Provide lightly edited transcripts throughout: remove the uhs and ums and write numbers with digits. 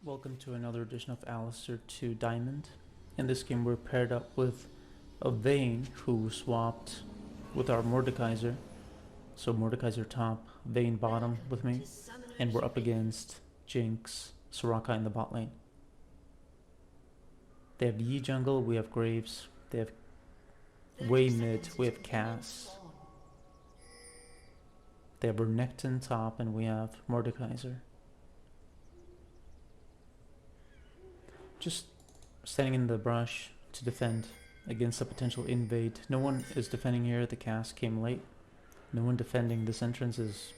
Welcome to another edition of Alistar 2 Diamond. In this game we're paired up with a Vayne who swapped with our Mordekaiser. So Mordekaiser top, Vayne bottom with me, and we're up against Jinx, Soraka in the bot lane. They have Yi jungle, we have Graves, they have Way mid, we have Cass. They have Renekton top and we have Mordekaiser. Just standing in the brush to defend against a potential invade. No one is defending here, the cast came late. No one defending this entrance is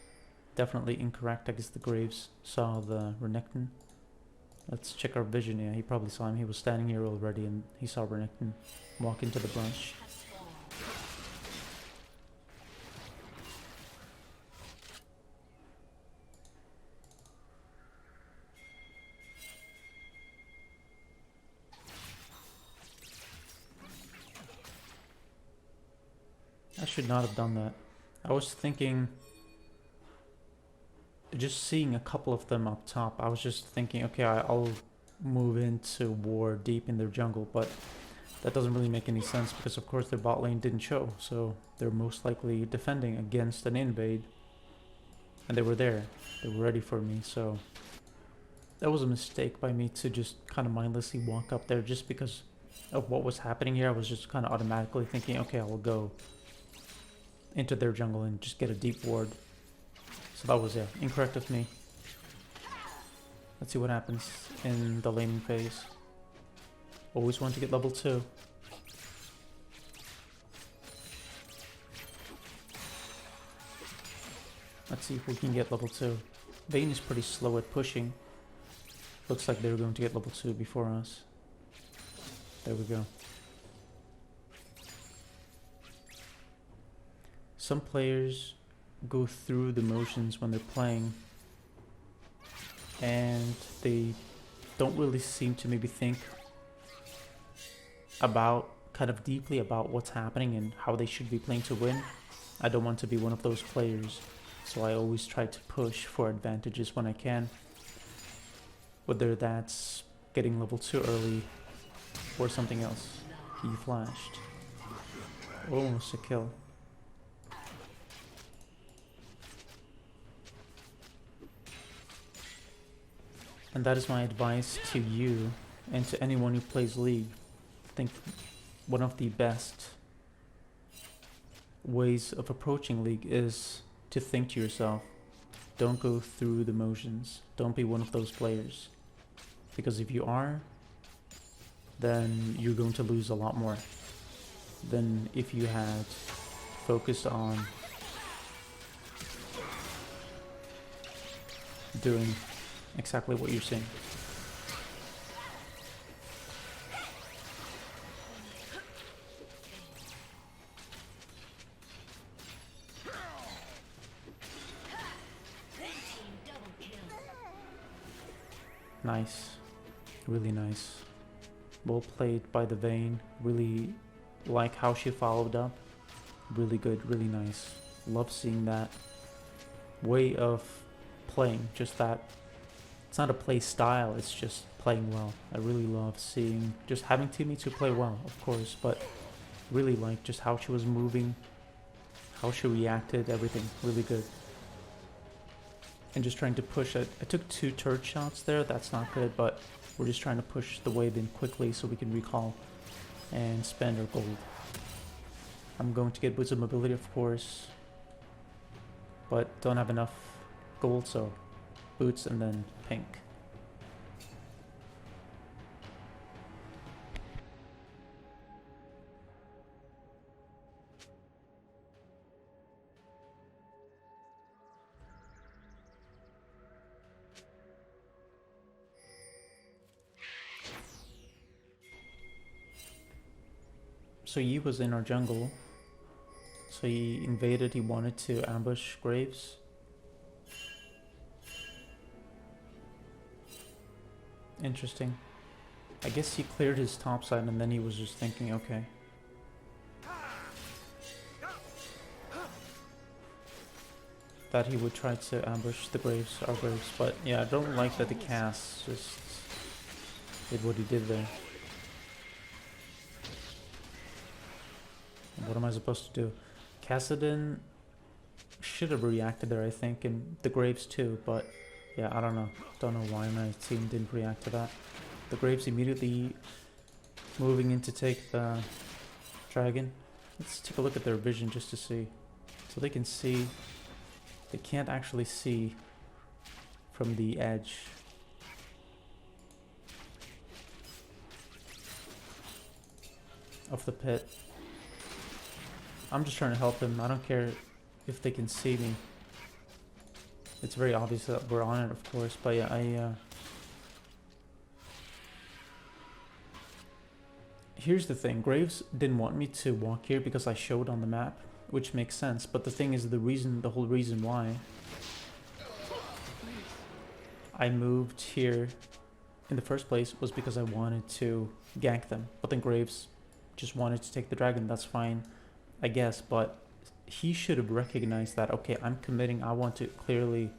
definitely incorrect. I guess the Graves saw the Renekton. Let's check our vision. Yeah, he probably saw him. He was standing here already and he saw Renekton walk into the brush. I should not have done that. I was thinking, just seeing a couple of them up top, I was just thinking, okay, I'll move into war deep in their jungle, but that doesn't really make any sense because of course their bot lane didn't show, so they're most likely defending against an invade. And they were there, they were ready for me, so that was a mistake by me to just kind of mindlessly walk up there just because of what was happening here. I was just kind of automatically thinking, okay, I will go into their jungle and just get a deep ward. So that was incorrect of me. Let's see what happens in the laning phase. Always want to get level 2. Let's see if we can get level 2. Vayne is pretty slow at pushing. Looks like they're going to get level 2 before us. There we go. Some players go through the motions when they're playing and they don't really seem to maybe think about kind of deeply about what's happening and how they should be playing to win. I don't want to be one of those players, so I always try to push for advantages when I can, whether that's getting level 2 early or something else. He flashed. Almost a kill. And that is my advice to you and to anyone who plays League. I think one of the best ways of approaching League is to think to yourself, don't go through the motions. Don't be one of those players. Because if you are, then you're going to lose a lot more than if you had focused on doing exactly what you're saying. Nice. Really nice. Well played by the Vayne. Really like how she followed up. Really good, really nice. Love seeing that way of playing. Just that. It's not a play style, it's just playing well. I really love seeing, just having teammates who play well, of course, but really like just how she was moving, how she reacted, everything, really good. And just trying to push it. I took 2 turret shots there, that's not good, but we're just trying to push the wave in quickly so we can recall and spend our gold. I'm going to get boots of mobility, of course, but don't have enough gold, so boots and then pink. So Yi was in our jungle, so he invaded, he wanted to ambush Graves. Interesting. I guess he cleared his top side and then he was just thinking, okay. That he would try to ambush the Graves, our Graves, but yeah, I don't like that the cast just did what he did there. What am I supposed to do? Kassadin should have reacted there, I think, and the Graves too, but yeah, I don't know. Don't know why my team didn't react to that. The Graves immediately moving in to take the dragon. Let's take a look at their vision just to see. So they can see. They can't actually see from the edge. Of the pit. I'm just trying to help them. I don't care if they can see me. It's very obvious that we're on it, of course, but yeah, here's the thing. Graves didn't want me to walk here because I showed on the map, which makes sense, but the thing is, the whole reason why I moved here in the first place was because I wanted to gank them, but then Graves just wanted to take the dragon. That's fine, I guess, but he should have recognized that, okay, I'm committing, I want to clearly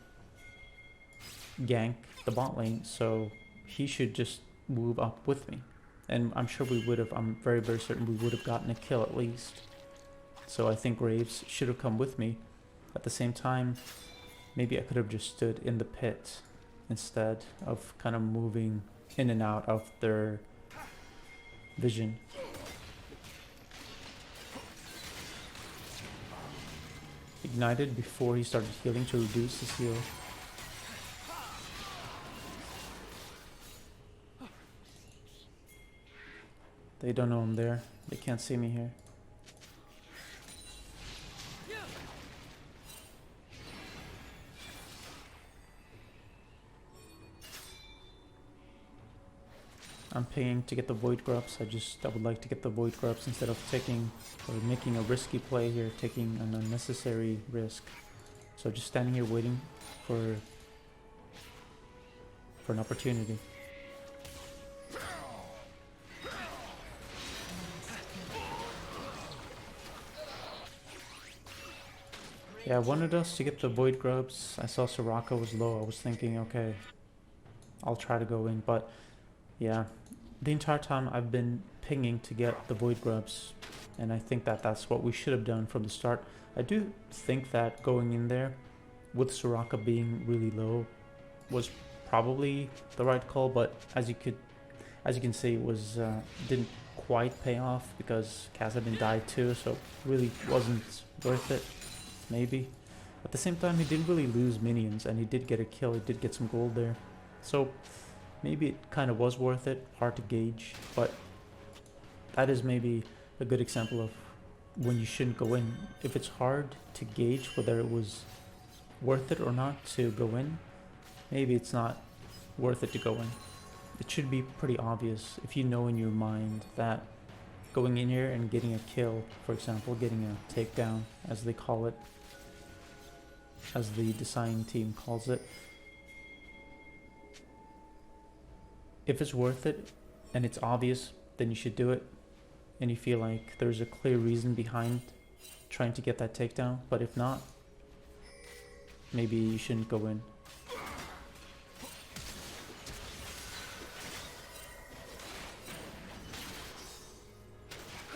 gank the bot lane, so he should just move up with me. And I'm sure we would have, I'm very, very certain we would have gotten a kill at least. So I think Graves should have come with me. At the same time, maybe I could have just stood in the pit instead of kind of moving in and out of their vision. Ignited before he started healing to reduce his heal. They don't know I'm there. They can't see me here. I'm paying to get the Void Grubs. I would like to get the Void Grubs instead of taking or making a risky play here, taking an unnecessary risk. So just standing here waiting for an opportunity. Yeah, I wanted us to get the Void Grubs. I saw Soraka was low. I was thinking, okay, I'll try to go in, but yeah, the entire time I've been pinging to get the Void Grubs, and I think that that's what we should have done from the start. I do think that going in there with Soraka being really low was probably the right call, but as you can see, it was didn't quite pay off because Kassadin died too, so really wasn't worth it. Maybe. At the same time, he didn't really lose minions, and he did get a kill. He did get some gold there, so maybe it kind of was worth it. Hard to gauge, but that is maybe a good example of when you shouldn't go in. If it's hard to gauge whether it was worth it or not to go in, maybe it's not worth it to go in. It should be pretty obvious if you know in your mind that going in here and getting a kill, for example, getting a takedown, as they call it, as the design team calls it, if it's worth it and it's obvious, then you should do it, and you feel like there's a clear reason behind trying to get that takedown. But if not, maybe you shouldn't go in.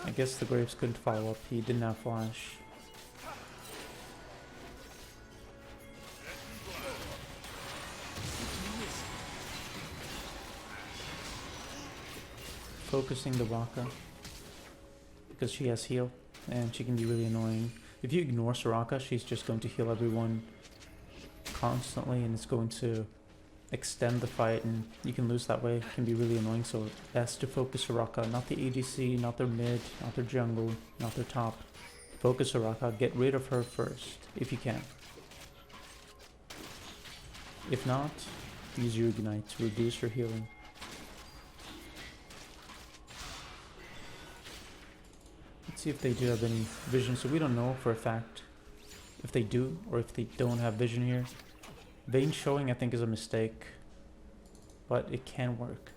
I guess the Graves couldn't follow up. He didn't have flash. Focusing the Raka because she has heal and she can be really annoying. If you ignore Soraka, she's just going to heal everyone constantly, and it's going to extend the fight, and you can lose that way. It can be really annoying, so best to focus Soraka, not the ADC, not their mid, not their jungle, not their top. Focus Soraka, get rid of her first, if you can. If not, use your Ignite to reduce your healing. Let's see if they do have any vision. So we don't know for a fact if they do or if they don't have vision here. Vayne showing, I think, is a mistake, but it can work.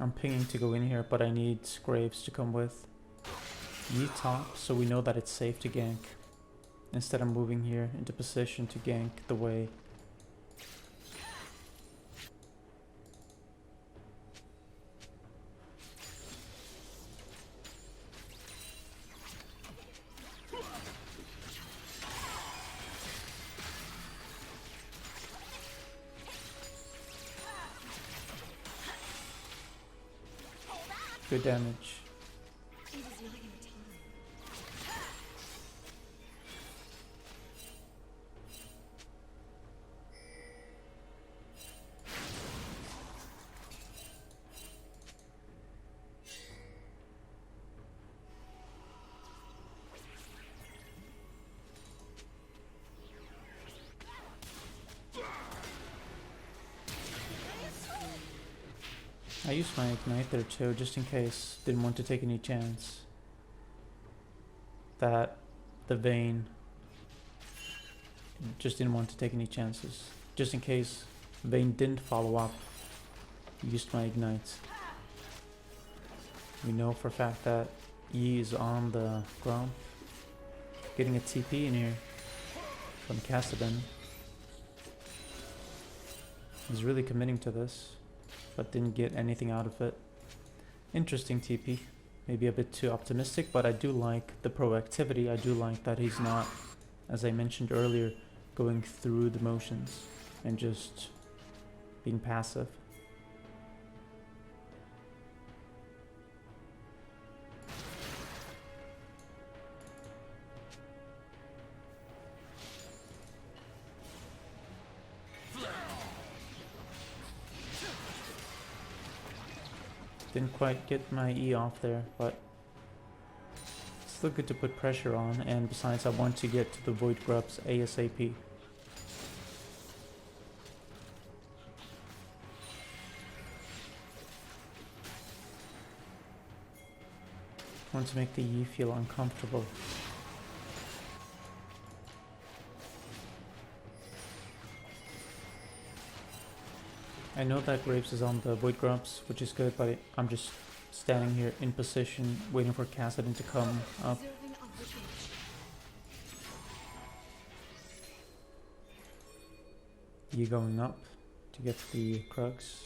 I'm pinging to go in here, but I need Graves to come with. Yi top, so we know that it's safe to gank. Instead I'm moving here into position to gank the way. Good damage. I used my ignite there too, just in case. Didn't want to take any chance that the Vayne, just didn't want to take any chances. Just in case Vayne didn't follow up, used my ignite. We know for a fact that Yi is on the ground. Getting a TP in here from Kassadin. He's really committing to this, but didn't get anything out of it. Interesting TP. Maybe a bit too optimistic, but I do like the proactivity. I do like that he's not, as I mentioned earlier, going through the motions and just being passive. Didn't quite get my E off there, but still good to put pressure on, and besides I want to get to the Void Grubs ASAP. Want to make the Yi feel uncomfortable. I know that Graves is on the Void Grubs, which is good, but I'm just standing here in position, waiting for Kassadin to come up. Yi going up to get the Krugs.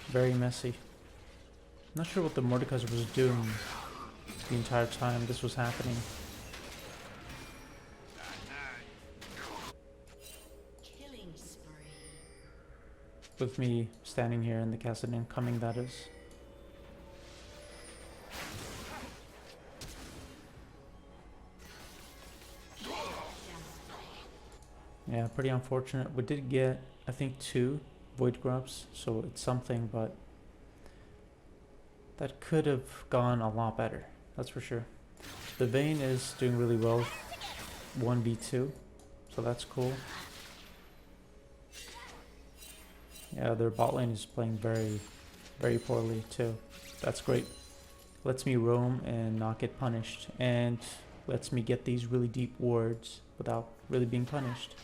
Very messy. Not sure what the Mordekaiser was doing the entire time this was happening. Killing spree. With me standing here and the Kassadin coming, that is. Yeah, pretty unfortunate. We did get, I think, 2 Void Grubs, so it's something, but that could have gone a lot better, that's for sure. The Vayne is doing really well, 1v2, so that's cool. Yeah, their bot lane is playing very, very poorly too. That's great. Lets me roam and not get punished, and lets me get these really deep wards without really being punished.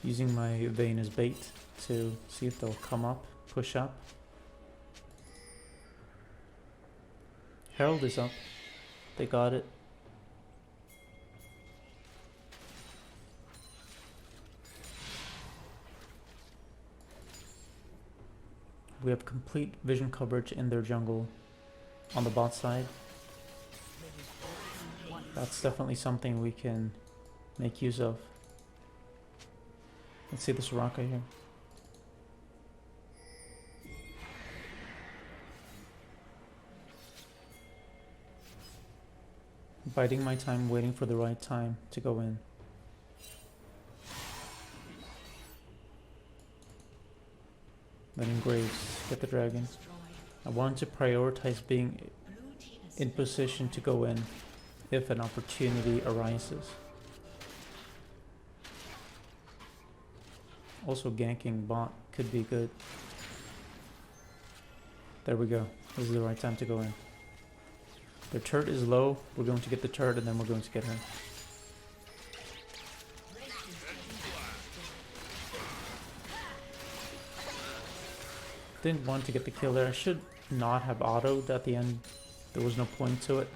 Using my Vayne as bait to see if they'll come up, push up. Herald is up. They got it. We have complete vision coverage in their jungle on the bot side. That's definitely something we can make use of. Let's see this Soraka here. Biding my time, waiting for the right time to go in. Letting Graves get the dragon. I want to prioritize being Blue team has in position to go in if an opportunity arises. Also ganking bot could be good. There we go. This is the right time to go in. The turret is low. We're going to get the turret and then we're going to get her. Didn't want to get the kill there. I should not have autoed at the end. There was no point to it.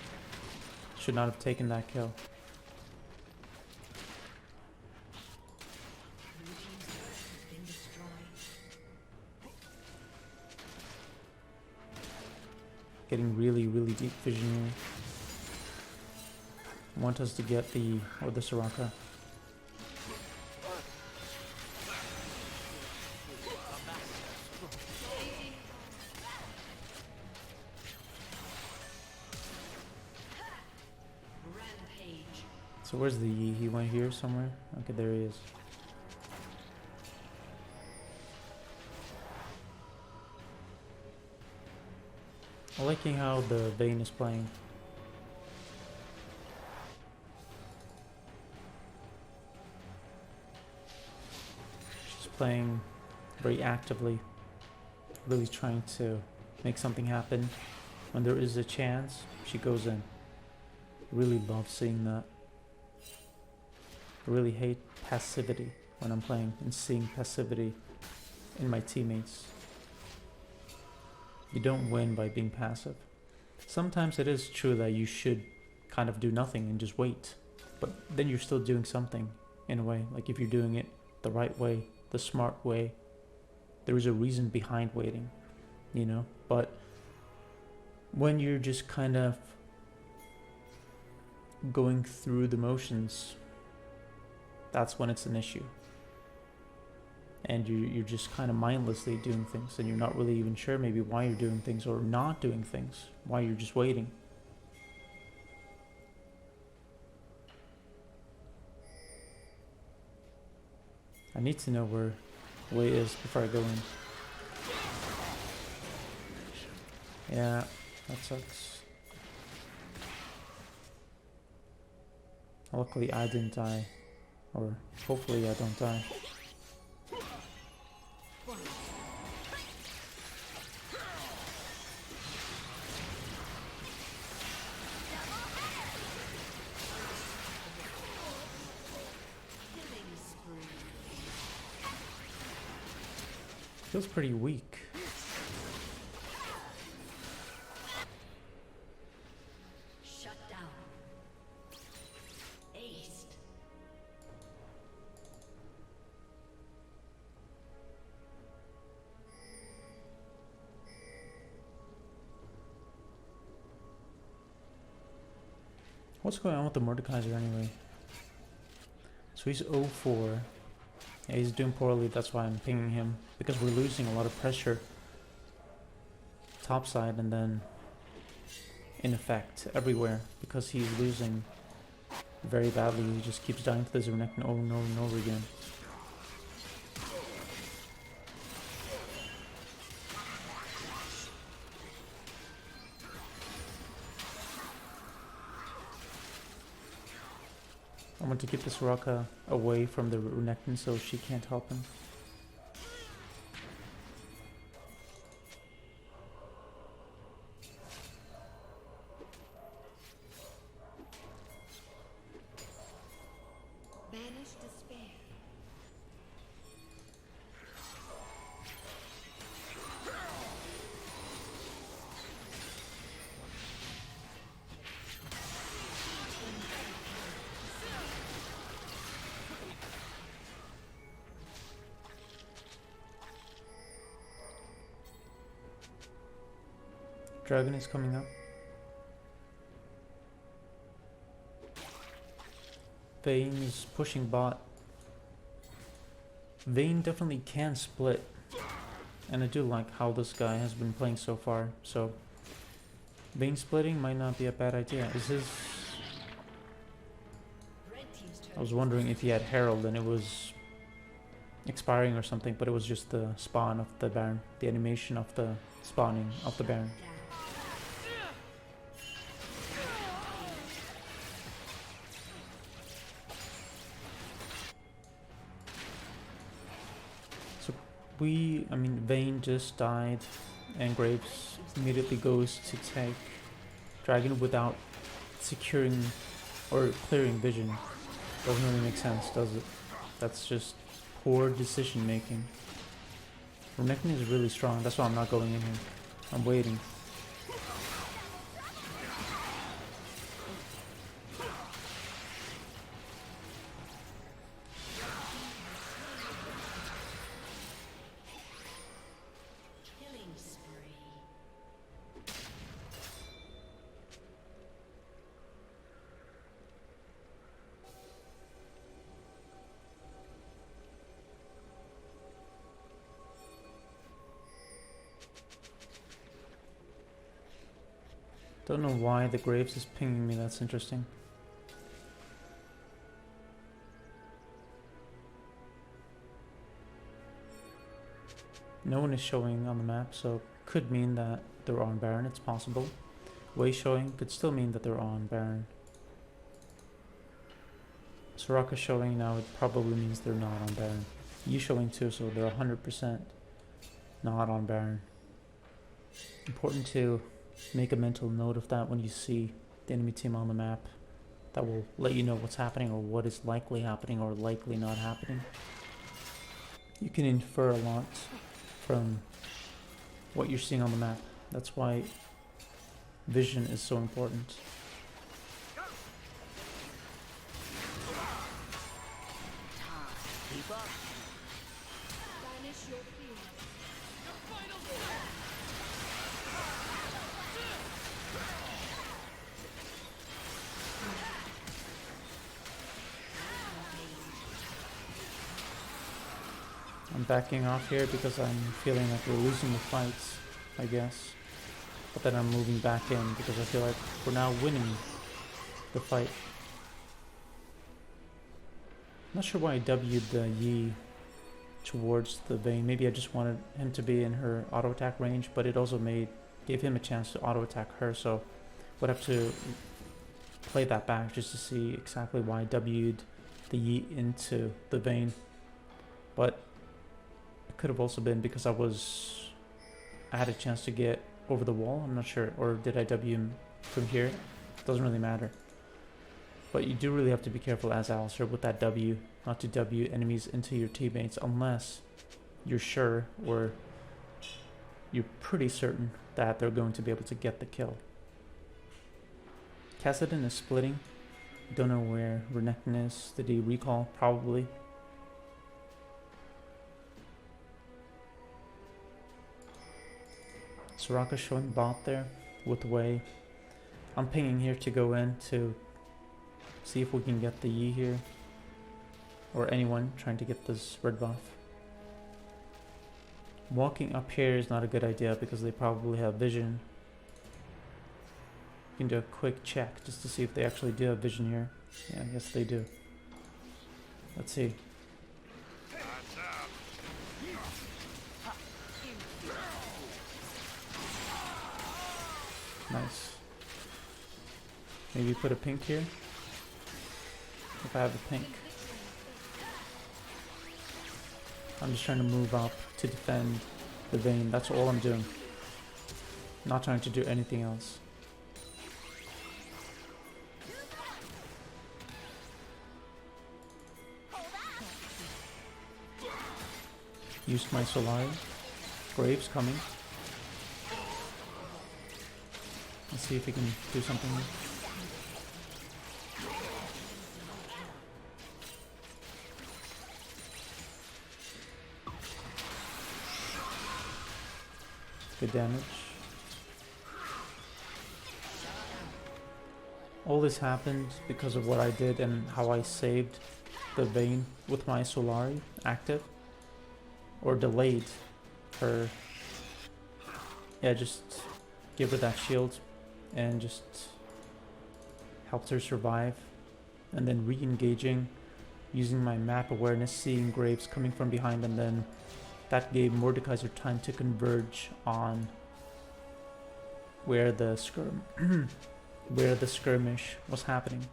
Should not have taken that kill. blue team's turret has been destroyed. Getting really, really deep vision here. I want us to get the Soraka. Rampage. So where's the Yi? He went here somewhere? Okay, there he is. I'm liking how the Vayne is playing. She's playing very actively, really trying to make something happen. When there is a chance, she goes in. Really love seeing that. I really hate passivity when I'm playing and seeing passivity in my teammates. You don't win by being passive. Sometimes it is true that you should kind of do nothing and just wait. But then you're still doing something in a way. Like if you're doing it the right way, the smart way, there is a reason behind waiting, you know? But when you're just kind of going through the motions, that's when it's an issue. And you're just kind of mindlessly doing things and you're not really even sure maybe why you're doing things or not doing things, why you're just waiting. I need to know where Wei is before I go in. Yeah, that sucks. Luckily I didn't die, or hopefully I don't die. Killing spree. Feels pretty weak. Shut down. Aced. What's going on with the Mordekaiser anyway? So he's 0-4. Yeah, he's doing poorly, that's why I'm pinging him. Because we're losing a lot of pressure topside and then in effect everywhere. Because he's losing very badly, he just keeps dying to the Zernectin over and over and over again. I want to keep this Soraka away from the Renekton so she can't help him. Banish despair. Dragon is coming up. Vayne is pushing bot. Vayne definitely can split. And I do like how this guy has been playing so far. So Vayne splitting might not be a bad idea. Is his... Red team's turret. I was wondering if he had Herald and it was expiring or something, but it was just the spawn of the Baron, the animation of the spawning of the Baron. So I mean, Vayne just died, and Graves immediately goes to take Dragon without securing or clearing vision. Doesn't really make sense, does it? That's just poor decision making. Renekton is really strong, that's why I'm not going in here. I'm waiting. Killing spree. Don't know why the Graves is pinging me, that's interesting. No one is showing on the map, so could mean that they're on Baron, it's possible. Way showing could still mean that they're on Baron. Soraka showing now, it probably means they're not on Baron. You showing too, so they're 100% not on Baron. Important to make a mental note of that when you see the enemy team on the map. That will let you know what's happening or what is likely happening or likely not happening. You can infer a lot from what you're seeing on the map. That's why vision is so important. Banish your fear. I'm backing off here because I'm feeling like we're losing the fights, I guess. But then I'm moving back in because I feel like we're now winning the fight. Not sure why I W'd the Yi towards the Vayne. Maybe I just wanted him to be in her auto attack range, but it also gave him a chance to auto attack her, so would have to play that back just to see exactly why I W'd the Yi into the Vayne. But it could have also been because I had a chance to get over the wall, I'm not sure, or did I W him from here? Doesn't really matter. But you do really have to be careful as Alistar with that W, not to W enemies into your teammates unless you're sure or you're pretty certain that they're going to be able to get the kill. Kassadin is splitting. Don't know where Renekton is. Did he recall? Probably. Soraka showing bot there with Wei. I'm pinging here to go in to see if we can get the Yi here. Or anyone trying to get this red buff. Walking up here is not a good idea because they probably have vision. You can do a quick check just to see if they actually do have vision here. Yeah, yes they do. Let's see. Nice. Maybe put a pink here. If I have a pink. I'm just trying to move up to defend the Vayne. That's all I'm doing. Not trying to do anything else. Used my Solari. Graves coming. Let's see if he can do something. Good damage. All this happened because of what I did and how I saved the Vayne with my Solari active. Or delayed her. Yeah, just give her that shield and just helped her survive. And then re-engaging, using my map awareness, seeing Graves coming from behind, and then that gave Mordekaiser time to converge on where the where the skirmish was happening.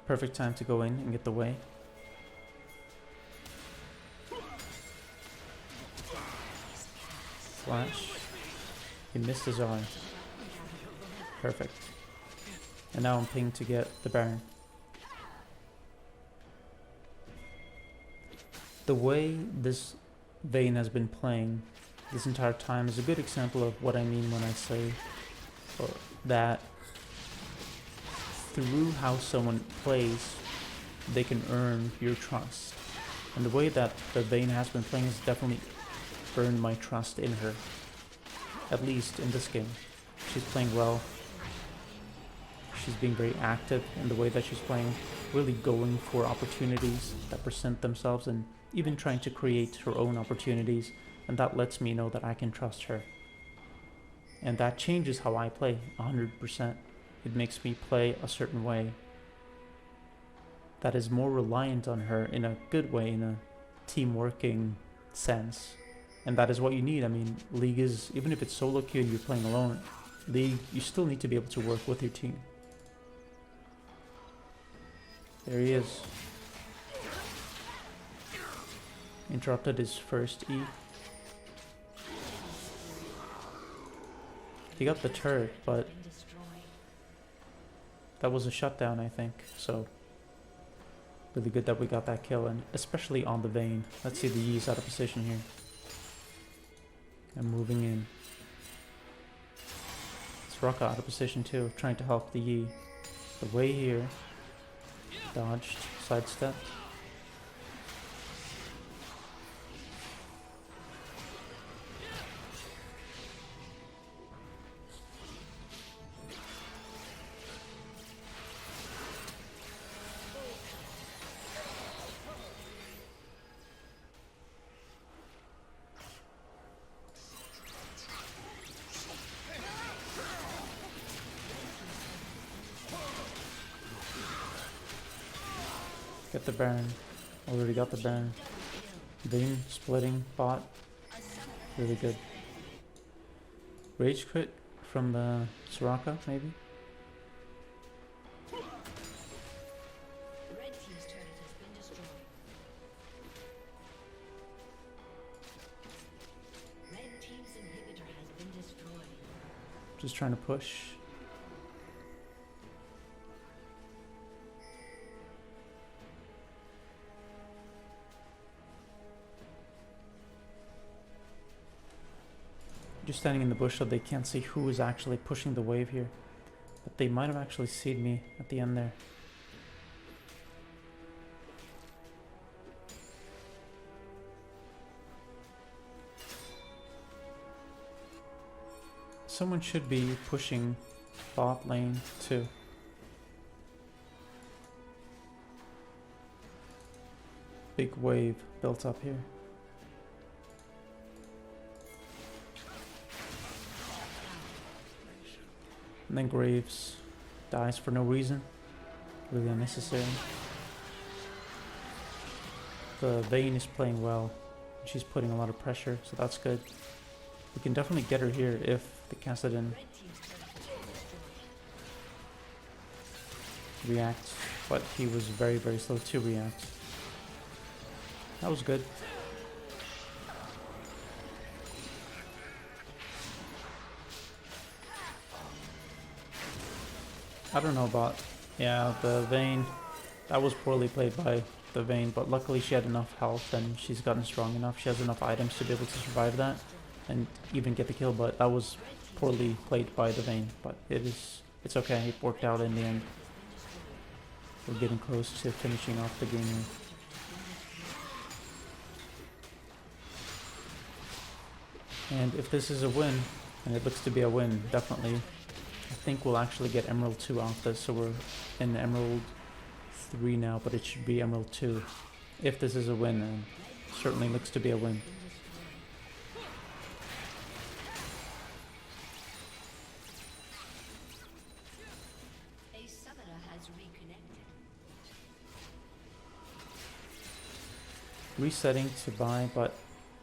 Perfect time to go in and get the way. Flash. He missed his eye. Perfect. And now I'm pinged to get the Baron. The way this Vayne has been playing this entire time is a good example of what I mean when I say that through how someone plays, they can earn your trust. And the way that the Vayne has been playing has definitely earned my trust in her. At least in this game. She's playing well. She's being very active in the way that she's playing, really going for opportunities that present themselves and even trying to create her own opportunities, and that lets me know that I can trust her. And that changes how I play 100%. It makes me play a certain way that is more reliant on her in a good way, in a team working sense. And that is what you need. I mean, League is, even if it's solo queue and you're playing alone, League, you still need to be able to work with your team. There he is. Interrupted his first E. He got the turret, but that was a shutdown, I think. So, really good that we got that kill, and especially on the Vayne. Let's see, the Yi's out of position here. I'm moving in. Soraka out of position too, trying to help the Yi. The way here. Dodged, sidestepped. Get the Baron. Already got the Baron. Vayne splitting bot. Really good. Rage crit from the Soraka, maybe? Red team's turret has been destroyed. Red team's inhibitor has been destroyed. Just trying to push. Just standing in the bush so they can't see who is actually pushing the wave here. But they might have actually seen me at the end there. Someone should be pushing bot lane too. Big wave built up here. And then Graves dies for no reason. Really unnecessary. The Vayne is playing well. She's putting a lot of pressure, so that's good. We can definitely get her here if the Kassadin reacts, but he was very, very slow to react. That was good. I don't know about, yeah, the Vayne. That was poorly played by the Vayne, but luckily she had enough health and she's gotten strong enough. She has enough items to be able to survive that and even get the kill, but that was poorly played by the Vayne. But it's okay, it worked out in the end. We're getting close to finishing off the game here. And if this is a win, and it looks to be a win, definitely, I think we'll actually get Emerald 2 off this, so we're in Emerald 3 now, but it should be Emerald 2. If this is a win, and certainly looks to be a win. A summoner has reconnected. resetting to buy, but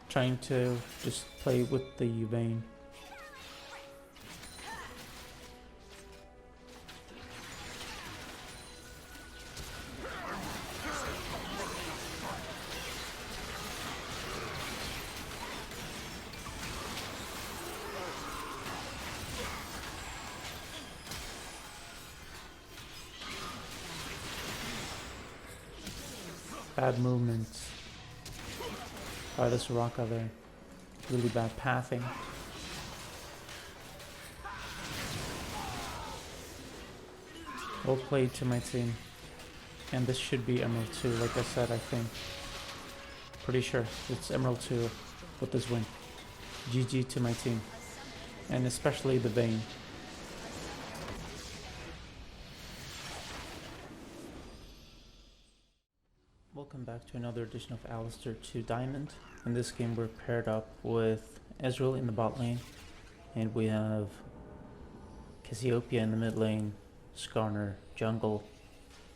trying to just play with the Vayne. Bad movements by the Soraka there. Really bad pathing. Well played to my team. And this should be Emerald 2, like I said, I think. Pretty sure it's Emerald 2 with this win. GG to my team. And especially the Vayne. Welcome back to another edition of Alistar 2 Diamond. In this game we're paired up with Ezreal in the bot lane, and we have Cassiopeia in the mid lane, Skarner jungle,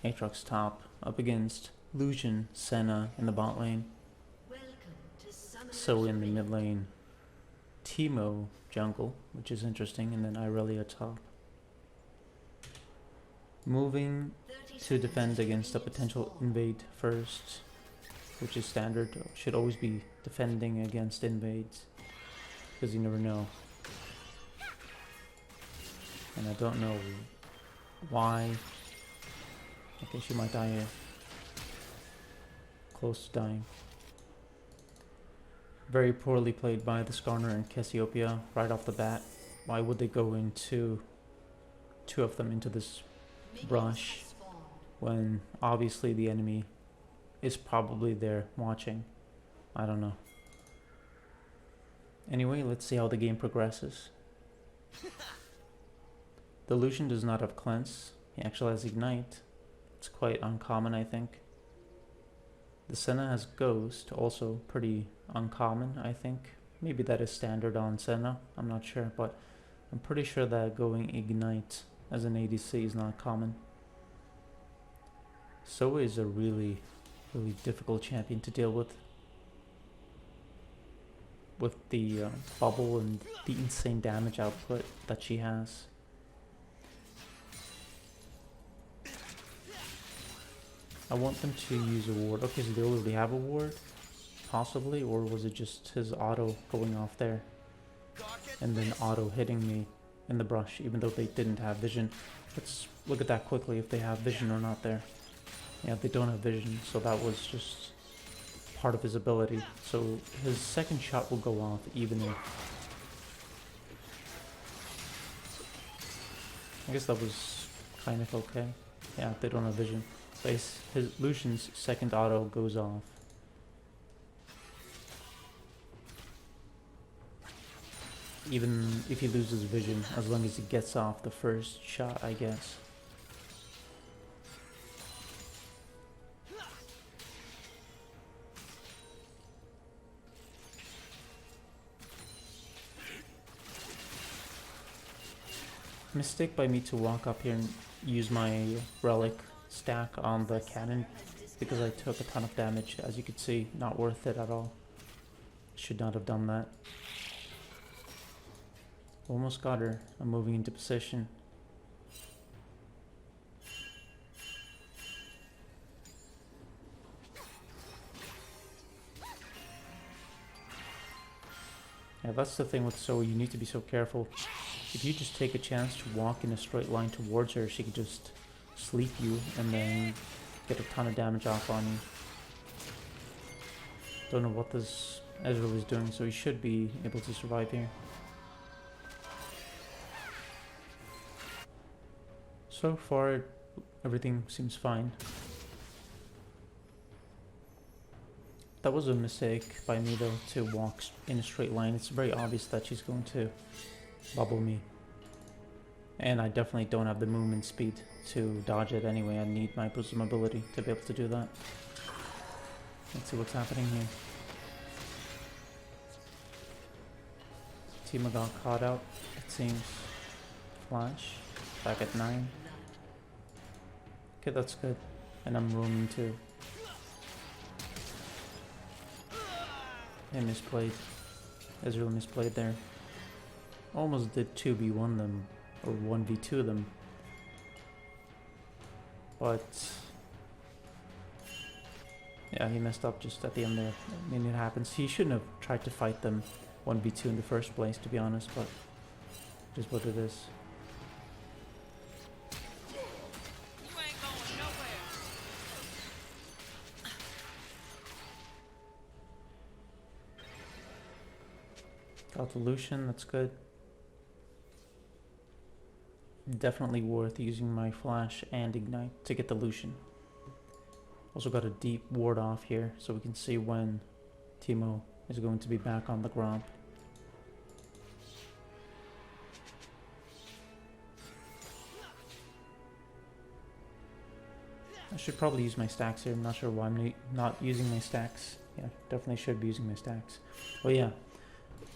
Aatrox top, up against Lucian, Senna in the bot lane, Zoe in the mid lane, Teemo jungle, which is interesting, and then Irelia top. Moving to defend against a potential invade first, which is standard. Should always be defending against invades, because you never know. And I don't know why. Okay, she might die here. Close to dying. Very poorly played by the Skarner and Cassiopeia right off the bat. Why would they go into two of them into this brush when obviously the enemy is probably there watching? I don't know. Anyway, let's see how the game progresses. The Lucian does not have cleanse. He actually has ignite. It's quite uncommon, I think. The Senna has ghost, also pretty uncommon, I think. Maybe that is standard on Senna, I'm not sure, but I'm pretty sure that going ignite as an ADC is not common. Zoe is a really difficult champion to deal with the bubble and the insane damage output that she has. I want them to use a ward. Okay, so they already have a ward, possibly, or was it just his auto going off there and then auto hitting me in the brush, even though they didn't have vision? Let's look at that quickly, if they have vision or not there. Yeah, they don't have vision, so that was just part of his ability. So his second shot will go off even if... I guess that was kind of okay. Yeah, they don't have vision. So his Lucian's second auto goes off. Even if he loses vision, as long as he gets off the first shot, I guess. Mistake by me to walk up here and use my relic stack on the cannon, because I took a ton of damage. As you can see, not worth it at all. Should not have done that. Almost got her. I'm moving into position. Yeah, that's the thing with Zoe, you need to be so careful. If you just take a chance to walk in a straight line towards her, she could just sleep you and then get a ton of damage off on you. Don't know what this Ezreal is doing, so he should be able to survive here. So far, everything seems fine. That was a mistake by me though, to walk in a straight line. It's very obvious that she's going to bubble me. And I definitely don't have the movement speed to dodge it anyway. I need my bosom ability to be able to do that. Let's see what's happening here. Teemo got caught out, it seems. Flash. Back at 9. Okay, that's good. And I'm roaming too. I misplayed. Ezreal misplayed there. Almost did 2v1 them, or 1v2 them. But yeah, he messed up just at the end there. I mean, it happens. He shouldn't have tried to fight them 1v2 in the first place, to be honest, but it is what it is. You ain't going nowhere. Got the Lucian, that's good. Definitely worth using my flash and ignite to get the Lucian. Also got a deep ward off here, so we can see when Teemo is going to be back on the Gromp. I should probably use my stacks here. I'm not sure why I'm not using my stacks. Yeah, definitely should be using my stacks. Oh yeah,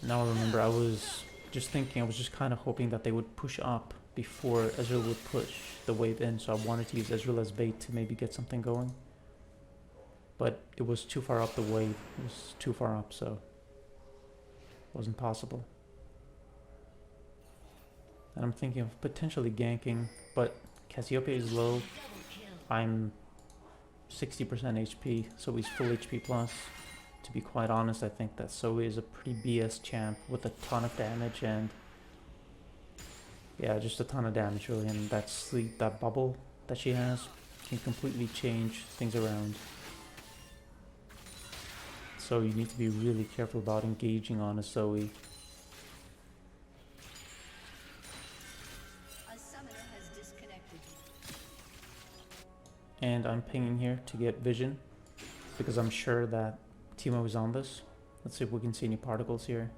now I remember, I was just thinking, I was just kind of hoping that they would push up before Ezreal would push the wave in, so I wanted to use Ezreal as bait to maybe get something going. But it was too far up the wave, it was too far up, so it wasn't possible. And I'm thinking of potentially ganking, but Cassiopeia is low. I'm 60% HP, so he's full HP plus. To be quite honest, I think that Zoe is a pretty BS champ with a ton of damage and yeah, just a ton of damage really, and that sleep, that bubble that she has can completely change things around. So you need to be really careful about engaging on a Zoe. A summoner has disconnected. And I'm pinging here to get vision because I'm sure that Teemo is on this. Let's see if we can see any particles here.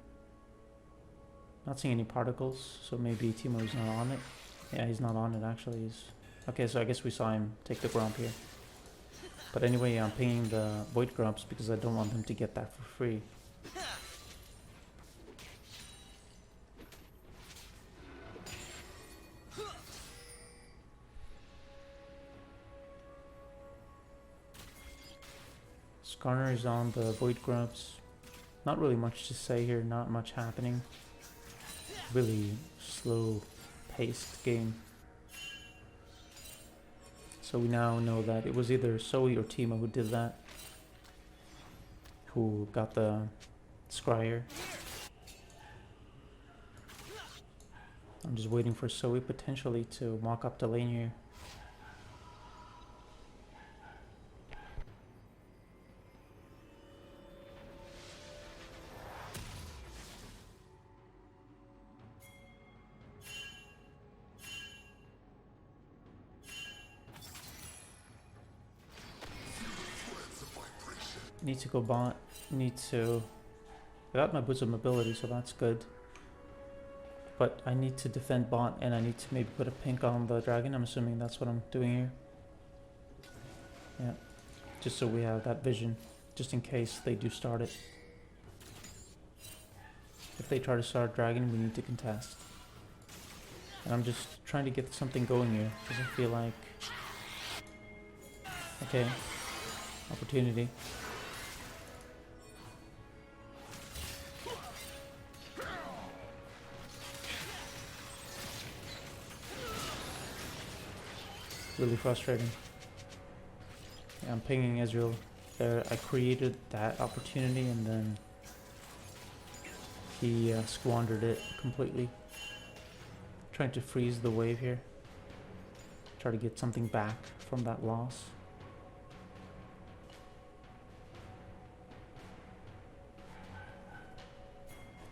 Not seeing any particles, so maybe Teemo is not on it. Yeah, he's not on it actually. He's... Okay, so I guess we saw him take the Gromp here. But anyway, I'm pinging the Void Grumps because I don't want them to get that for free. Skarner is on the Void Grumps. Not really much to say here, not much happening. Really slow paced game. So we now know that it was either Zoe or Teemo who did that. Who got the Scryer. I'm just waiting for Zoe potentially to walk up the lane here. Need to go bot, need to... I got my Boots of Mobility, so that's good. But I need to defend bot, and I need to maybe put a pink on the dragon. I'm assuming that's what I'm doing here. Yeah, just so we have that vision, just in case they do start it. If they try to start dragon, we need to contest. And I'm just trying to get something going here, because I feel like... Okay, opportunity. Really frustrating. Yeah, I'm pinging Ezreal there. I created that opportunity and then he squandered it completely. Trying to freeze the wave here. Try to get something back from that loss.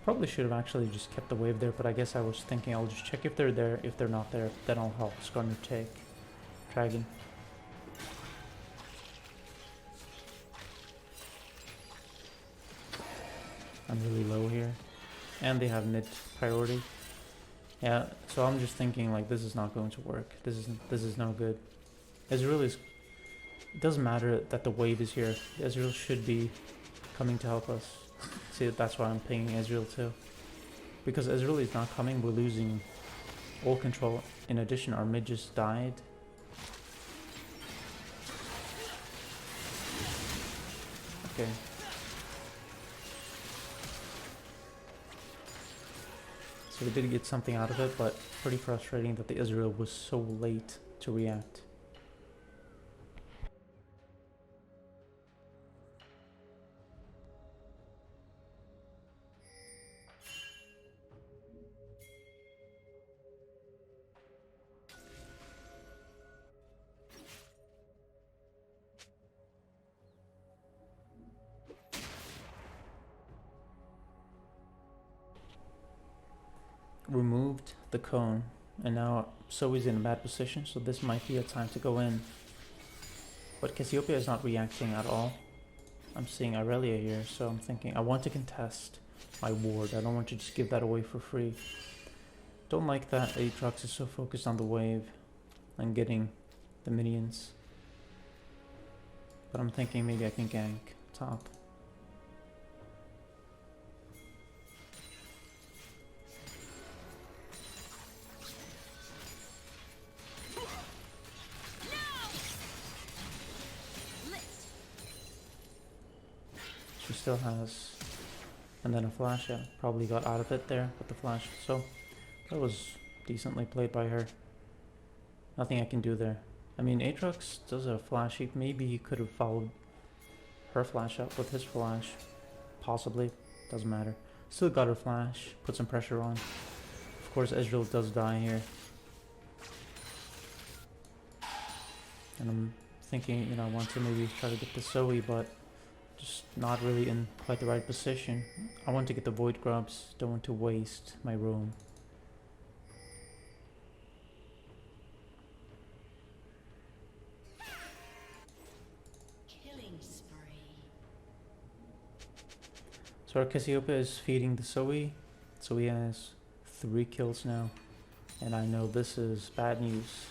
Probably should have actually just kept the wave there, but I guess I was thinking I'll just check if they're there. If they're not there, then I'll help Skarner take dragon. I'm really low here. And they have mid priority. Yeah, so I'm just thinking like this is not going to work. This is no good. Ezreal is... It doesn't matter that the wave is here. Ezreal should be coming to help us. See, that's why I'm pinging Ezreal too. Because Ezreal is not coming, we're losing all control. In addition, our mid just died. Okay. So we did get something out of it, but pretty frustrating that the Israel was so late to react. Removed the cone, and now Zoe's in a bad position, so this might be a time to go in. But Cassiopeia is not reacting at all. I'm seeing Irelia here, so I'm thinking I want to contest my ward. I don't want to just give that away for free. Don't like that Aatrox is so focused on the wave and getting the minions. But I'm thinking maybe I can gank top. She still has, and then a flash. Yeah, probably got out of it there with the flash. So that was decently played by her. Nothing I can do there. I mean, Aatrox does a flash. Maybe he could have followed her flash up with his flash. Possibly. Doesn't matter. Still got her flash. Put some pressure on. Of course, Ezreal does die here. And I'm thinking, you know, I want to maybe try to get the Zoe, but just not really in quite the right position. I want to get the Void Grubs. Don't want to waste my roam. Killing spree. So our Cassiopeia is feeding the Zoe. So he has 3 kills now. And I know this is bad news.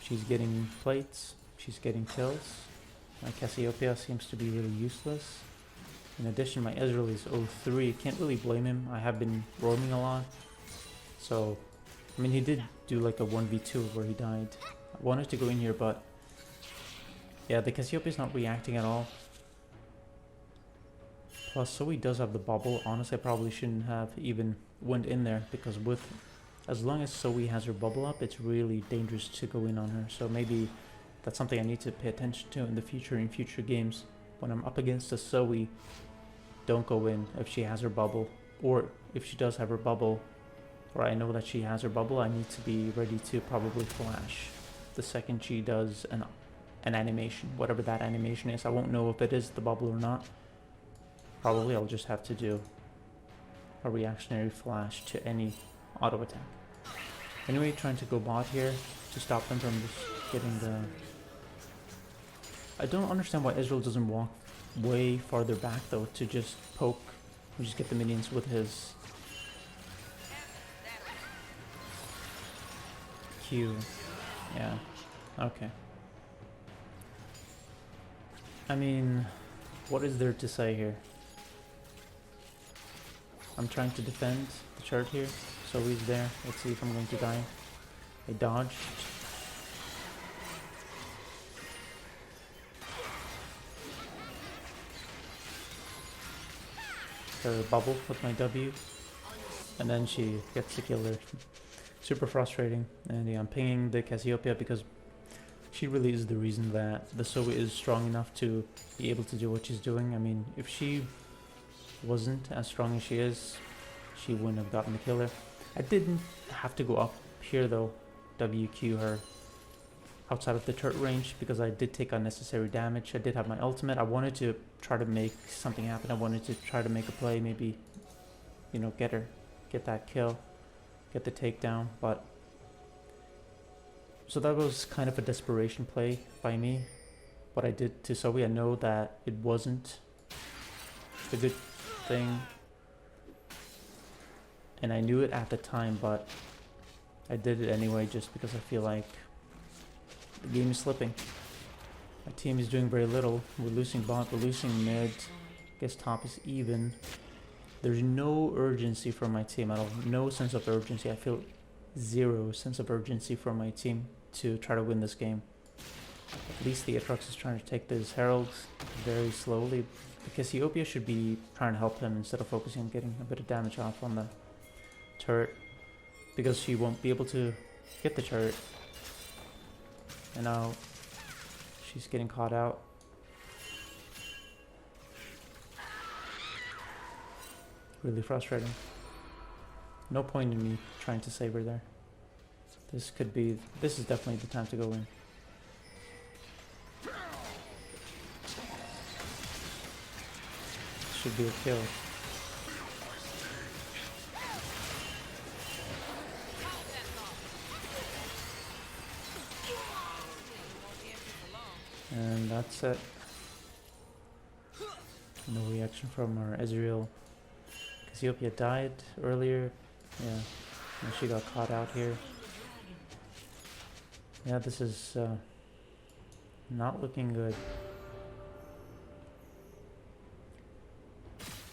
She's getting plates. She's getting kills. My Cassiopeia seems to be really useless. In addition, my Ezreal is 0-3. Can't really blame him. I have been roaming a lot. So, I mean, he did do like a 1v2 where he died. I wanted to go in here, but yeah, the Cassiopeia is not reacting at all. Plus, Zoe does have the bubble. Honestly, I probably shouldn't have even went in there, because with, as long as Zoe has her bubble up, it's really dangerous to go in on her. So maybe that's something I need to pay attention to in the future, in future games. When I'm up against a Zoe, don't go in if she has her bubble. Or if she does have her bubble, or I know that she has her bubble, I need to be ready to probably flash the second she does an animation, whatever that animation is. I won't know if it is the bubble or not. Probably I'll just have to do a reactionary flash to any auto attack. Anyway, trying to go bot here to stop them from just getting the... I don't understand why Ezreal doesn't walk way farther back though to just poke and just get the minions with his Q. Yeah, okay. I mean, what is there to say here? I'm trying to defend the chart here, so he's there. Let's see if I'm going to die. I dodged. Her bubble with my W, and then she gets the killer. Super frustrating. And yeah, I'm pinging the Cassiopeia because she really is the reason that the Zoe is strong enough to be able to do what she's doing. I mean, if she wasn't as strong as she is, she wouldn't have gotten the killer. I didn't have to go up here though, WQ her outside of the turret range, because I did take unnecessary damage. I did have my ultimate. I wanted to try to make something happen. I wanted to try to make a play, maybe, you know, get that kill, get the takedown. But so that was kind of a desperation play by me. What I did to Zoe, I know that it wasn't a good thing, and I knew it at the time, but I did it anyway just because I feel like the game is slipping. My team is doing very little. We're losing bot, we're losing mid. Guess top is even. There's no urgency from my team at all. No sense of urgency. I feel zero sense of urgency from my team to try to win this game. At least the Aatrox is trying to take this Herald. very slowly. The Cassiopeia should be trying to help him instead of focusing on getting a bit of damage off on the turret, because she won't be able to get the turret. And now she's getting caught out. Really frustrating. No point in me trying to save her there. This is definitely the time to go in. Should be a kill. And that's it. No reaction from our Ezreal. Cassiopeia died earlier. Yeah, and she got caught out here. Yeah, this is not looking good.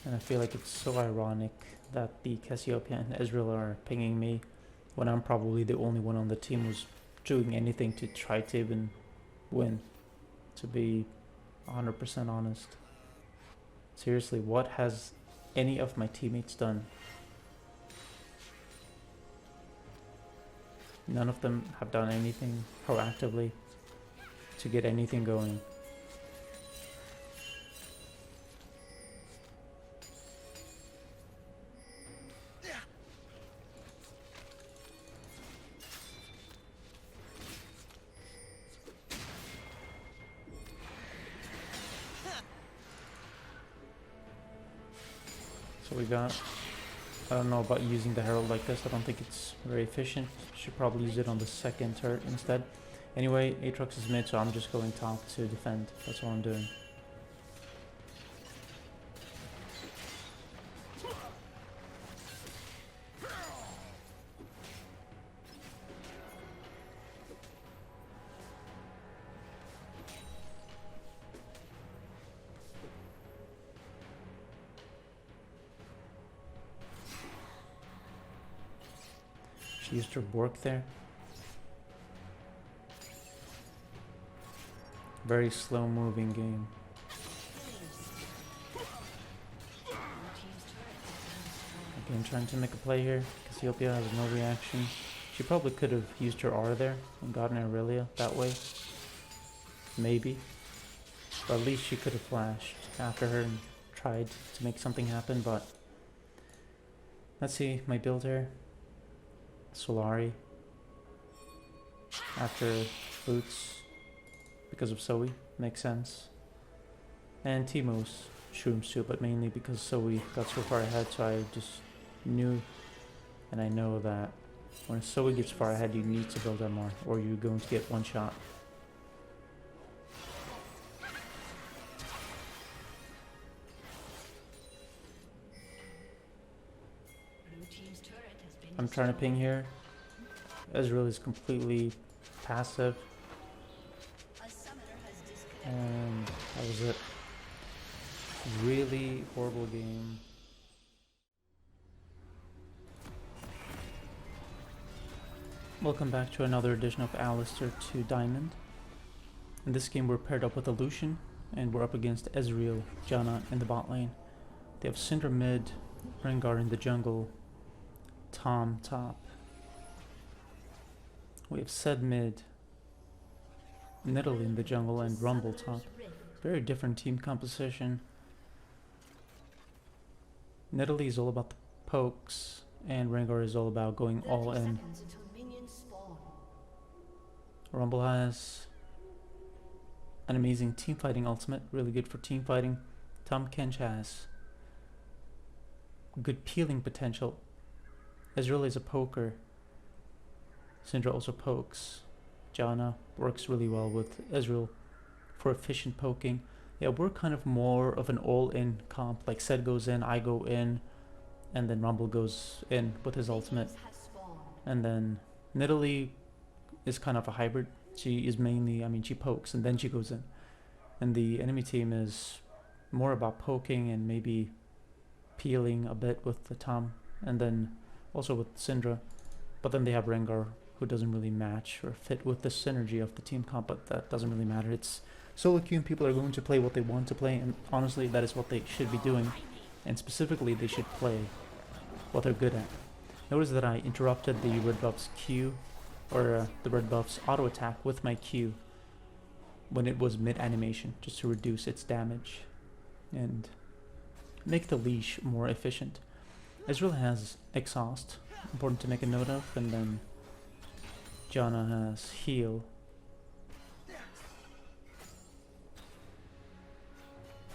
And I feel like it's so ironic that the Cassiopeia and Ezreal are pinging me when I'm probably the only one on the team who's doing anything to try to even win. To be 100% honest. Seriously, what has any of my teammates done? None of them have done anything proactively to get anything going. So we got, I don't know about using the Herald like this. I don't think it's very efficient. Should probably use it on the second turret instead. Anyway, Aatrox is mid, so I'm just going top to defend. That's all I'm doing. She used her Bork there. Very slow moving game. Again, trying to make a play here. Cassiopeia has no reaction. She probably could have used her R there and gotten Aurelia that way. Maybe. But at least she could have flashed after her and tried to make something happen, but let's see my build here. Solari after Boots because of Zoe, makes sense. And Teemo's Shrooms too, but mainly because Zoe got so far ahead, so I just knew, and I know that when Zoe gets far ahead you need to build MR or you're going to get one shot. I'm trying to ping here. Ezreal is completely passive. And that was it. Really horrible game. Welcome back to another edition of Alistar 2 Diamond. In this game we're paired up with a Lucian and we're up against Ezreal, Janna in the bot lane. They have Syndra mid, Rengar in the jungle, Tom top. We have Zed mid, Nidalee in the jungle, and Rumble top. Very different team composition. Nidalee is all about the pokes, and Rengar is all about going all in. Rumble has an amazing team fighting ultimate, really good for team fighting. Tom Kench has good peeling potential. Ezreal is a poker. Syndra also pokes. Janna works really well with Ezreal for efficient poking. Yeah, we're kind of more of an all-in comp. Like Zed goes in, I go in, and then Rumble goes in with his ultimate. And then Nidalee is kind of a hybrid. She is mainly, she pokes and then she goes in. And the enemy team is more about poking and maybe peeling a bit with the Tom, and then also with Syndra. But then they have Rengar, who doesn't really match or fit with the synergy of the team comp, but that doesn't really matter. It's Solo queuing people are going to play what they want to play, and honestly, that is what they should be doing. And specifically, they should play what they're good at. Notice that I interrupted the red buff's Q, or the red buff's auto attack with my Q when it was mid animation, just to reduce its damage and make the leash more efficient. Ezreal has exhaust, important to make a note of, and then Janna has heal.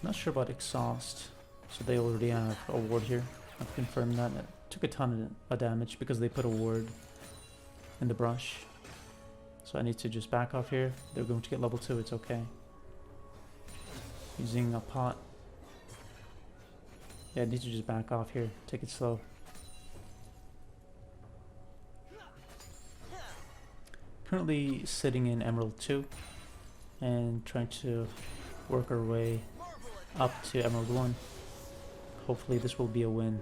Not sure about exhaust, so they already have a ward here. I've confirmed that. It took a ton of damage because they put a ward in the brush. So I need to just back off here. They're going to get level 2, it's okay. Using a pot. Yeah, I need to just back off here. Take it slow. Currently sitting in Emerald 2 and trying to work our way up to Emerald 1. Hopefully this will be a win,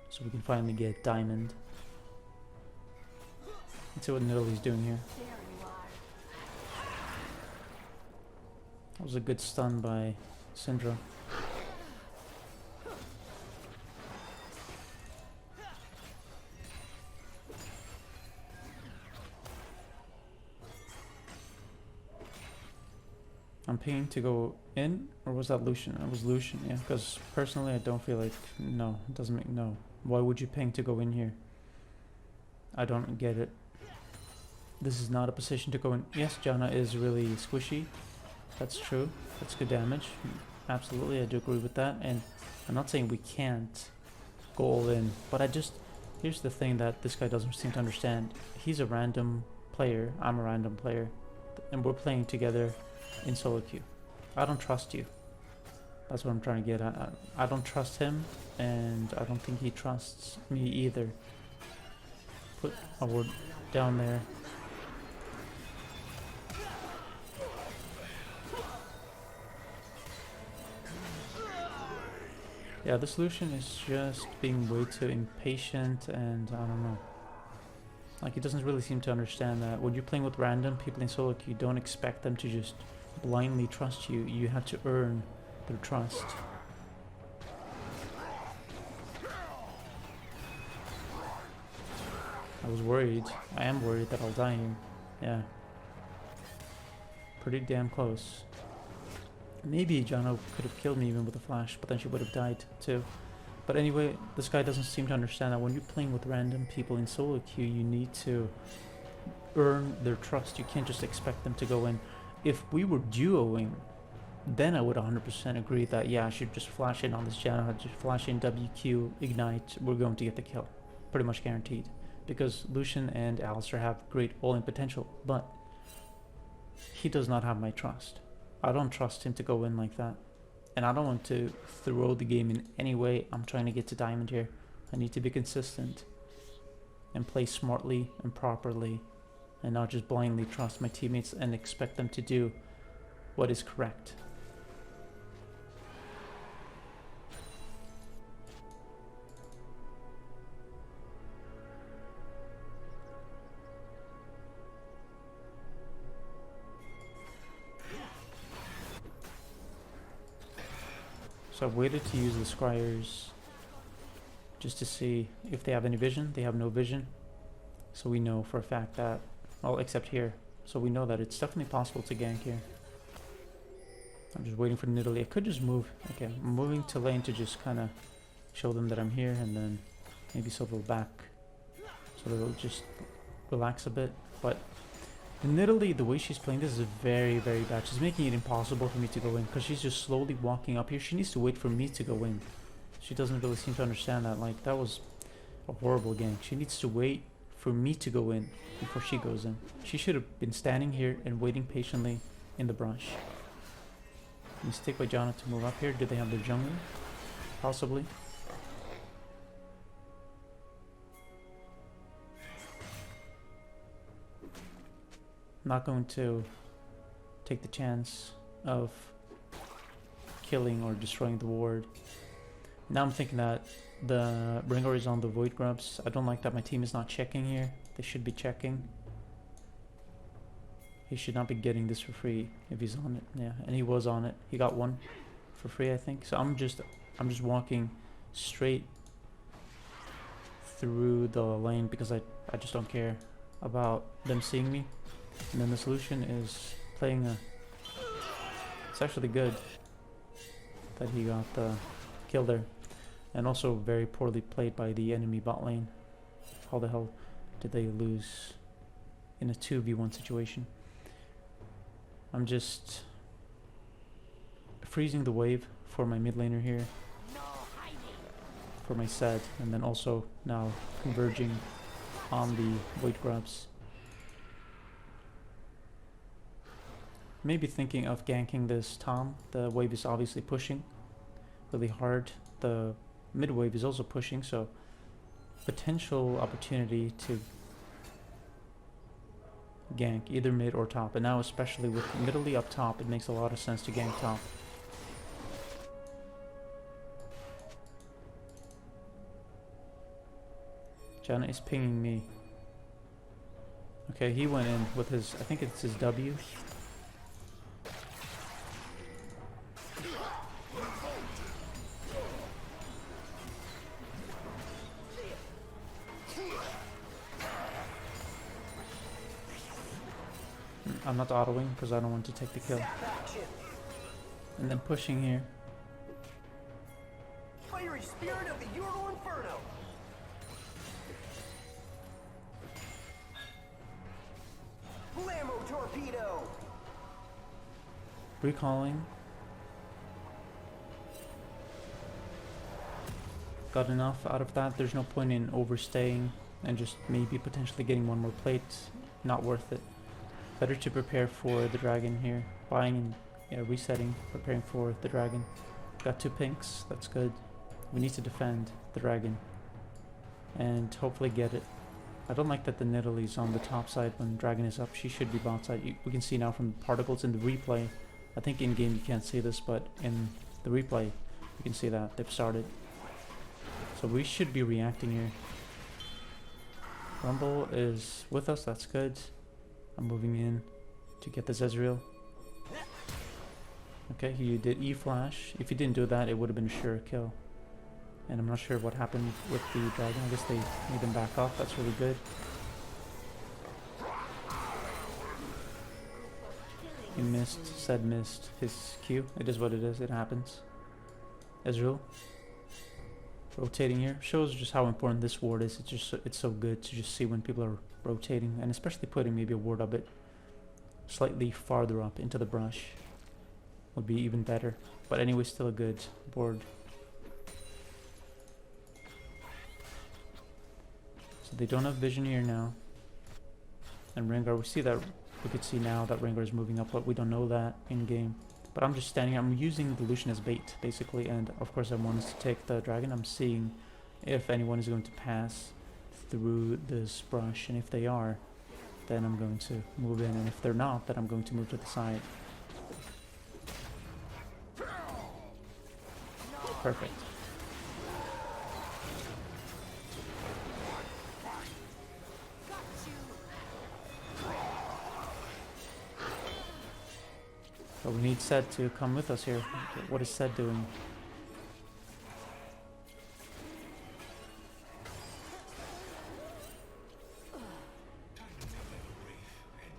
so we can finally get Diamond. Let's see what Nidalee's doing here. That was a good stun by Syndra. I'm paying to go in, or was that Lucian? It was Lucian, yeah, because personally I don't feel like, no, it doesn't make, no. Why would you ping to go in here? I don't get it. This is not a position to go in. Yes, Janna is really squishy. That's true. That's good damage. Absolutely, I do agree with that. And I'm not saying we can't go all in, but here's the thing that this guy doesn't seem to understand. He's a random player. I'm a random player. And we're playing together in solo queue. I don't trust you. That's what I'm trying to get at. I don't trust him, and I don't think he trusts me either. Put a ward down there. Yeah, the solution is just being way too impatient, and I don't know. Like, he doesn't really seem to understand that when you're playing with random people in solo queue, you don't expect them to just blindly trust you. You have to earn their trust. I was worried. I am worried that I'll die here. Yeah. Pretty damn close. Maybe Janna could have killed me even with a flash, but then she would have died too. But anyway, this guy doesn't seem to understand that when you're playing with random people in solo queue, you need to earn their trust. You can't just expect them to go in. If we were duoing, then I would 100% agree that, yeah, I should just flash in on this Janna, just flash in WQ, ignite, we're going to get the kill. Pretty much guaranteed. Because Lucian and Alistar have great all-in potential, but he does not have my trust. I don't trust him to go in like that. And I don't want to throw the game in any way. I'm trying to get to Diamond here. I need to be consistent and play smartly and properly, and not just blindly trust my teammates and expect them to do what is correct. So I've waited to use the scryers just to see if they have any vision. They have no vision. So we know for a fact that, well, except here. So we know that it's definitely possible to gank here. I'm just waiting for Nidalee. I could just move. Okay, I'm moving to lane to just kind of show them that I'm here, and then maybe so they'll back. So they'll just relax a bit. But Nidalee, the way she's playing this is very, very bad. She's making it impossible for me to go in because she's just slowly walking up here. She needs to wait for me to go in. She doesn't really seem to understand that. Like, that was a horrible gank. She needs to wait for me to go in before she goes in. She should have been standing here and waiting patiently in the brush. Mistake by Janna to move up here. Do they have their jungle? Possibly. Not going to take the chance of killing or destroying the ward. Now I'm thinking that the Bringer is on the Void Grubs. I don't like that my team is not checking here. They should be checking. He should not be getting this for free if he's on it. Yeah, and he was on it. He got one for free, I think. So I'm just walking straight through the lane because I just don't care about them seeing me. And then the solution is playing a... It's actually good that he got the kill there. And also very poorly played by the enemy bot lane. How the hell did they lose in a 2v1 situation? I'm just freezing the wave for my mid laner here, for my set, and then also now converging on the void grabs. Maybe thinking of ganking this Tom. The wave is obviously pushing really hard. The mid wave is also pushing, so potential opportunity to gank either mid or top. And now especially with middly up top, it makes a lot of sense to gank top. Janna is pinging me. Okay, he went in with his, I think it's his W. I'm not autoing because I don't want to take the kill. And then pushing here. Fiery spirit of the Ural Inferno. Blammo torpedo. Recalling. Got enough out of that. There's no point in overstaying and just maybe potentially getting one more plate. Not worth it. Better to prepare for the dragon here. Buying and resetting, preparing for the dragon. Got 2 pinks, that's good. We need to defend the dragon and hopefully get it. I don't like that the Nidalee's on the top side when dragon is up. She should be bot side. We can see now from the particles in the replay. I think in game you can't see this, but in the replay you can see that they've started. So we should be reacting here. Rumble is with us, that's good. I'm moving in to get the Zezreal. Okay, he did E-flash. If he didn't do that, it would have been a sure kill. And I'm not sure what happened with the dragon. I guess they made him back off. That's really good. He missed his Q. It is what it is. It happens. Ezreal rotating here shows just how important this ward is. It's so good to just see when people are rotating, and especially putting maybe a ward a bit slightly farther up into the brush would be even better. But anyway, still a good board. So they don't have vision here now. And Rengar, we could see now that Rengar is moving up, but we don't know that in game. But I'm just standing, I'm using the Lucian as bait, basically, and of course I want us to take the dragon. I'm seeing if anyone is going to pass through this brush, and if they are, then I'm going to move in, and if they're not, then I'm going to move to the side. Perfect. So we need Sed to come with us here. What is Sed doing?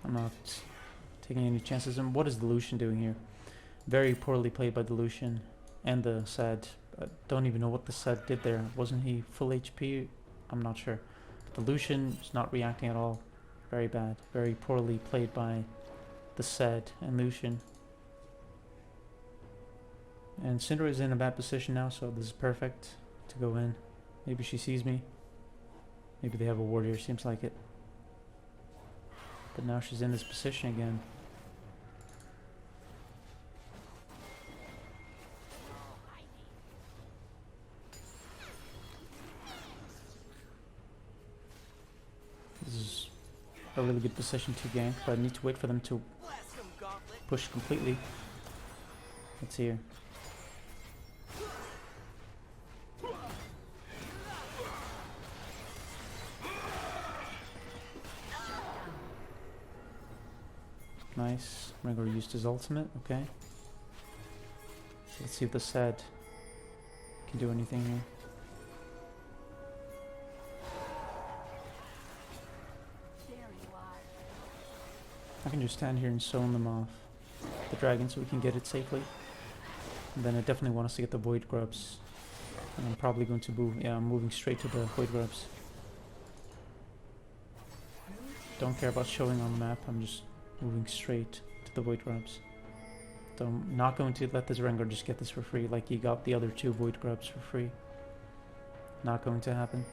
I'm not taking any chances. And what is the Lucian doing here? Very poorly played by the Lucian and the Sed. I don't even know what the Sed did there. Wasn't he full HP? I'm not sure. But the Lucian is not reacting at all. Very bad. Very poorly played by the Sed and Lucian. And Syndra is in a bad position now, so this is perfect to go in. Maybe she sees me. Maybe they have a ward here, seems like it. But now she's in this position again. This is a really good position to gank, but I need to wait for them to push completely. Let's see here. Rengar used his ultimate, okay. Let's see if the set can do anything here. I can just stand here and zone them off the dragon so we can get it safely. And then I definitely want us to get the Void Grubs. And I'm probably going to move, yeah, I'm moving straight to the Void Grubs. Don't care about showing on the map, I'm just moving straight to the Void Grubs. So I'm not going to let this Rengar just get this for free like he got the other 2 Void Grubs for free. Not going to happen.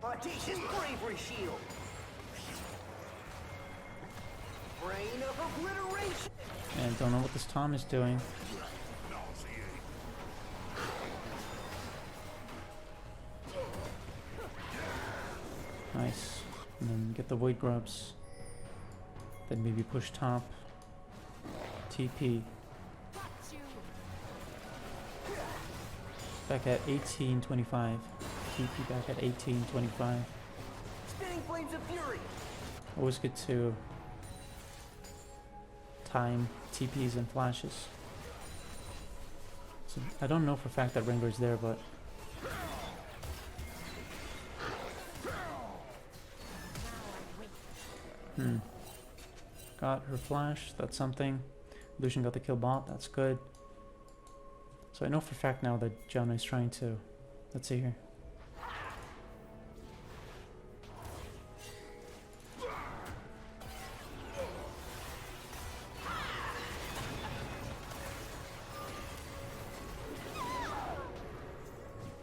Audacious bravery shield. Brain of obliteration. And don't know what this Tom is doing. Nice. And then get the Void Grubs. Then maybe push top. TP. Back at 1825. TP back at 1825. Spinning flames of fury. Always good to time TPs and flashes. So I don't know for a fact that Rengar's there, but got her flash, that's something. Lucian got the kill bot, that's good. So I know for a fact now that Janna is trying to, let's see here.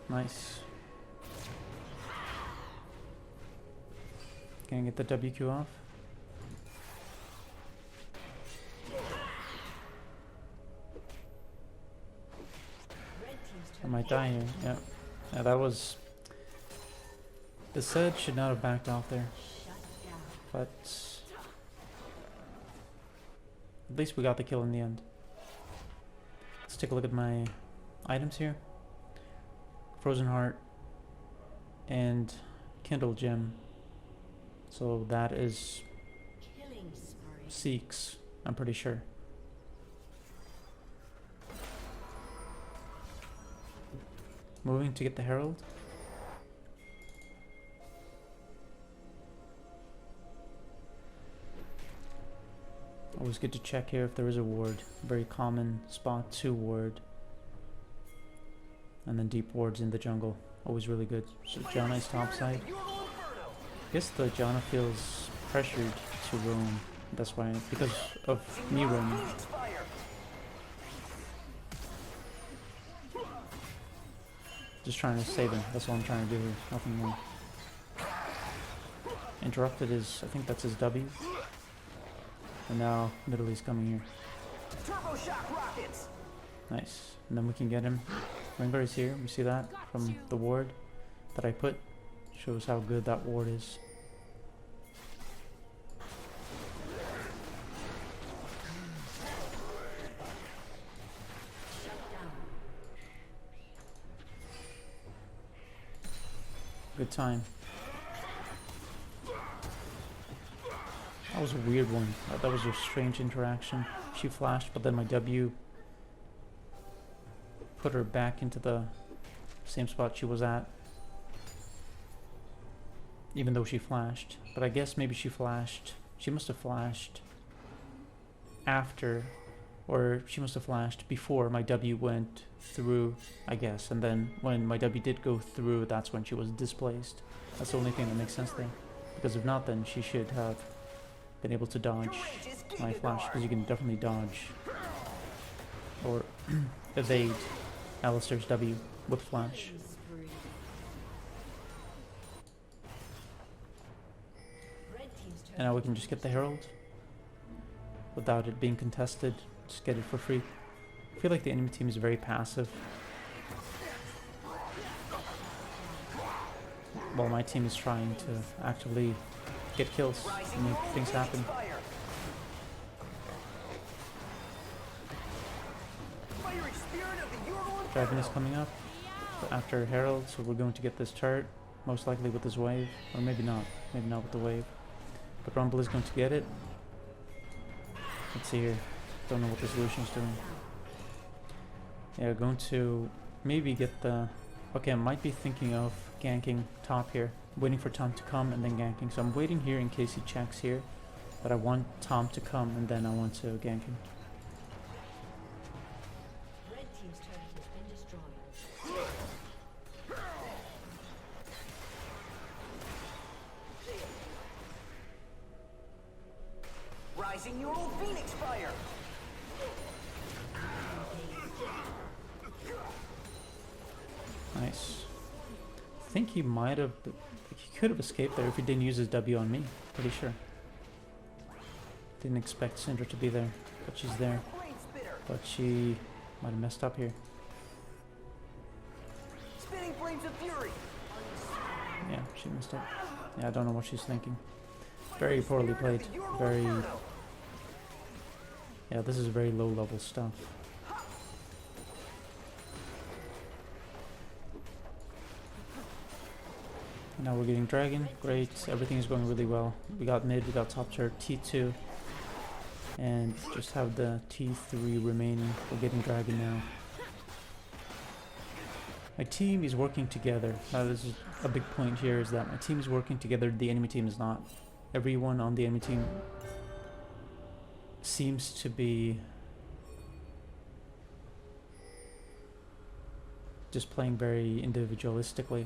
Nice. Can I get the WQ off? I might die here. Yeah. Yeah, that was... The Zed should not have backed off there. But... At least we got the kill in the end. Let's take a look at my items here. Frozen Heart and Kindle Gem. So that is Seeks, I'm pretty sure. Moving to get the Herald. Always good to check here if there is a ward. Very common spot to ward. And then deep wards in the jungle. Always really good. So Janna is top side. I guess the Janna feels pressured to roam. That's why, because of me roaming. Just trying to save him. That's all I'm trying to do here. Nothing more. Interrupted is, I think that's his W. And now Italy's coming here. Turbo shock rockets. Nice. And then we can get him. Rengar is here. We see that from the ward that I put. Shows how good that ward is. Good time. That was a weird one. That was a strange interaction. She flashed, but then my W put her back into the same spot she was at. Even though she flashed. But I guess maybe she flashed. She must have flashed after, or she must have flashed before my W went through, I guess. And then when my W did go through, that's when she was displaced. That's the only thing that makes sense there. Because if not, then she should have been able to dodge my flash. Because you can definitely dodge or evade Alistar's W with flash. And now we can just get the Herald without it being contested. Just get it for free. I feel like the enemy team is very passive, while my team is trying to actively get kills and make things happen. Dragon is coming up after Herald, so we're going to get this turret, most likely with this wave, or maybe not with the wave. But Rumble is going to get it. Let's see here. Don't know what this Lucian's doing. Yeah, going to maybe get the... Okay, I might be thinking of ganking top here. Waiting for Tom to come and then ganking. So I'm waiting here in case he checks here. But I want Tom to come and then I want to gank him. Red team's turret has been destroyed. Rising your old Phoenix fire. Nice. I think he might have... He could have escaped there if he didn't use his W on me. Pretty sure. Didn't expect Syndra to be there, but she's there. Blade spitter. But she might have messed up here. Spinning flames of fury. Yeah, she messed up. Yeah, I don't know what she's thinking. Very poorly played. Very... Yeah, this is very low level stuff. Now we're getting dragon. Great. Everything is going really well. We got mid, we got top tier, T2. And just have the T3 remaining. We're getting dragon now. My team is working together. Now this is a big point here, is that my team is working together, the enemy team is not. Everyone on the enemy team seems to be just playing very individualistically.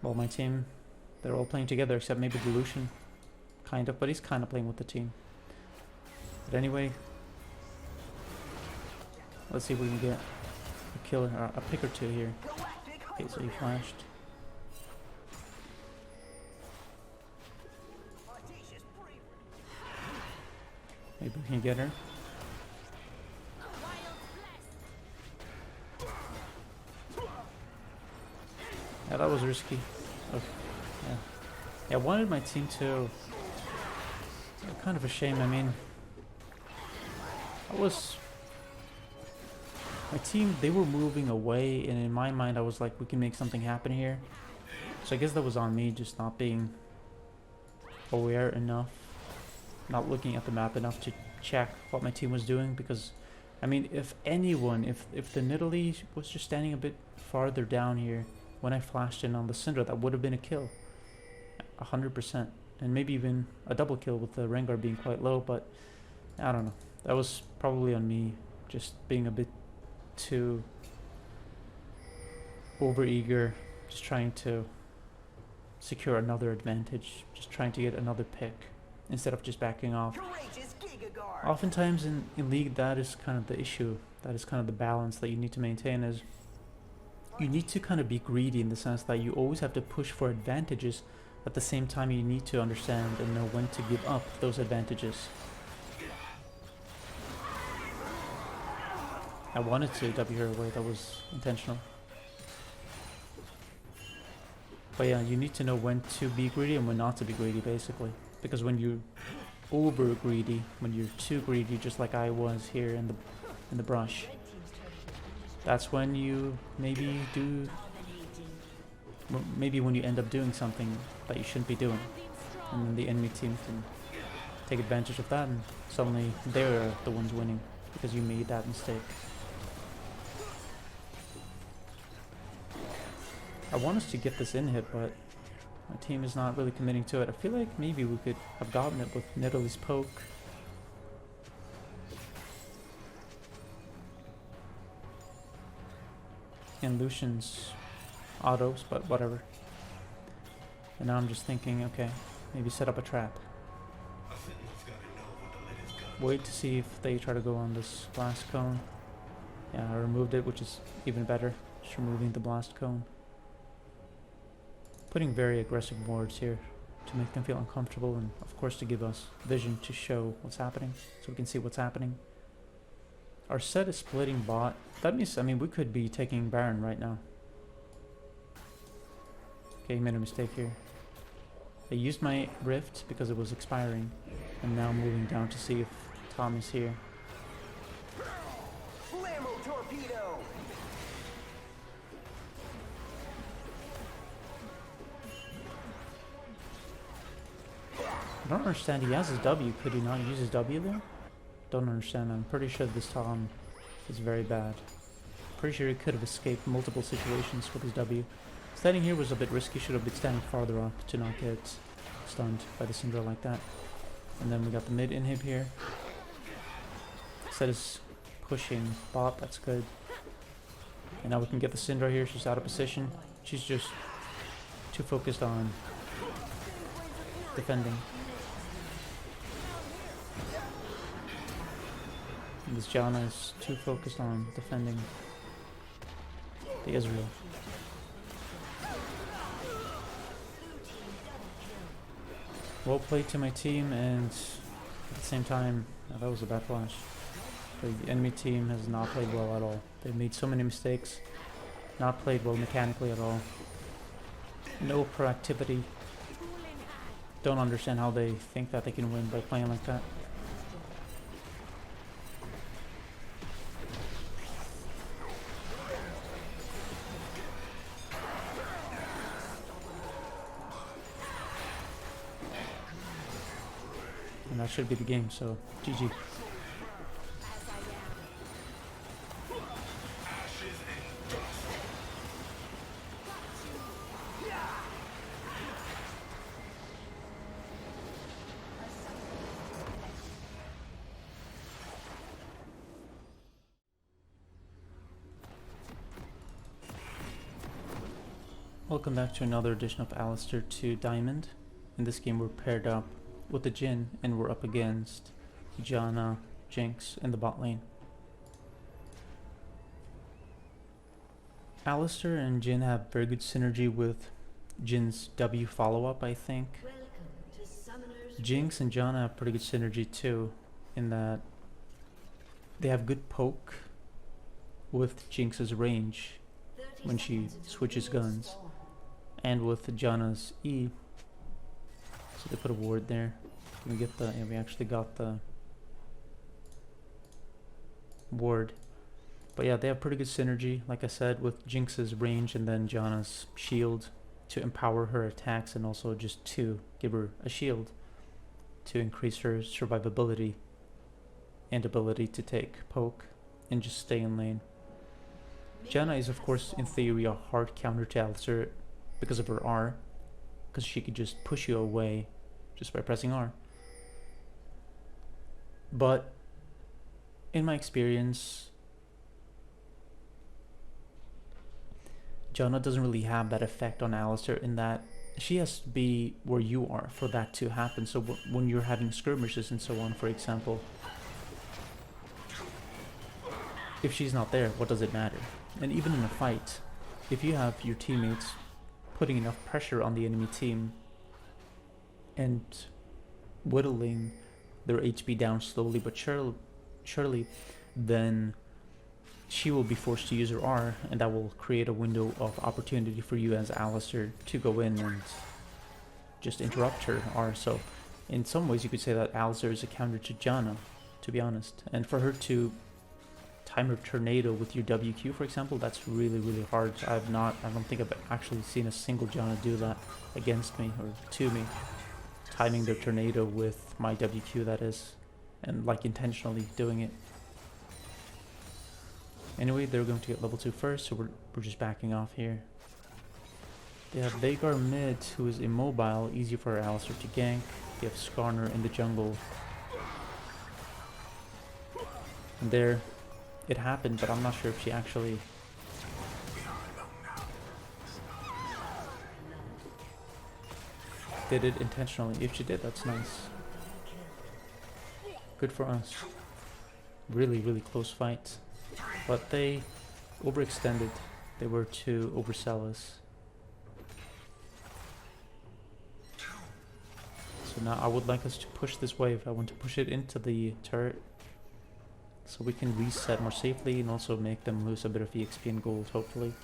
Well, my team, they're all playing together except maybe the Lucian. Kind of, but he's kind of playing with the team. But anyway, let's see if we can get a kill, a pick or two here. Okay, so he flashed. Maybe we can get her. Yeah, that was risky. Okay. Yeah, I wanted my team to... Kind of a shame, I mean... My team, they were moving away, and in my mind I was like, we can make something happen here. So I guess that was on me, just not being aware enough. Not looking at the map enough to check what my team was doing, because... I mean, if anyone, if the Nidalee was just standing a bit farther down here, when I flashed in on the Syndra, that would have been a kill. 100%. And maybe even a double kill with the Rengar being quite low, but I don't know. That was probably on me, just being a bit too overeager, just trying to secure another advantage, just trying to get another pick, instead of just backing off. Oftentimes in League, that is kind of the issue, that is kind of the balance that you need to maintain, is you need to kind of be greedy in the sense that you always have to push for advantages. At the same time, you need to understand and know when to give up those advantages. I wanted to W her away, that was intentional. But yeah, you need to know when to be greedy and when not to be greedy, basically. Because when you're over greedy, when you're too greedy, just like I was here in the brush, that's when you maybe when you end up doing something that you shouldn't be doing, and then the enemy team can take advantage of that, and suddenly they're the ones winning because you made that mistake. I want us to get this in hit, but my team is not really committing to it. I feel like maybe we could have gotten it with Nidalee's poke. And Lucian's autos, but whatever. And now I'm just thinking, okay, maybe set up a trap. Wait to see if they try to go on this blast cone. Yeah, I removed it, which is even better. Just removing the blast cone. Putting very aggressive wards here to make them feel uncomfortable, and of course to give us vision to show what's happening, so we can see what's happening. Our set is splitting bot. That means, I mean, we could be taking Baron right now. Okay, he made a mistake here. I used my rift because it was expiring. I'm now moving down to see if Tom is here. Blammo torpedo. I don't understand. He has his W. Could he not use his W there? Don't understand. I'm pretty sure this Tom is very bad. Pretty sure he could have escaped multiple situations with his W. Standing here was a bit risky. Should have been standing farther up to not get stunned by the Syndra like that. And then we got the mid inhib here. Set is pushing bot. That's good. And now we can get the Syndra here. She's out of position. She's just too focused on defending. And this Janna is too focused on defending the Israel. Well played to my team, and at the same time, that was a bad flash. The enemy team has not played well at all. They've made so many mistakes, not played well mechanically at all. No proactivity. Don't understand how they think that they can win by playing like that. And that should be the game, so GG. Welcome back to another edition of Alistar 2 Diamond. In this game we're paired up with the Jhin and we're up against Janna, Jinx in the bot lane. Alistar and Jhin have very good synergy with Jin's W follow-up, I think. Jinx and Janna have pretty good synergy too, in that they have good poke with Jinx's range when she switches guns, and with Janna's E. So they put a ward there. We get the, yeah, we actually got the ward. But yeah, they have pretty good synergy, like I said, with Jinx's range and then Janna's shield to empower her attacks, and also just to give her a shield to increase her survivability and ability to take poke and just stay in lane. Janna is of course in theory a hard counter to Alistar because of her R, because she could just push you away just by pressing R. But in my experience, Janna doesn't really have that effect on Alistar, in that she has to be where you are for that to happen. So when you're having skirmishes and so on, for example, if she's not there, what does it matter? And even in a fight, if you have your teammates putting enough pressure on the enemy team and whittling their HP down slowly but surely, then she will be forced to use her R, and that will create a window of opportunity for you as Alistar to go in and just interrupt her R. So in some ways you could say that Alistar is a counter to Janna, to be honest. And for her to time her tornado with your WQ, for example, that's really, really hard. I don't think I've actually seen a single Janna do that against me or to me. Timing their tornado with my WQ, that is, and like intentionally doing it. Anyway, they're going to get level 2 first, so we're just backing off here. They have Veigar mid, who is immobile, easy for Alistar to gank. They have Skarner in the jungle. And there, it happened, but I'm not sure if she actually did it intentionally. If she did, that's nice. Good for us. Really, really close fight. But they overextended. They were too overzealous. So now I would like us to push this wave. I want to push it into the turret, so we can reset more safely and also make them lose a bit of EXP and gold, hopefully.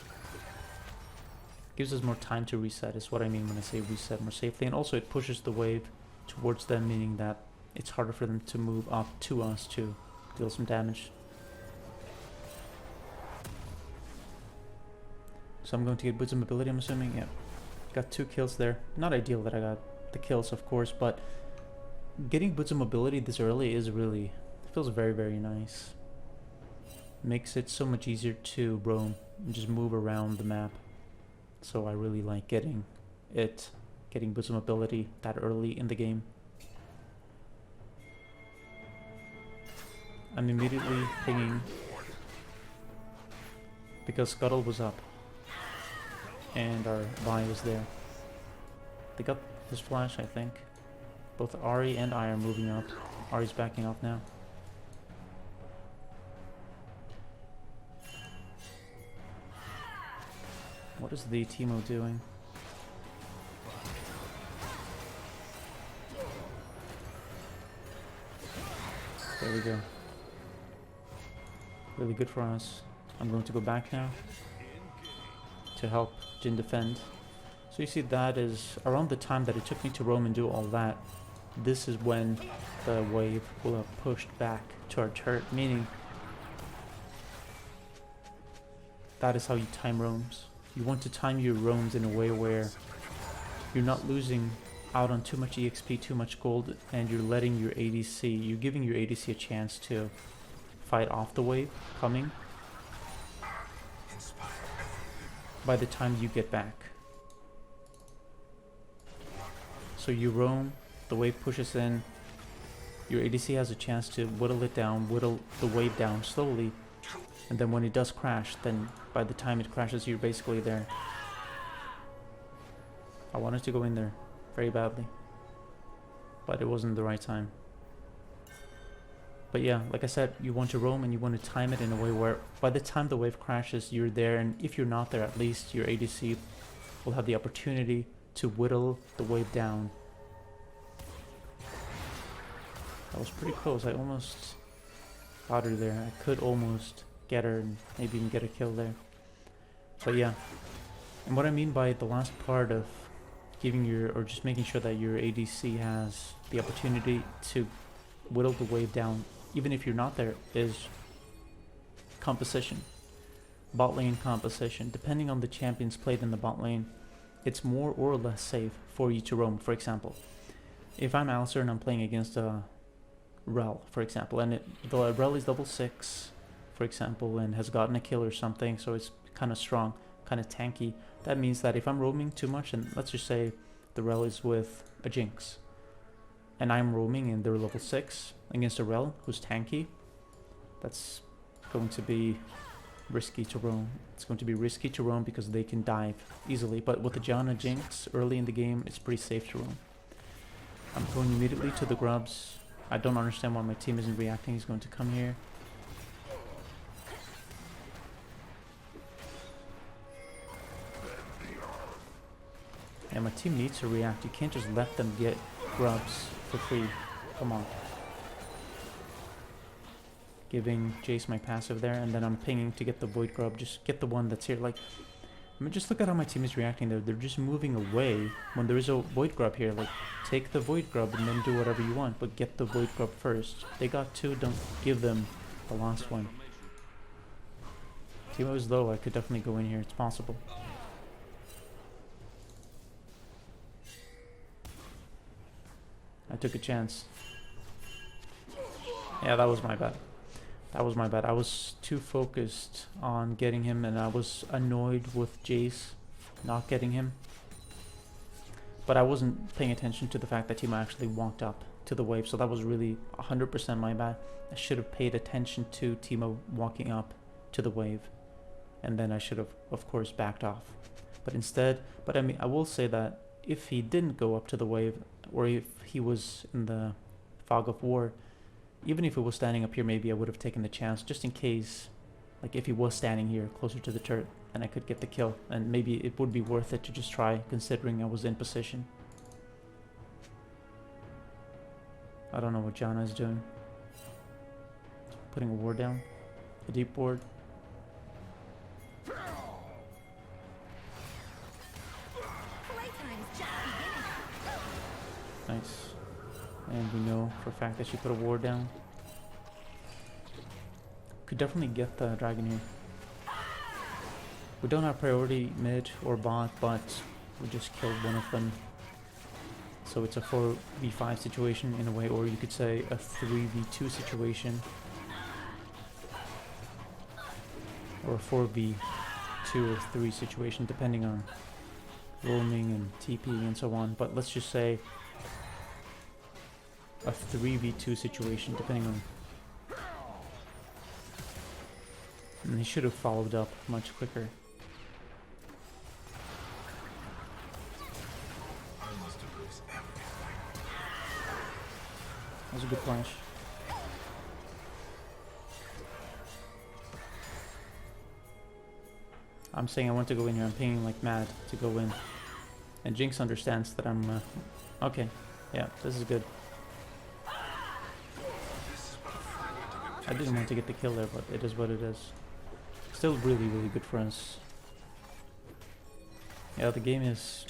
Gives us more time to reset is what I mean when I say reset more safely. And also it pushes the wave towards them, meaning that it's harder for them to move up to us to deal some damage. So I'm going to get boots of mobility, I'm assuming. Yeah, got 2 kills there. Not ideal that I got the kills, of course, but getting boots of mobility this early is really, feels very, very nice. Makes it so much easier to roam and just move around the map. So I really like getting boots of mobility that early in the game. I'm immediately pinging because Scuttle was up and our Vi was there. They got his flash, I think. Both Ari and I are moving up. Ari's backing off now. What is the Teemo doing? There we go. Really good for us. I'm going to go back now to help Jhin defend. So you see that is around the time that it took me to roam and do all that. This is when the wave will have pushed back to our turret, meaning that is how you time roams. You want to time your roams in a way where you're not losing out on too much EXP, too much gold, and you're letting your ADC, you're giving your ADC a chance to fight off the wave coming by the time you get back. So you roam, the wave pushes in, your ADC has a chance to whittle it down, whittle the wave down slowly, and then when it does crash, then by the time it crashes, you're basically there. I wanted to go in there very badly, but it wasn't the right time. But yeah, like I said, you want to roam and you want to time it in a way where by the time the wave crashes, you're there, and if you're not there, at least your ADC will have the opportunity to whittle the wave down. That was pretty close. I almost got her there. I could almost get her and maybe even get a kill there. But yeah, and what I mean by the last part of giving your, or just making sure that your ADC has the opportunity to whittle the wave down, even if you're not there, is composition. Bot lane composition. Depending on the champions played in the bot lane, it's more or less safe for you to roam. For example, if I'm Alistar and I'm playing against a Rel, for example, and the Rel is level 6, for example, and has gotten a kill or something, so it's kind of strong, kind of tanky. That means that if I'm roaming too much, and let's just say the Rel is with a Jinx, and I'm roaming and they're level 6 against a Rel who's tanky, that's going to be risky to roam. It's going to be risky to roam because they can dive easily, but with the Janna Jinx early in the game, it's pretty safe to roam. I'm going immediately to the grubs. I don't understand why my team isn't reacting. He's going to come here. And my team needs to react. You can't just let them get grubs for free. Come on. Giving Jace my passive there, and then I'm pinging to get the void grub. Just get the one that's here. Like, I mean, just look at how my team is reacting there. They're just moving away when there is a void grub here. Like, take the void grub and then do whatever you want, but get the void grub first. They got 2, don't give them the last one. Teemo is low. I could definitely go in here. It's possible. I took a chance. Yeah, that was my bad. That was my bad. I was too focused on getting him, and I was annoyed with Jace not getting him. But I wasn't paying attention to the fact that Teemo actually walked up to the wave, so that was really 100% my bad. I should have paid attention to Teemo walking up to the wave, and then I should have, of course, backed off. But instead, I mean, I will say that if he didn't go up to the wave, or if he was in the fog of war, even if he was standing up here, maybe I would have taken the chance, just in case, like if he was standing here closer to the turret and I could get the kill, and maybe it would be worth it to just try, considering I was in position. I don't know what Janna is doing. Putting a ward down, a deep ward. Nice. And we know for a fact that she put a ward down. Could definitely get the dragon here. We don't have priority mid or bot, but we just killed one of them. So it's a 4v5 situation in a way, or you could say a 3v2 situation. Or a 4v2 or 3 situation, depending on roaming and TP and so on. But let's just say a 3v2 situation, depending on... And he should have followed up much quicker. That was a good flash. I'm saying I want to go in here. I'm pinging like mad to go in. And Jinx understands that I'm... okay. Yeah, this is good. I didn't want to get the kill there, but it is what it is. Still really, really good for us. Yeah, the game is...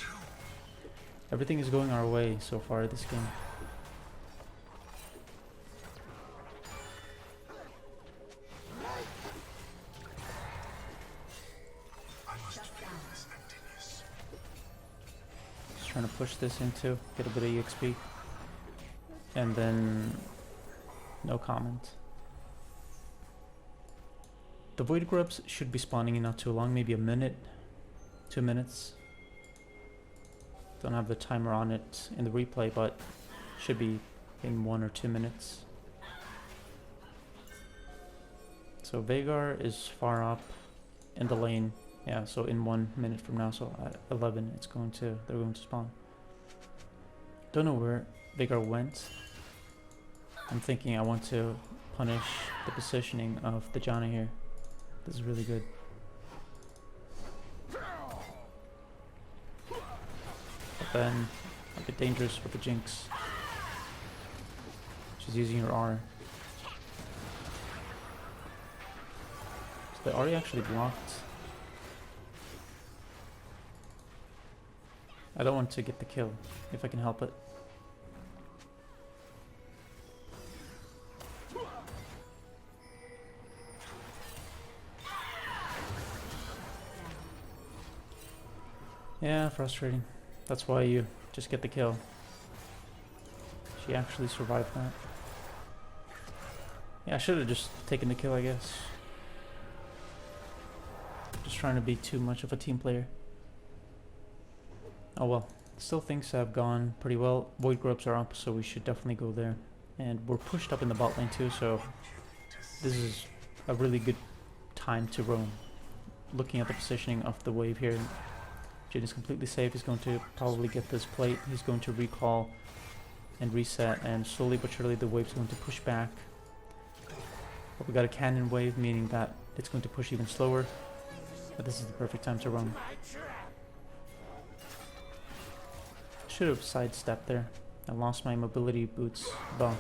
everything is going our way so far this game. Just trying to push this into, get a bit of EXP. And then... no comment. The Void Grubs should be spawning in not too long, maybe a minute, 2 minutes. Don't have the timer on it in the replay, but should be in 1 or 2 minutes. So Veigar is far up in the lane. Yeah, so in 1 minute from now, so at 11 they're going to spawn. Don't know where Veigar went. I'm thinking I want to punish the positioning of the Janna here. This is really good. But then a bit dangerous with the Jinx. She's using her R. So the Ahri actually blocked. I don't want to get the kill if I can help it. Yeah, frustrating. That's why you just get the kill. She actually survived that. Yeah, I should have just taken the kill, I guess. Just trying to be too much of a team player. Oh well. Still things have gone pretty well. Void Grubs are up, so we should definitely go there. And we're pushed up in the bot lane too, so this is a really good time to roam. Looking at the positioning of the wave here, Jhin is completely safe. He's going to probably get this plate. He's going to recall and reset, and slowly but surely the wave's going to push back. But we got a cannon wave, meaning that it's going to push even slower. But this is the perfect time to run. Should have sidestepped there. I lost my mobility boots buff.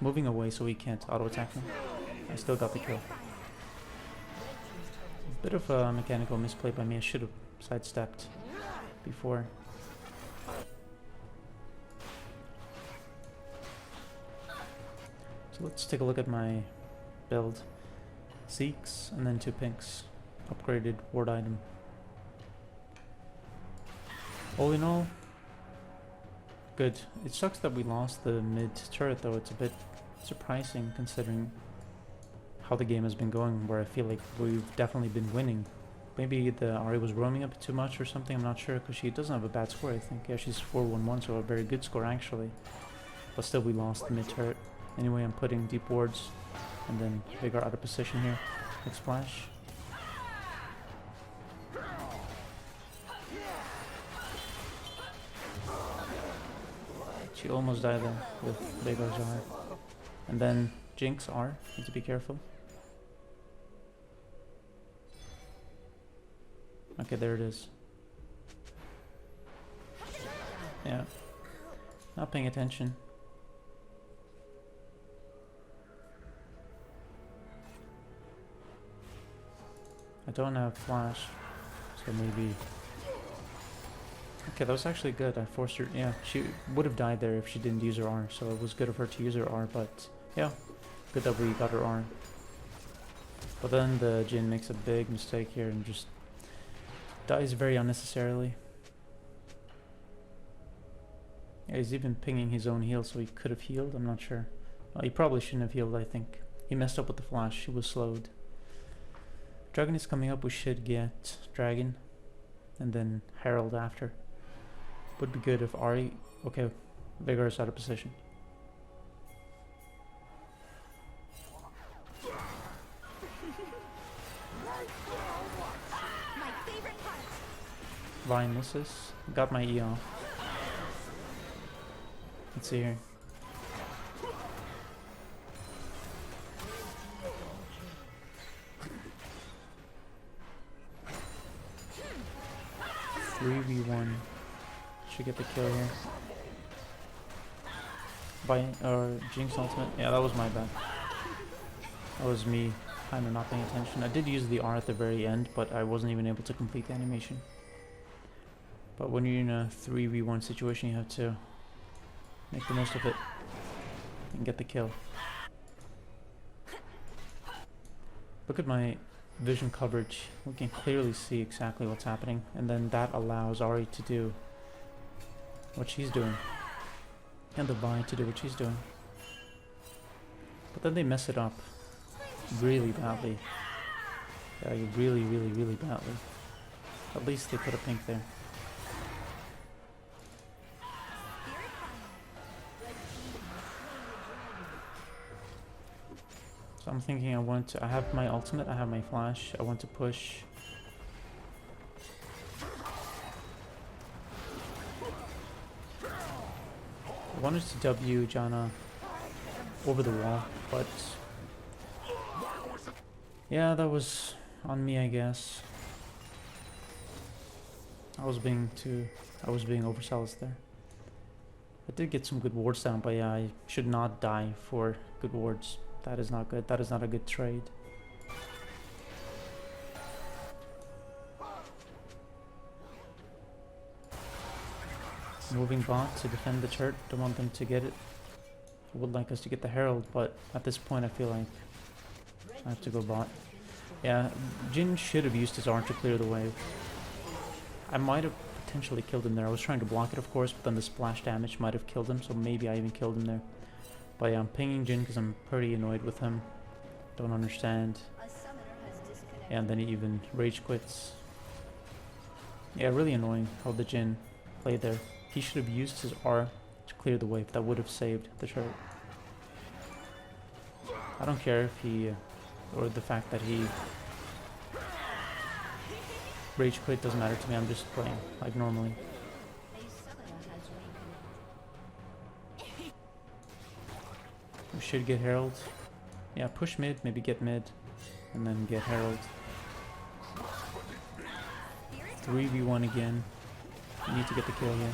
Moving away so he can't auto attack me. I still got the kill. Bit of a mechanical misplay by me. I should have sidestepped before. So let's take a look at my build. Zeeks and then 2 pinks. Upgraded ward item. All in all, good. It sucks that we lost the mid turret though. It's a bit surprising considering how the game has been going, where I feel like we've definitely been winning. Maybe the Ahri was roaming a bit too much or something, I'm not sure, because she doesn't have a bad score, I think. Yeah, she's 4-1-1, so a very good score actually. But still we lost the mid turret. Anyway, I'm putting deep wards, and then Veigar out of position here. Quick splash. She almost died there with Veigar's R. And then Jinx R, need to be careful. Okay, there it is. Yeah. Not paying attention. I don't have flash, so maybe... Okay, that was actually good. I forced her... Yeah, she would have died there if she didn't use her R, so it was good of her to use her R, but... Yeah, good that we got her R. But then the Jhin makes a big mistake here and just Dies very unnecessarily. Yeah, he's even pinging his own heal, so he could have healed, I'm not sure. He probably shouldn't have healed, I think. He messed up with the flash, he was slowed. Dragon is coming up, we should get Dragon. And then Herald after. Would be good if Ari... Okay, Vigor is out of position. My favorite part. Vine misses. Got my E off. Let's see here. Three v one. Should get the kill here. Vine or Jinx ultimate. Yeah, that was my bad. That was me kind of not paying attention. I did use the R at the very end, but I wasn't even able to complete the animation. But when you're in a 3v1 situation, you have to make the most of it and get the kill. Look at my vision coverage. We can clearly see exactly what's happening, and then that allows Ari to do what she's doing, and the Vine to do what she's doing. But then they mess it up really badly. Yeah, really, really, really badly. At least they put a pink there. So I'm thinking I have my ultimate, I have my flash, I want to push. I wanted to W Janna over the wall, but yeah, that was on me, I guess. I was being overzealous there. I did get some good wards down, but yeah, I should not die for good wards. That is not good. That is not a good trade. Moving bot to defend the turret. Don't want them to get it. I would like us to get the Herald, but at this point I feel like I have to go bot. Yeah, Jin should have used his R to clear the wave. I might have potentially killed him there. I was trying to block it, of course, but then the splash damage might have killed him, so maybe I even killed him there. But yeah, I'm pinging Jin because I'm pretty annoyed with him. Don't understand. Yeah, and then he even rage quits. Yeah, really annoying how the Jin played there. He should have used his R to clear the wave. That would have saved the turret. I don't care if he... or the fact that he... rage quit doesn't matter to me. I'm just playing like normally. We should get Herald. Yeah, push mid, maybe get mid, and then get Herald. 3v1 again. We need to get the kill here.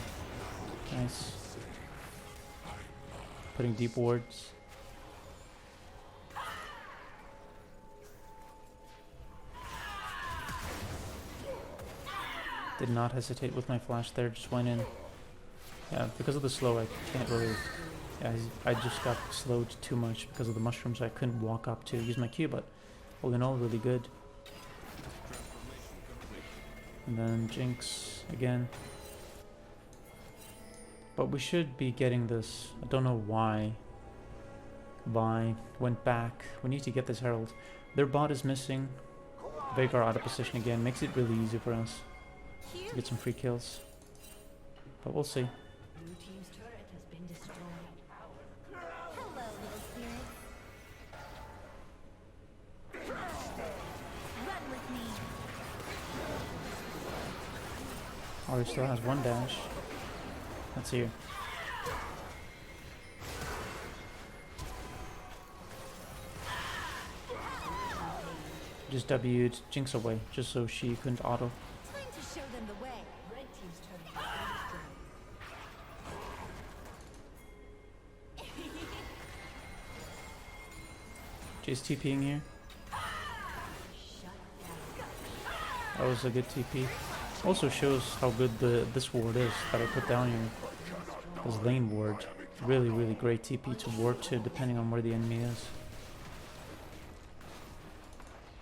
Nice. Putting deep wards. Did not hesitate with my flash there, just went in. Yeah, because of the slow I can't really... Yeah, I just got slowed too much because of the mushrooms. I couldn't walk up to use my Q, but all in all, really good. And then Jinx again. But we should be getting this. I don't know why Vi went back. We need to get this Herald. Their bot is missing. Veigar out of position again. Makes it really easy for us to get some free kills. But we'll see. Blue team's turret has been destroyed. Hello, little spirits. Run with me. Ari still has one dash. Let's see here. Just W'd Jinx away, just so she couldn't auto. Time to show them the way. Red team's turret has been Jay's TPing here. That was a good TP. Also shows how good this ward is that I put down here. This lane ward. Really, really great TP to ward to depending on where the enemy is.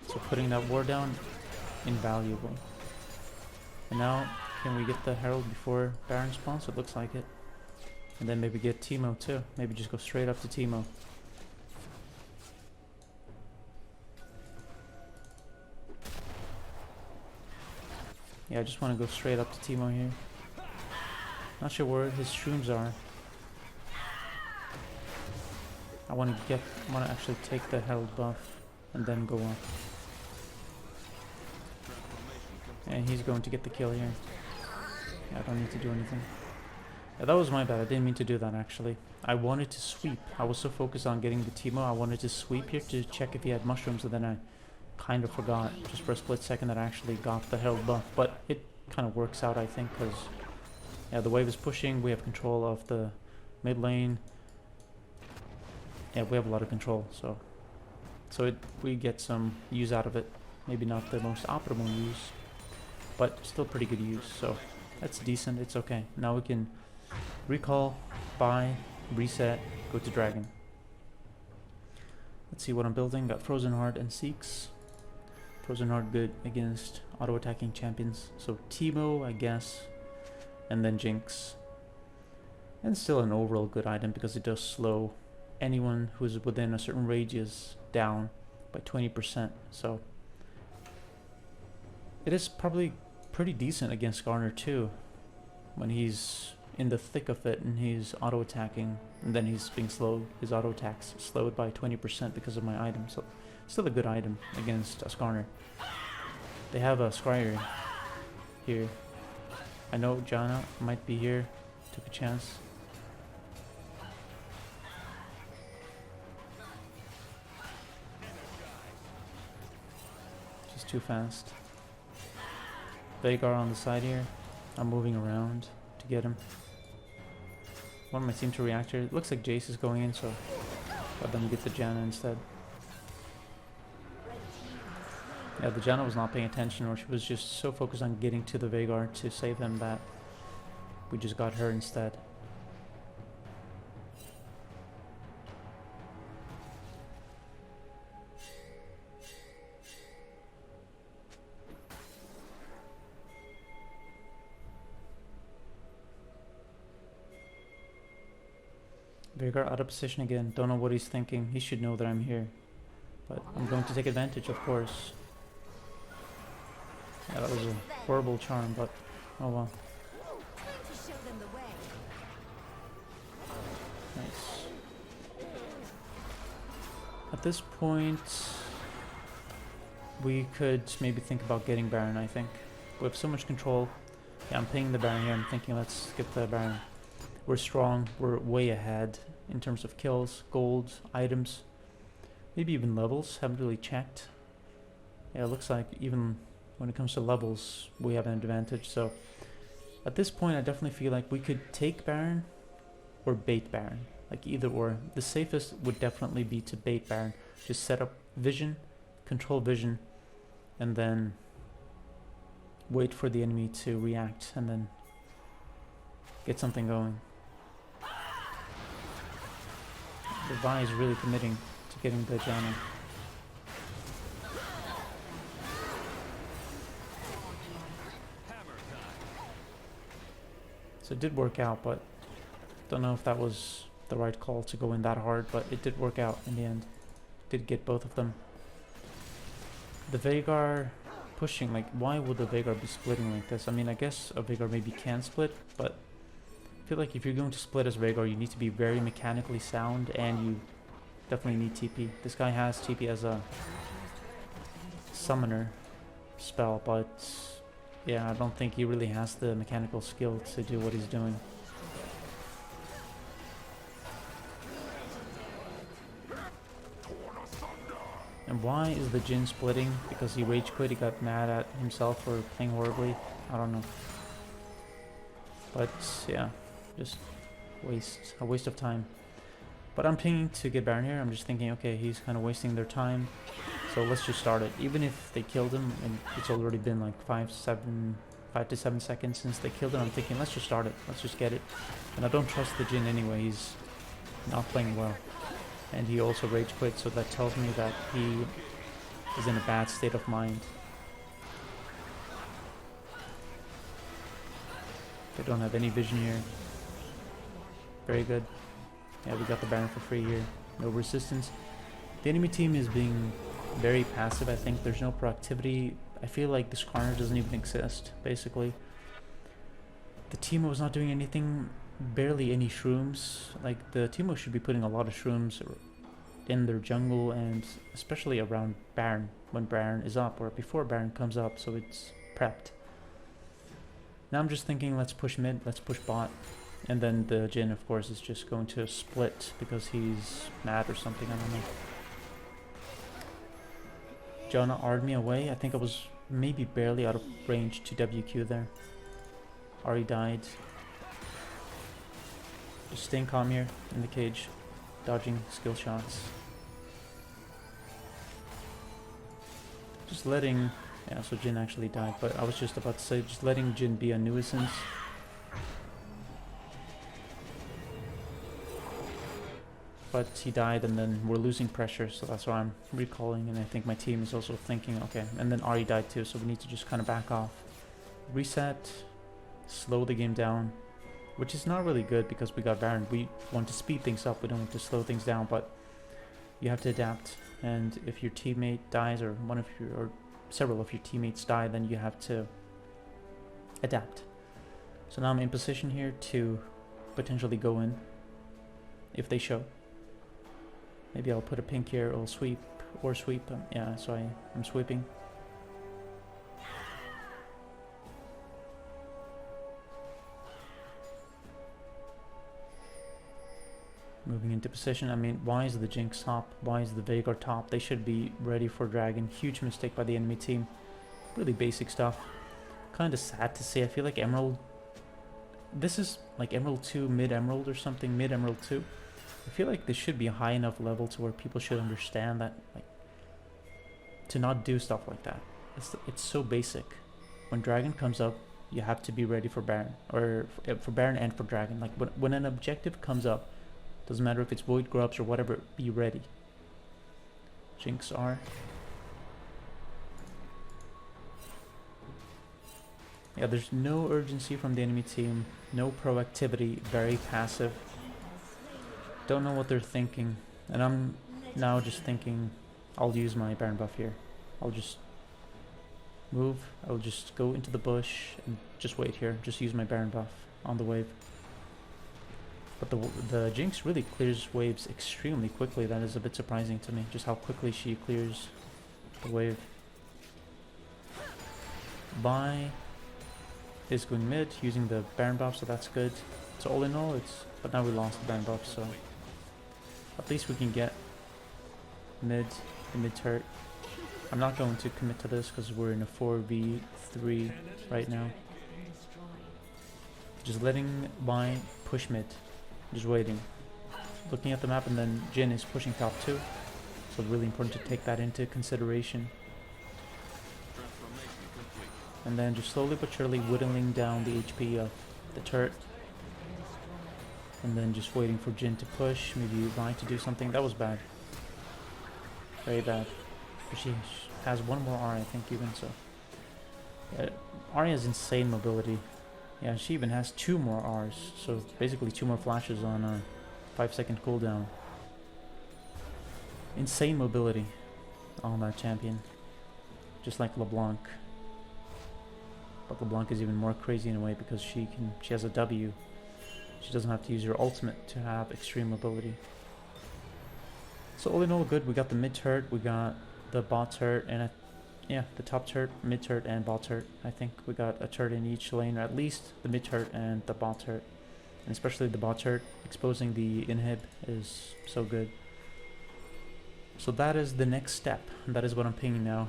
So putting that ward down, invaluable. And now, can we get the Herald before Baron spawns? It looks like it. And then maybe get Teemo too. Maybe just go straight up to Teemo. Yeah, I just want to go straight up to Teemo here. Not sure where his shrooms are. I want to actually take the Herald buff and then go up. And he's going to get the kill here. Yeah, I don't need to do anything. Yeah, that was my bad. I didn't mean to do that actually. I wanted to sweep. I was so focused on getting the Teemo. I wanted to sweep here to check if he had mushrooms, and then I kind of forgot just for a split second that I actually got the Herald buff. But it kind of works out, I think, because yeah, the wave is pushing. We have control of the mid lane. Yeah, we have a lot of control, so we get some use out of it. Maybe not the most optimal use, but still pretty good use. So that's decent. It's okay. Now we can recall, buy, reset, go to dragon. Let's see what I'm building. Got Frozen Heart and Seeks. Frozen Heart good against auto-attacking champions. So Teemo, I guess, and then Jinx. And still an overall good item because it does slow anyone who's within a certain radius down by 20%. So it is probably pretty decent against Garner too, when he's in the thick of it and he's auto-attacking and then he's being slowed. His auto-attacks slowed by 20% because of my item. So still a good item against Skarner. They have a Scryer here. I know Janna might be here. Took a chance. She's too fast. Veigar on the side here. I'm moving around to get him. Want my team to react here. It looks like Jace is going in, so let them get the Janna instead. Yeah, the Janna was not paying attention, or she was just so focused on getting to the Veigar to save him that we just got her instead. Veigar out of position again. Don't know what he's thinking. He should know that I'm here. But I'm going to take advantage, of course. Yeah, that was a horrible charm, but oh well. Nice. At this point, we could maybe think about getting Baron, I think. We have so much control. Yeah, I'm paying the Baron here. I'm thinking let's get the Baron. We're strong. We're way ahead in terms of kills, gold, items, maybe even levels. Haven't really checked. Yeah, it looks like even when it comes to levels, we have an advantage. So at this point, I definitely feel like we could take Baron or bait Baron. Like either or. The safest would definitely be to bait Baron. Just set up vision, control vision, and then wait for the enemy to react and then get something going. The Vi is really committing to getting the Janna. So it did work out, but don't know if that was the right call to go in that hard, but it did work out in the end. Did get both of them. The Veigar pushing, like why would the Veigar be splitting like this? I mean, I guess a Veigar maybe can split, but I feel like if you're going to split as Veigar, you need to be very mechanically sound, and you definitely need TP. This guy has TP as a summoner spell, but yeah, I don't think he really has the mechanical skill to do what he's doing. And why is the Jhin splitting? Because he rage quit, he got mad at himself for playing horribly? I don't know. But yeah, just a waste of time. But I'm pinging to get Baron here. I'm just thinking, okay, he's kind of wasting their time, so let's just start it. Even if they killed him, and it's already been like 5 to 7 seconds since they killed him, I'm thinking, let's just start it. Let's just get it. And I don't trust the Jhin anyway. He's not playing well. And he also rage quit, so that tells me that he is in a bad state of mind. They don't have any vision here. Very good. Yeah, we got the Baron for free here. No resistance. The enemy team is being very passive, I think. There's no proactivity. I feel like this corner doesn't even exist, basically. The Teemo was not doing anything, barely any shrooms. Like, the Teemo should be putting a lot of shrooms in their jungle, and especially around Baron, when Baron is up, or before Baron comes up, so it's prepped. Now I'm just thinking, let's push mid, let's push bot. And then the Jhin, of course, is just going to split because he's mad or something, I don't know. Jonah R'd me away. I think I was maybe barely out of range to WQ there. Ahri died. Just staying calm here in the cage. Dodging skill shots. Just letting... Yeah, so Jhin actually died, but I was just about to say, just letting Jhin be a nuisance. But he died, and then we're losing pressure, so that's why I'm recalling, and I think my team is also thinking, okay, and then Ahri died too, so we need to just kind of back off. Reset, slow the game down, which is not really good because we got Baron. We want to speed things up, we don't want to slow things down, but you have to adapt, and if your teammate dies, or one of your, or several of your teammates die, then you have to adapt. So now I'm in position here to potentially go in, if they show. Maybe I'll put a pink here, or sweep, yeah, so I'm sweeping. Moving into position. I mean, why is the Jinx top? Why is the Veigar top? They should be ready for Dragon. Huge mistake by the enemy team. Really basic stuff. Kind of sad to see. I feel like Emerald... This is like Emerald 2, mid-Emerald or something. Mid-Emerald 2. I feel like this should be a high enough level to where people should understand that, like, to not do stuff like that. It's so basic. When Dragon comes up, you have to be ready for Baron, or for Baron and for Dragon. Like, when an objective comes up, doesn't matter if it's Void Grubs or whatever, be ready. Jinx R. Yeah, there's no urgency from the enemy team, no proactivity, very passive. Don't know what they're thinking, and I'm now just thinking I'll use my Baron buff here. I'll just move, I'll just go into the bush and just wait here, just use my Baron buff on the wave. But the Jinx really clears waves extremely quickly. That is a bit surprising to me, just how quickly she clears the wave. Vi is going mid, using the Baron buff, so that's good. So all in all, it's... But now we lost the Baron buff, so... At least we can get mid, the mid turret. I'm not going to commit to this because we're in a 4v3 right now. Just letting Vi push mid. Just waiting. Looking at the map, and then Jhin is pushing top too. So really important to take that into consideration. And then just slowly but surely whittling down the HP of the turret. And then just waiting for Jhin to push, maybe Vi to do something. That was bad. Very bad. But she has one more R, I think, even, so. Yeah, Ahri has insane mobility. Yeah, she even has 2 more Rs, so basically 2 more flashes on a 5-second cooldown. Insane mobility on that champion. Just like LeBlanc. But LeBlanc is even more crazy in a way because she has a W. She doesn't have to use her ultimate to have extreme mobility. So all in all good, we got the mid turret, we got the bot turret, and yeah, the top turret, mid turret, and bot turret. I think we got a turret in each lane, or at least the mid turret and the bot turret. And especially the bot turret, exposing the inhib is so good. So that is the next step, that is what I'm pinging now.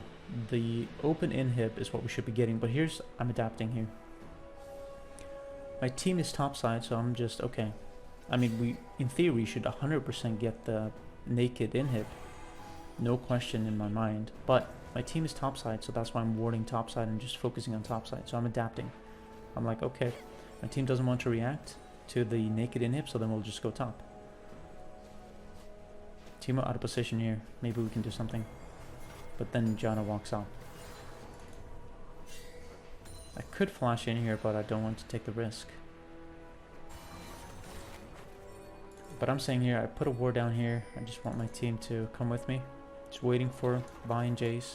The open inhib is what we should be getting, but I'm adapting here. My team is topside, so I'm just, okay. I mean, in theory, should 100% get the naked inhib. No question in my mind. But my team is topside, so that's why I'm warding topside and just focusing on topside. So I'm adapting. I'm like, okay, my team doesn't want to react to the naked inhib, so then we'll just go top. Teemo out of position here. Maybe we can do something. But then Janna walks out. I could flash in here, but I don't want to take the risk. But I'm saying here, I put a ward down here. I just want my team to come with me. Just waiting for Vi and Jace.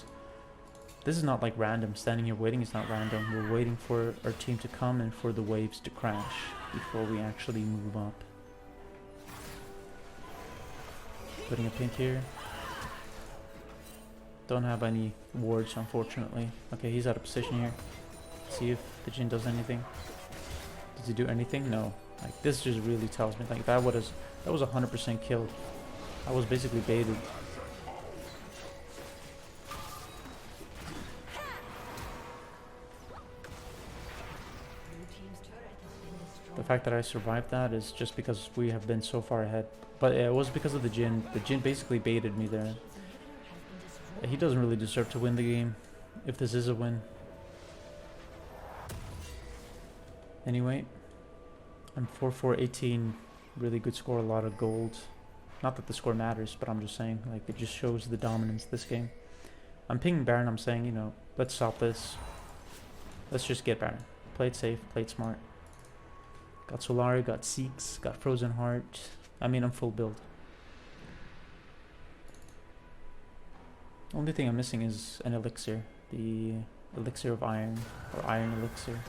This is not like random. Standing here waiting is not random. We're waiting for our team to come and for the waves to crash before we actually move up. Putting a pink here. Don't have any wards, unfortunately. Okay, he's out of position here. See if the Jhin does anything. Does he do anything? No. Like, this just really tells me, like, that was 100% killed. I was basically baited. The fact that I survived that is just because we have been so far ahead. But it was because of the Jhin. The Jhin basically baited me there. He doesn't really deserve to win the game, if this is a win. Anyway, I'm 4-4-18. Really good score, a lot of gold. Not that the score matters, but I'm just saying, like, it just shows the dominance this game. I'm pinging Baron, I'm saying, you know, let's stop this. Let's just get Baron. Play it safe, play it smart. Got Solari, got Seeks, got Frozen Heart. I mean, I'm full build. Only thing I'm missing is an elixir. The elixir of iron, or iron elixir.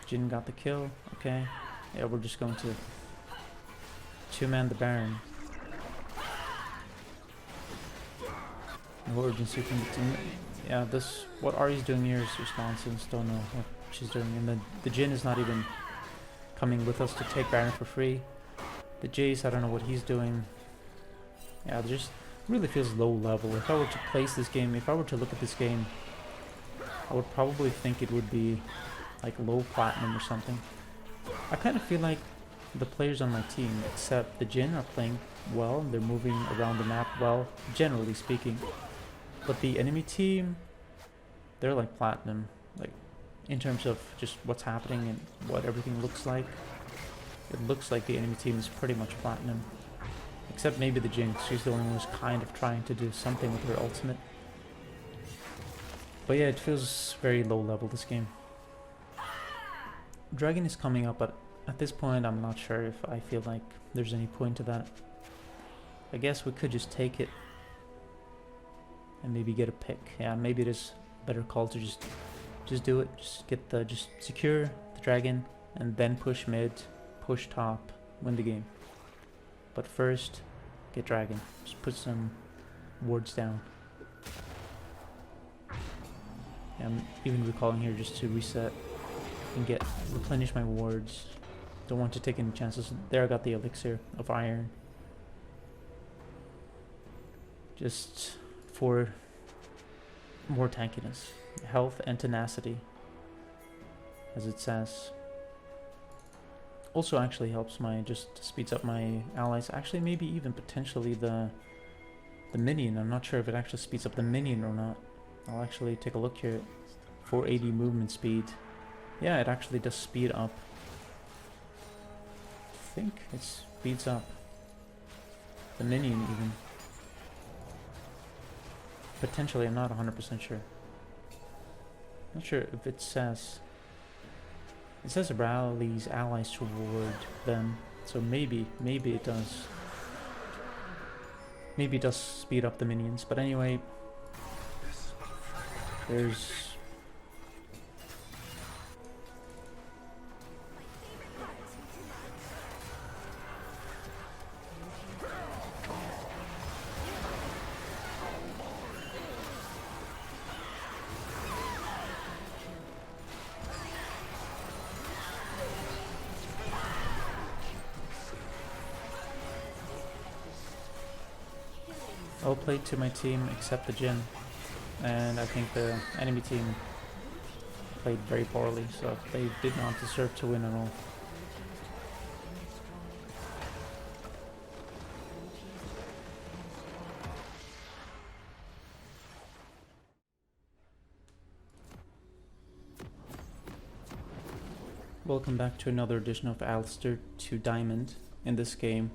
Jhin got the kill. Okay. Yeah, we're just going to two-man the Baron. No urgency from the team. Yeah, this, what Ahri's doing here is just nonsense. Don't know what she's doing. And the Jhin is not even coming with us to take Baron for free. The Jace, I don't know what he's doing. Yeah, it just really feels low level. If I were to place this game, if I were to look at this game, I would probably think it would be like low platinum or something. I kind of feel like the players on my team, except the Jhin, are playing well. They're moving around the map well, generally speaking. But the enemy team, they're like platinum, like in terms of just what's happening and what everything looks like. It looks like the enemy team is pretty much platinum. Except maybe the Jinx, she's the only one who's kind of trying to do something with her ultimate. But yeah, it feels very low level, this game. Dragon is coming up, but at this point I'm not sure if I feel like there's any point to that. I guess we could just take it and maybe get a pick. Yeah, maybe it is a better call to just do it. Just secure the dragon and then push mid, push top, win the game. But first, get dragon. Just put some wards down. Yeah, I'm even recalling here just to reset and replenish my wards. Don't want to take any chances. There I got the elixir of iron. Just for more tankiness, health and tenacity, as it says. Also actually helps just speeds up my allies. Actually, maybe even potentially the minion. I'm not sure if it actually speeds up the minion or not. I'll actually take a look here. 480 movement speed. Yeah, it actually does speed up. I think it speeds up the minion even. Potentially, I'm not 100% sure. Not sure if it says. It says rallies allies toward them, so maybe it does. Maybe it does speed up the minions, but anyway, there's. All played to my team except the Jhin, and I think the enemy team played very poorly, so they did not deserve to win at all. Welcome back to another edition of Alistar 2 Diamond. In this game,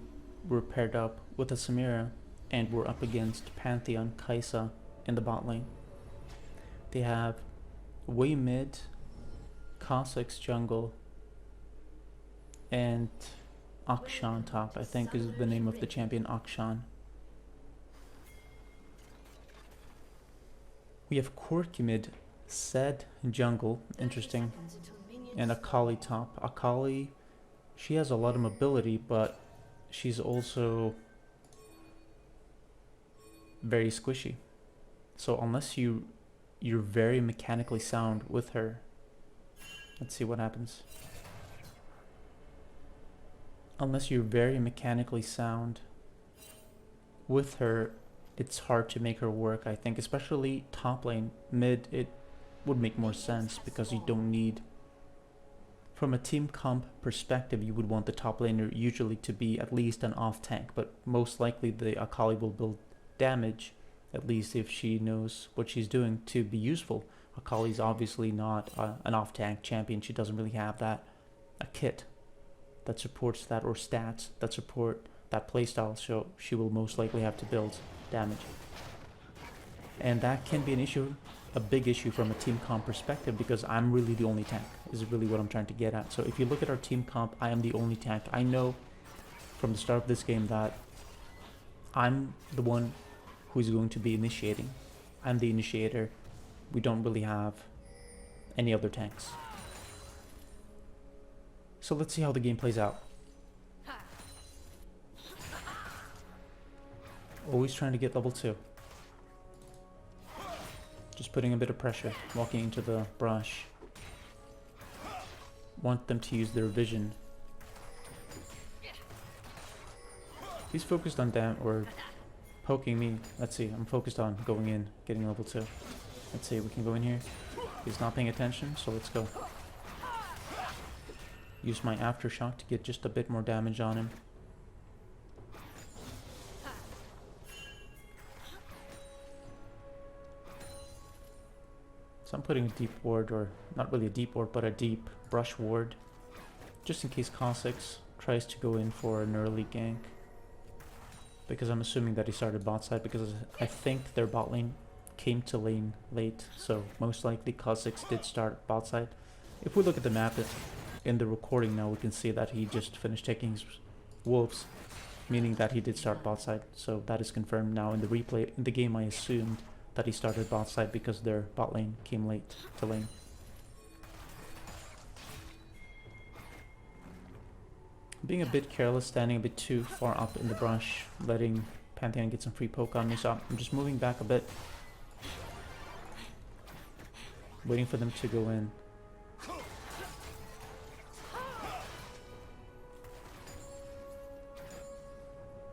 we're paired up with a Samira and we're up against Pantheon, Kai'Sa in the bot lane. They have Wei mid, Kha'Zix jungle, and Akshan top, I think is the name of the champion, Akshan. We have Corki mid, Zed jungle, interesting, and Akali top. Akali, she has a lot of mobility, but she's also very squishy. So unless you're very mechanically sound with her, let's see what happens. Unless you're very mechanically sound with her, it's hard to make her work, I think, especially top lane. Mid, it would make more sense because you don't need, from a team comp perspective, you would want the top laner usually to be at least an off tank, but most likely the Akali will build damage, at least if she knows what she's doing, to be useful. Akali's obviously not an off tank champion. She doesn't really have that, a kit that supports that, or stats that support that playstyle, so she will most likely have to build damage. And that can be an issue, a big issue from a team comp perspective, because I'm really the only tank, is really what I'm trying to get at. So if you look at our team comp, I am the only tank. I know from the start of this game that I'm the one who is going to be initiating. I'm the initiator. We don't really have any other tanks. So let's see how the game plays out. Always trying to get level 2. Just putting a bit of pressure, walking into the brush. Want them to use their vision. He's focused on or poking me. Let's see, I'm focused on going in, getting level 2. Let's see, we can go in here. He's not paying attention, so let's go. Use my aftershock to get just a bit more damage on him. So I'm putting a deep ward, or not really a deep ward, but a deep brush ward, just in case Kha'Zix tries to go in for an early gank. Because I'm assuming that he started bot side, because I think their bot lane came to lane late, so most likely Kha'Zix did start bot side. If we look at the map in the recording now, we can see that he just finished taking his wolves, meaning that he did start bot side. So that is confirmed now in the replay. In the game, I assumed that he started bot side because their bot lane came late to lane. Being a bit careless, standing a bit too far up in the brush, letting Pantheon get some free poke on me, so I'm just moving back a bit, waiting for them to go in.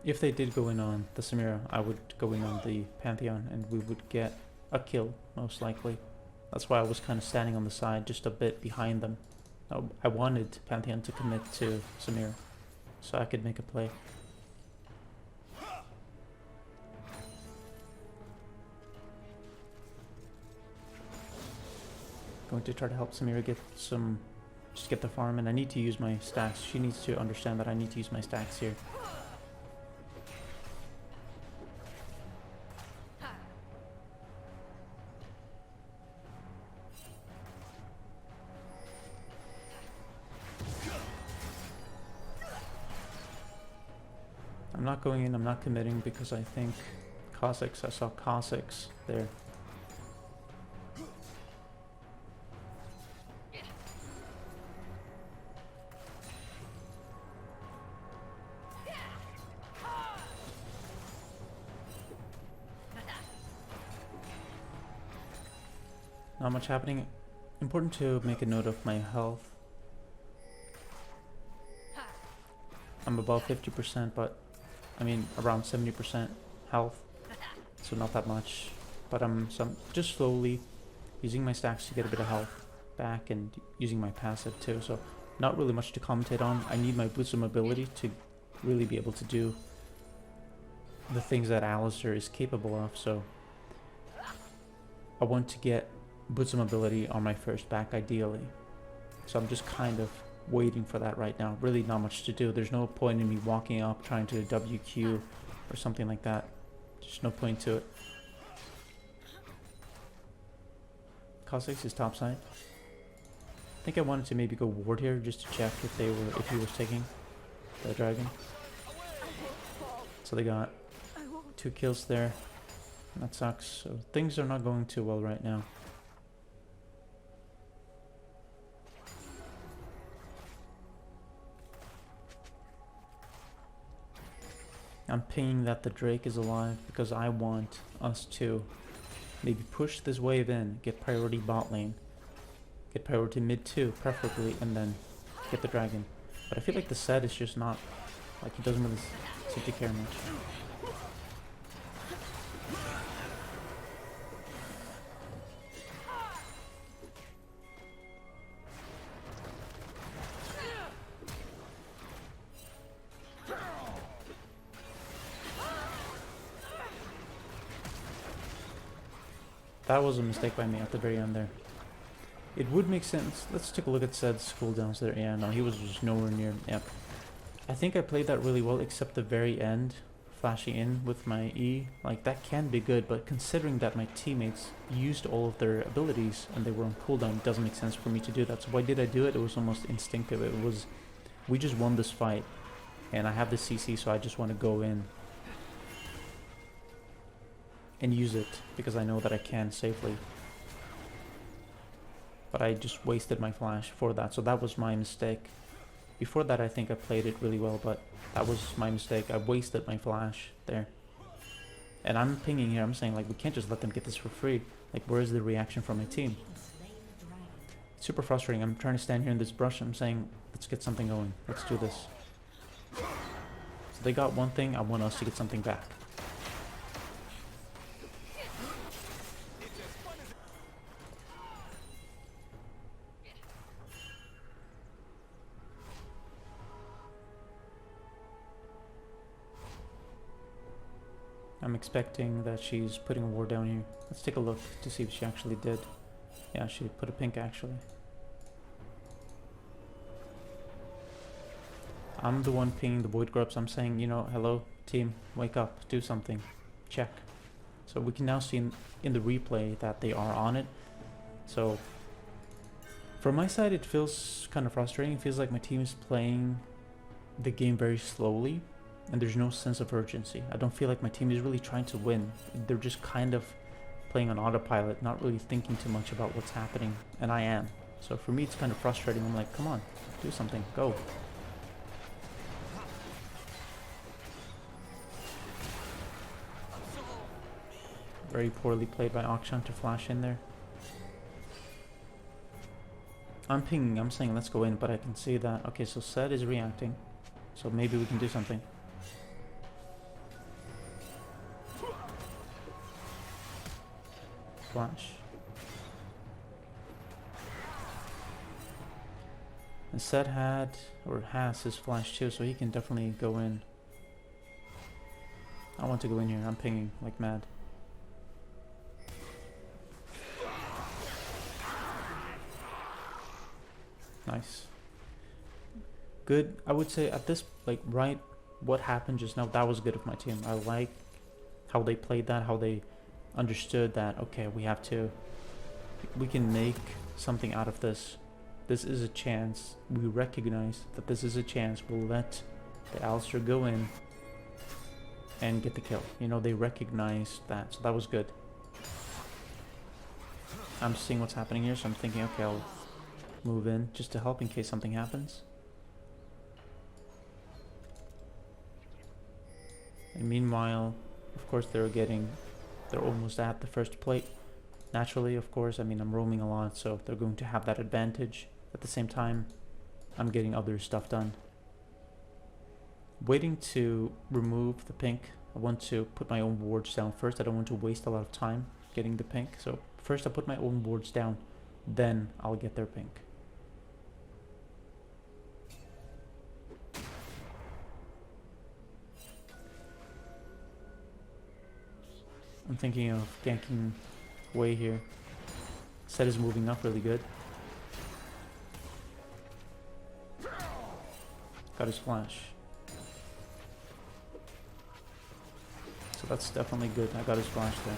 If they did go in on the Samira, I would go in on the Pantheon and we would get a kill, most likely. That's why I was kind of standing on the side, just a bit behind them. I wanted Pantheon to commit to Samira, so I could make a play. Going to try to help Samira get some, just get the farm, and I need to use my stacks. She needs to understand that I need to use my stacks here. I'm not going in, I'm not committing, because I think Kha'Zix, I saw Kha'Zix there. Not much happening. Important to make a note of my health. I'm above 50%, but I mean around 70% health, so not that much. But I'm just slowly using my stacks to get a bit of health back, and using my passive too. So not really much to commentate on. I need my boost of mobility to really be able to do the things that Alistar is capable of. So I want to get boost of mobility on my first back ideally. So I'm just kind of waiting for that right now. Really not much to do. There's no point in me walking up trying to WQ or something like that. Just no point to it. Cossacks is topside. I think I wanted to maybe go ward here just to check if he was taking the dragon. So they got 2 kills there. That sucks. So things are not going too well right now. I'm pinging that the Drake is alive because I want us to maybe push this wave in, get priority bot lane, get priority mid 2 preferably, and then get the dragon. But I feel like the set is just not, like, he doesn't really seem to care much. That was a mistake by me at the very end there. It would make sense. Let's take a look at Zed's cooldowns there. Yeah, no, he was just nowhere near. Yep. I think I played that really well, except the very end, flashing in with my E. Like, that can be good, but considering that my teammates used all of their abilities and they were on cooldown, it doesn't make sense for me to do that. So why did I do it? It was almost instinctive. It was, we just won this fight, and I have the CC, so I just want to go in and use it because I know that I can safely. But I just wasted my flash for that, so that was my mistake. Before that I think I played it really well, but that was my mistake. I wasted my flash there. And I'm pinging here, I'm saying, like, we can't just let them get this for free. Like, where is the reaction from my team? It's super frustrating. I'm trying to stand here in this brush, I'm saying, let's get something going, let's do this. So they got one thing, I want us to get something back. I'm expecting that she's putting a ward down here. Let's take a look to see if she actually did. Yeah, she put a pink actually. I'm the one pinging the void grubs. I'm saying, you know, hello team, wake up, do something, check. So we can now see in the replay that they are on it. So from my side, it feels kind of frustrating. It feels like my team is playing the game very slowly, and there's no sense of urgency. I don't feel like my team is really trying to win. They're just kind of playing on autopilot, not really thinking too much about what's happening, and I am. So for me, it's kind of frustrating. I'm like, come on, do something, go. Very poorly played by Akshan to flash in there. I'm pinging, I'm saying let's go in, but I can see that, okay, so Zed is reacting, so maybe we can do something. Flash. And Zed had, or has, his flash too, so he can definitely go in. I want to go in here, I'm pinging like mad. Nice. Good. I would say at this, like, right, what happened just now, that was good of my team. I like how they played that, how they understood that, okay, we can make something out of this. This is a chance. We recognize that this is a chance. We'll let the Alistar go in and get the kill. You know, they recognize that, so that was good. I'm seeing what's happening here, so I'm thinking, okay, I'll move in just to help in case something happens. And meanwhile, of course, they're almost at the first plate. Naturally, of course, I mean, I'm roaming a lot, so they're going to have that advantage. At the same time, I'm getting other stuff done. Waiting to remove the pink. I want to put my own wards down first. I don't want to waste a lot of time getting the pink. So first I put my own wards down, then I'll get their pink. I'm thinking of ganking way here. Zed is moving up really good. Got his flash. So That's definitely good. I got his splash there.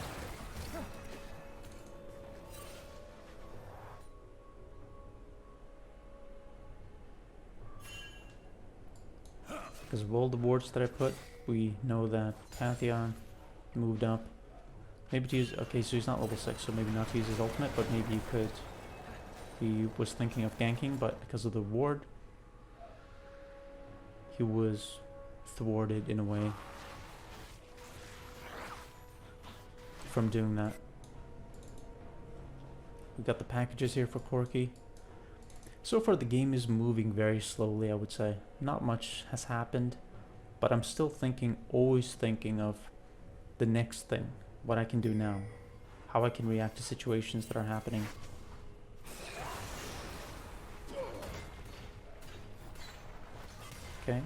Because of all the wards that I put, we know that Pantheon moved up. Maybe to use... Okay, so he's not level 6, so maybe not to use his ultimate, but maybe he could. He was thinking of ganking, but because of the ward, he was thwarted in a way from doing that. We got the packages here for Corki. So far the game is moving very slowly, I would say. Not much has happened, but I'm still thinking, always thinking of the next thing, what I can do now, how I can react to situations that are happening. Okay,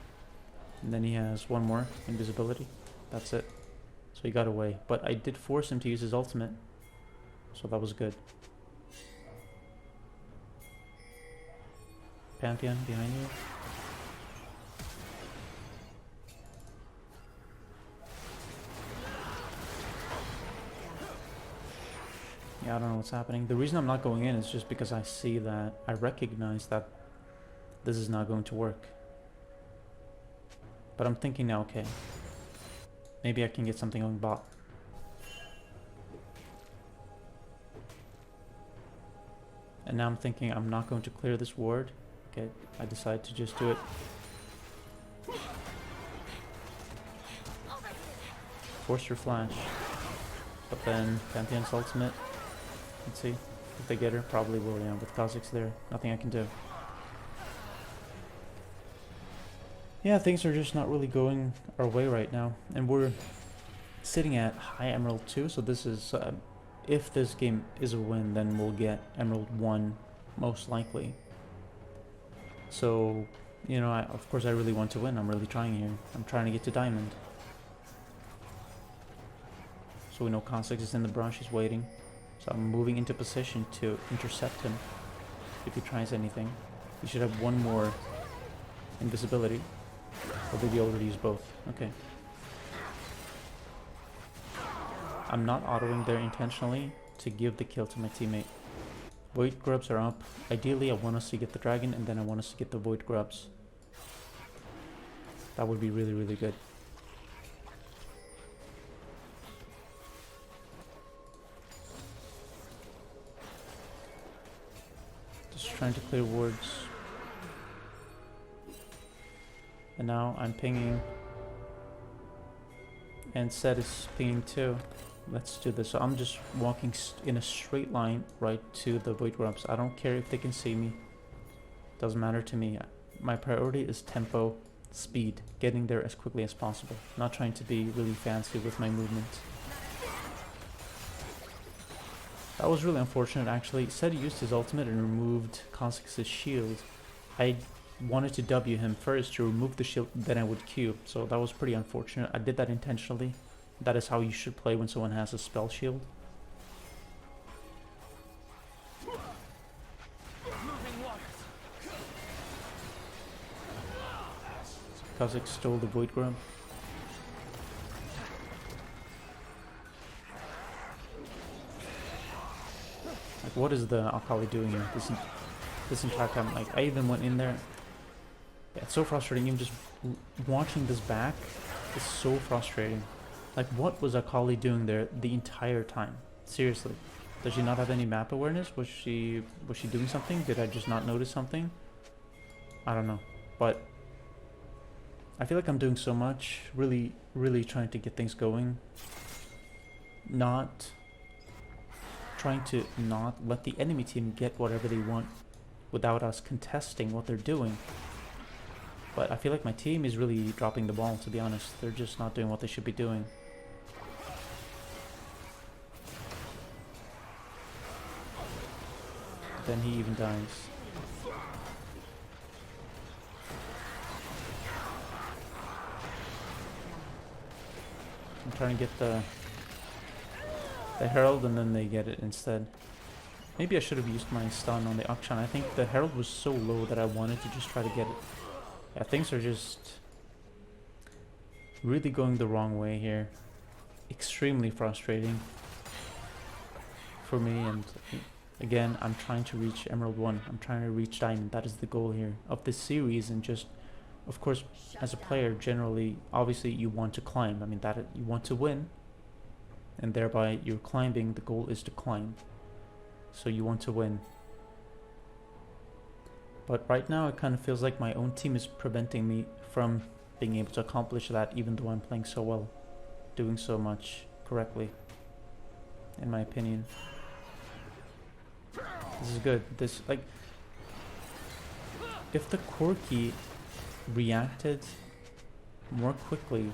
and then he has one more invisibility. That's it. So he got away, but I did force him to use his ultimate, so that was good. Pantheon behind you. Yeah, I don't know what's happening. The reason I'm not going in is just because I see that, I recognize that this is not going to work. But I'm thinking now, okay, maybe I can get something on bot. And now I'm thinking I'm not going to clear this ward. Okay, I decide to just do it. Force your flash. But then Pantheon's ultimate. Let's see if they get her. Probably will, yeah, with Kha'Zix there. Nothing I can do. Yeah, things are just not really going our way right now. And we're sitting at high Emerald 2, so this is... if this game is a win, then we'll get Emerald 1, most likely. So, you know, of course I really want to win. I'm really trying here. I'm trying to get to Diamond. So we know Kha'Zix is in the brush, he's waiting. So I'm moving into position to intercept him. If he tries anything. He should have one more invisibility. Or did he already use both? Okay. I'm not autoing there intentionally to give the kill to my teammate. Void grubs are up. Ideally I want us to get the dragon and then I want us to get the void grubs. That would be really, really good. Just trying to clear wards. And now I'm pinging. And Set is pinging too. Let's do this. So I'm just walking in a straight line right to the void grubs. I don't care if they can see me. Doesn't matter to me. My priority is tempo, speed, getting there as quickly as possible. Not trying to be really fancy with my movement. That was really unfortunate actually. Said he used his ultimate and removed Kha'Zix's shield. I wanted to W him first to remove the shield, then I would Q. So that was pretty unfortunate. I did that intentionally. That is how you should play when someone has a spell shield. Kha'Zix stole the void grub. Like, what is the Akali doing here? This entire time, like, I even went in there. Yeah, it's so frustrating. Even just watching this back is so frustrating. Like, what was Akali doing there the entire time? Seriously. Does she not have any map awareness? Was she doing something? Did I just not notice something? I don't know. But I feel like I'm doing so much. Really, really trying to get things going. Not trying to not let the enemy team get whatever they want without us contesting what they're doing. But I feel like my team is really dropping the ball, to be honest. They're just not doing what they should be doing. Then he even dies. I'm trying to get the Herald and then they get it instead. Maybe I should have used my stun on the Akshan. I think the Herald was so low that I wanted to just try to get it. Yeah, things are just really going the wrong way here. extremely frustrating for me. And again, I'm trying to reach Emerald 1. I'm trying to reach Diamond. That is the goal here of this series. And just, of course, as a player, generally, obviously, you want to climb. I mean, that you want to win. And thereby, you're climbing. The goal is to climb. So you want to win. But right now, it kind of feels like my own team is preventing me from being able to accomplish that, even though I'm playing so well, doing so much correctly, in my opinion. This is good. This, like, if the Corki reacted more quickly,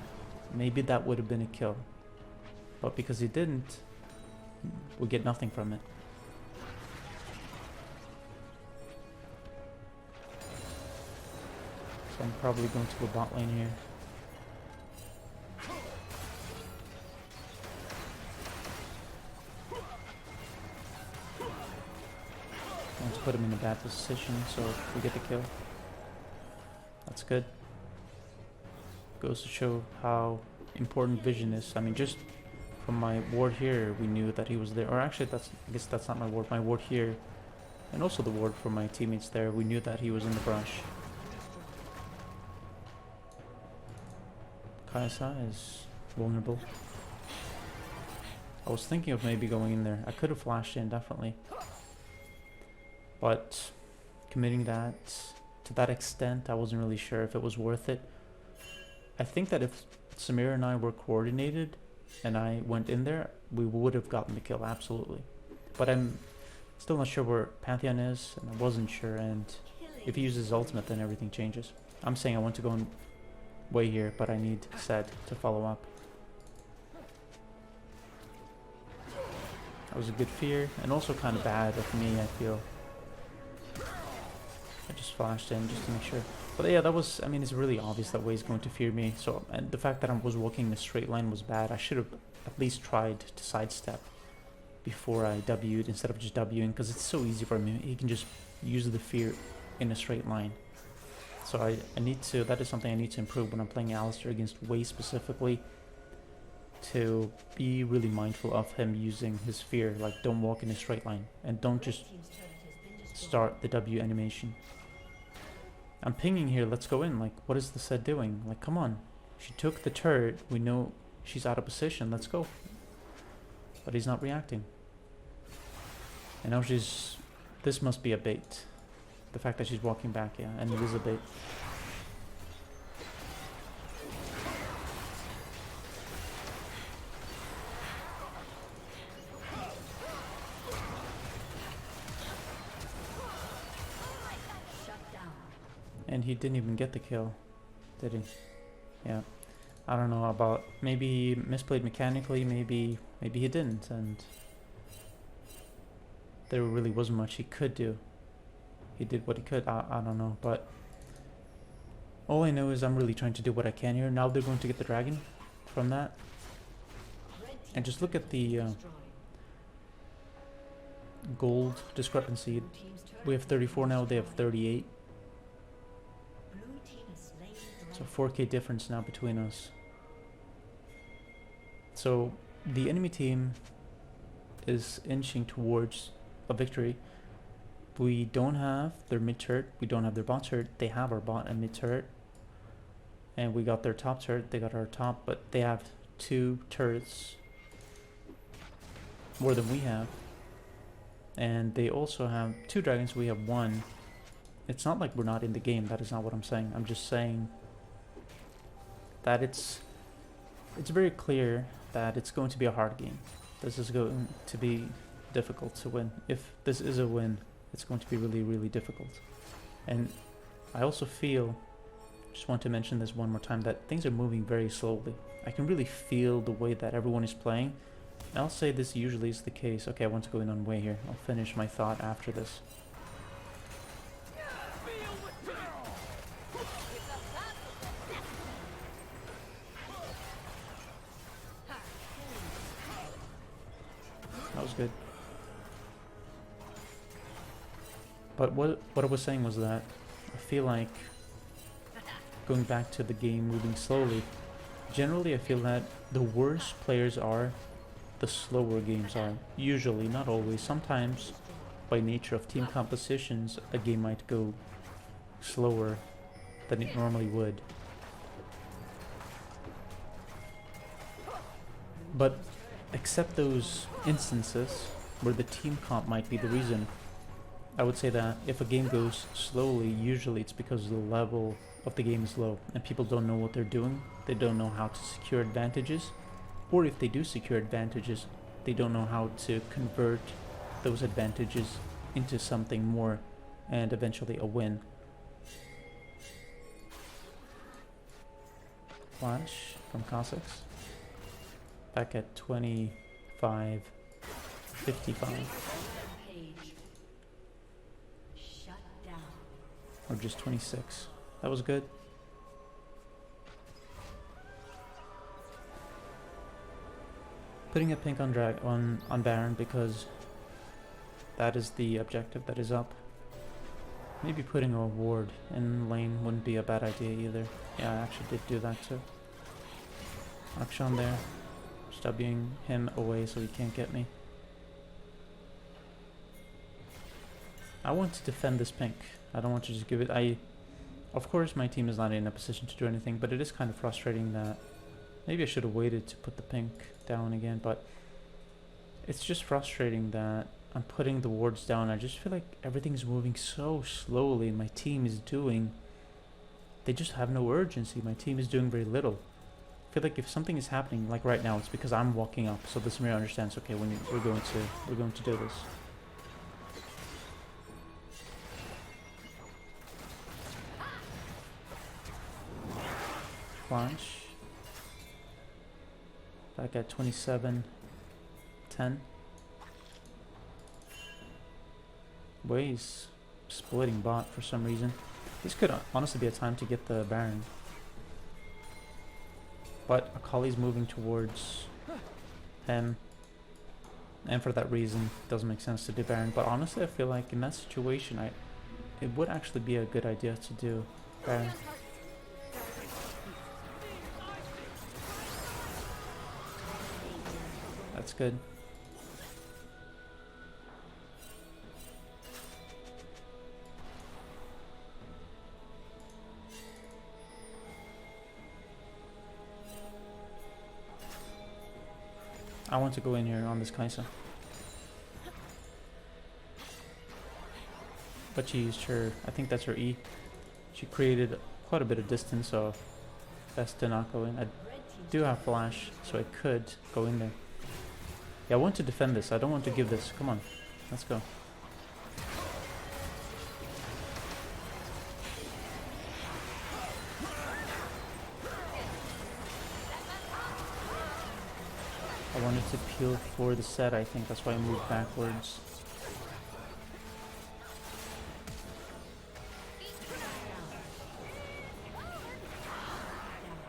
maybe that would have been a kill. But because he didn't, we get nothing from it. So I'm probably going to go bot lane here. I want to put him in a bad position so we get the kill. That's good. Goes to show how important vision is. I mean, just from my ward here, we knew that he was there. Or actually, I guess that's not my ward. My ward here, and also the ward from my teammates there, we knew that he was in the brush. Kaisa is vulnerable. I was thinking of maybe going in there. I could have flashed in, definitely. But committing that to that extent, I wasn't really sure if it was worth it. I think that if Samira and I were coordinated and I went in there, we would have gotten the kill, absolutely. But I'm still not sure where Pantheon is, and I wasn't sure, and if he uses ultimate, then everything changes. I'm saying I want to go in way here, but I need Zed to follow up. That was a good fear, and also kind of bad of me, I feel. I just flashed in just to make sure. But yeah, that was, I mean, it's really obvious that Way's going to fear me. So, and the fact that I was walking in a straight line was bad. I should have at least tried to sidestep before I W'd instead of just W'ing, because it's so easy for him. He can just use the fear in a straight line. So I need to, that is something I need to improve when I'm playing Alistar against Way specifically, to be really mindful of him using his fear. Like, don't walk in a straight line, and don't just start the W animation. I'm pinging here, let's go in. Like, what is the Zed doing? Like, come on. She took the turret, we know she's out of position, let's go. But he's not reacting. And now she's, this must be a bait. The fact that she's walking back, yeah, and it is a bait. And he didn't even get the kill, did he? Yeah. I don't know about, maybe he misplayed mechanically, maybe he didn't, and there really wasn't much he could do. He did what he could, I don't know, but all I know is I'm really trying to do what I can here. Now they're going to get the dragon from that. And just look at the gold discrepancy. We have 34 now, they have 38. So 4k difference now between us. So the enemy team is inching towards a victory. We don't have their mid turret, we don't have their bot turret. They have our bot and mid turret. And we got their top turret, they got our top, but they have 2 turrets more than we have. And they also have 2 dragons, we have 1. It's not like we're not in the game, that is not what I'm saying. I'm just saying that it's very clear that it's going to be a hard game. This is going to be difficult to win. If this is a win, it's going to be really, really difficult. And I also feel, just want to mention this one more time, that things are moving very slowly. I can really feel the way that everyone is playing. And I'll say this usually is the case. Okay, I want to go in on Way here. I'll finish my thought after this. That was good. But what I was saying was that I feel like going back to the game moving slowly, Generally, I feel that the worse players are, the slower games are. Usually, not always. Sometimes, by nature of team compositions, a game might go slower than it normally would. But except those instances where the team comp might be the reason, I would say that if a game goes slowly, usually it's because the level of the game is low and people don't know what they're doing. They don't know how to secure advantages, or if they do secure advantages, they don't know how to convert those advantages into something more and eventually a win. Flash from Cossacks. Back at 25, 55. Page. Shut down. Or just 26. That was good. Putting a pink on on Baron because that is the objective that is up. Maybe putting a ward in lane wouldn't be a bad idea either. Yeah, I actually did do that too. Akshan there. Stubbing him away so he can't get me. I want to defend this pink. I don't want to just give it. Of course my team is not in a position to do anything, but it is kind of frustrating that maybe I should have waited to put the pink down again, but it's just frustrating that I'm putting the wards down. I just feel like everything's moving so slowly and my team is doing, they just have no urgency. My team is doing very little. I feel like if something is happening like right now, it's because I'm walking up, so this mirror understands, okay, we're going to do this. Flash. Back at 27, 10. Ways splitting bot for some reason. This could honestly be a time to get the Baron. But Akali's moving towards him. And for that reason, it doesn't make sense to do Baron. But honestly, I feel like in that situation, it would actually be a good idea to do Baron. That's good. I want to go in here on this Kaisa. But she used her, I think that's her E. She created quite a bit of distance, so best to not go in. I do have flash, so I could go in there. Yeah, I want to defend this. I don't want to give this. Come on, let's go. I wanted to peel for the set, I think. That's why I moved backwards.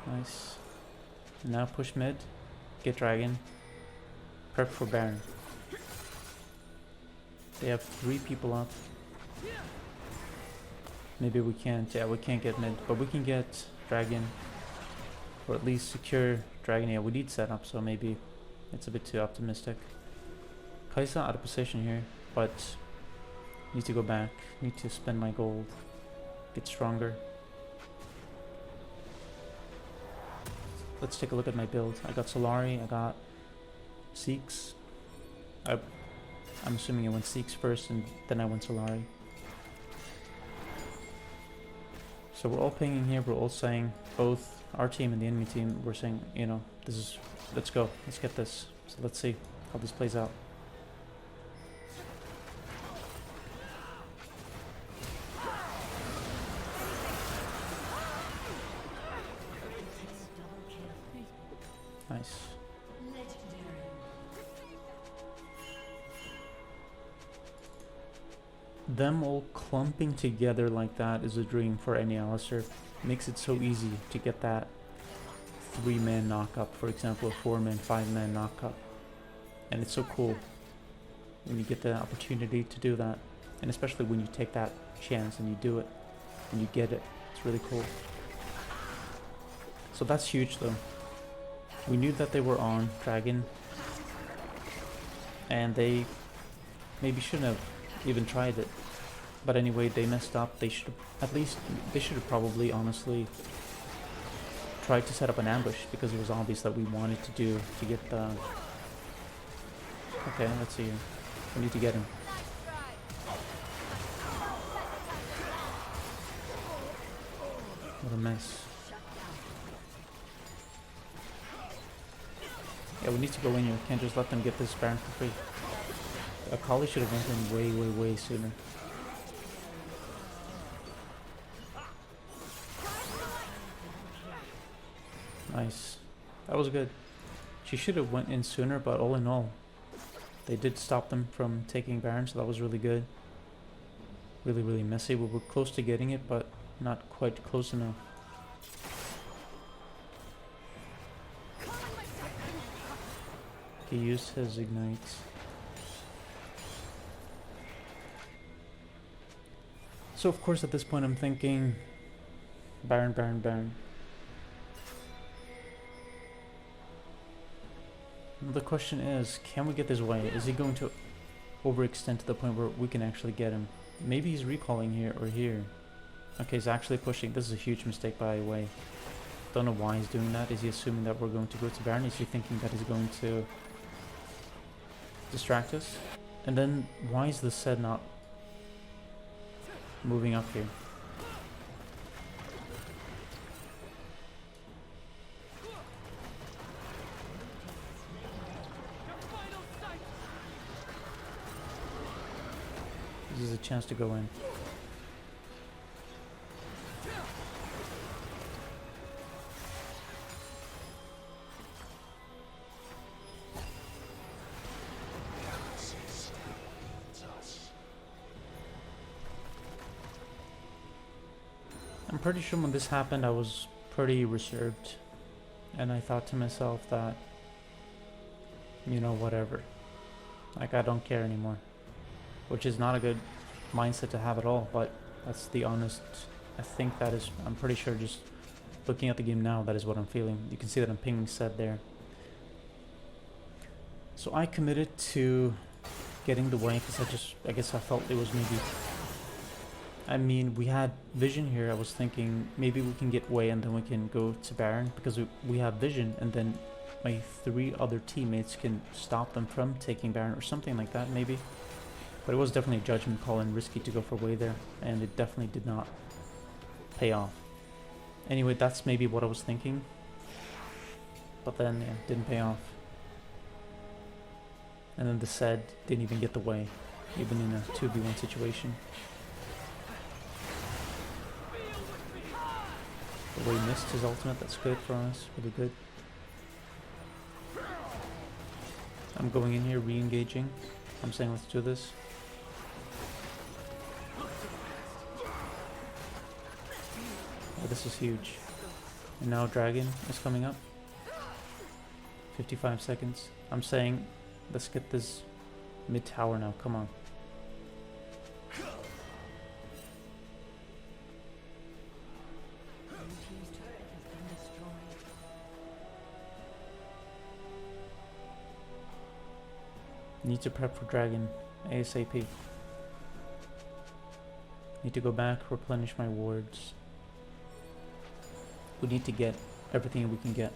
Nice. Now push mid. Get dragon. Prep for Baron. They have 3 people up. Maybe we can't. Yeah, we can't get mid. But we can get dragon. Or at least secure dragon. Yeah, we need setup, so maybe it's a bit too optimistic. Kaisa out of position here, but need to go back. Need to spend my gold. Get stronger. Let's take a look at my build. I got Solari, I got Seeks. I'm assuming I went Seeks first and then I went Solari. So we're all pinging here, we're all saying, both our team and the enemy team, we're saying, you know, this is, let's go, let's get this. So let's see how this plays out. Nice. Them all clumping together like that is a dream for any Alistar. Makes it so easy to get that 3-man knock-up, for example, a 4-man, 5-man knock-up. And it's so cool when you get the opportunity to do that. And especially when you take that chance and you do it, and you get it. It's really cool. So that's huge though. We knew that they were on Dragon, and they maybe shouldn't have even tried it. But anyway, they messed up. They should have, at least, they should have probably, honestly, tried to set up an ambush, because it was obvious that we wanted to do, to get the... Okay, let's see here. We need to get him. What a mess. Yeah, we need to go in here. Can't just let them get this Baron for free. Akali should have went in way, way, way sooner. Nice. That was good. She should have went in sooner, but all in all, they did stop them from taking Baron, so that was really good. Really, really messy. We were close to getting it, but not quite close enough. He used his ignites. So of course at this point I'm thinking Baron, Baron, Baron. The question is, can we get this way? Is he going to overextend to the point where we can actually get him? Maybe he's recalling here or here. Okay, he's actually pushing. This is a huge mistake, by the way. Don't know why he's doing that. Is he assuming that we're going to go to Baron? Is he thinking that he's going to distract us? And then why is the Zed not moving up here? This is a chance to go in. I'm pretty sure when this happened I was pretty reserved, and I thought to myself that, you know, whatever, like I don't care anymore, which is not a good mindset to have at all, but that's the honest, I think that is, I'm pretty sure just looking at the game now, that is what I'm feeling. You can see that I'm pinging Zed there. So I committed to getting the way because I guess I felt it was maybe, I mean, we had vision here. I was thinking maybe we can get way and then we can go to Baron, because we have vision, and then my 3 other teammates can stop them from taking Baron or something like that maybe. But it was definitely a judgment call and risky to go for way there, and it definitely did not pay off. Anyway, that's maybe what I was thinking, but then yeah, didn't pay off. And then the Zed didn't even get the way, even in a 2v1 situation. The way he missed his ultimate, that's good for us, really good. I'm going in here, re-engaging. I'm saying let's do this. Oh, this is huge. And now Dragon is coming up. 55 seconds. I'm saying let's get this mid tower now, come on. Need to prep for Dragon ASAP. Need to go back, replenish my wards. We need to get everything we can get.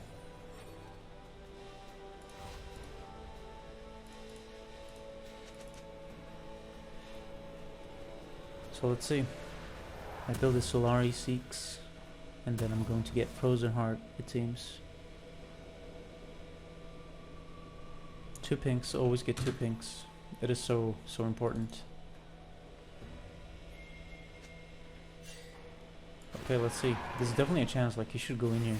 So let's see. I build a Solari Seeks, and then I'm going to get Frozen Heart, it seems. 2 pinks, always get 2 pinks. It is so important. Okay, let's see. There's definitely a chance, like he should go in here.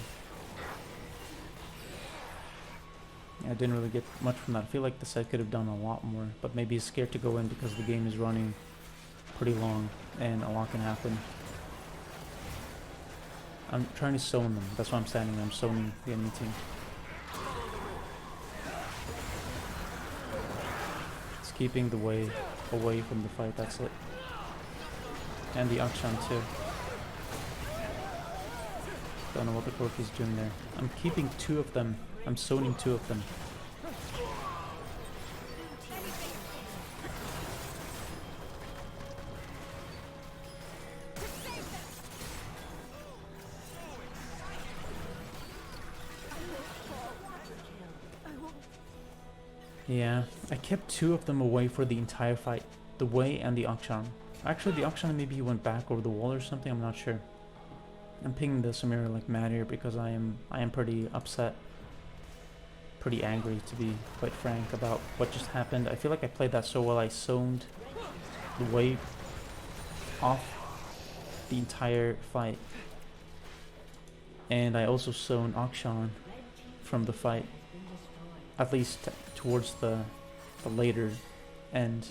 Yeah, I didn't really get much from that. I feel like the Zed could have done a lot more, but maybe he's scared to go in because the game is running pretty long and a lot can happen. I'm trying to zone them. That's why I'm standing. I'm zoning the enemy team. It's keeping the way away from the fight. That's it. And the Akshan too. Don't know what the Corki's doing there. I'm keeping 2 of them I'm zoning 2 of them. Yeah, I kept 2 of them away for the entire fight. The Wei and the Akshan. Actually, the Akshan maybe he went back over the wall or something, I'm not sure. I'm pinging the Samira like mad here because I am pretty upset. Pretty angry, to be quite frank, about what just happened. I feel like I played that so well. I zoned the Wei off the entire fight. And I also zoned Akshan from the fight. At least towards the later end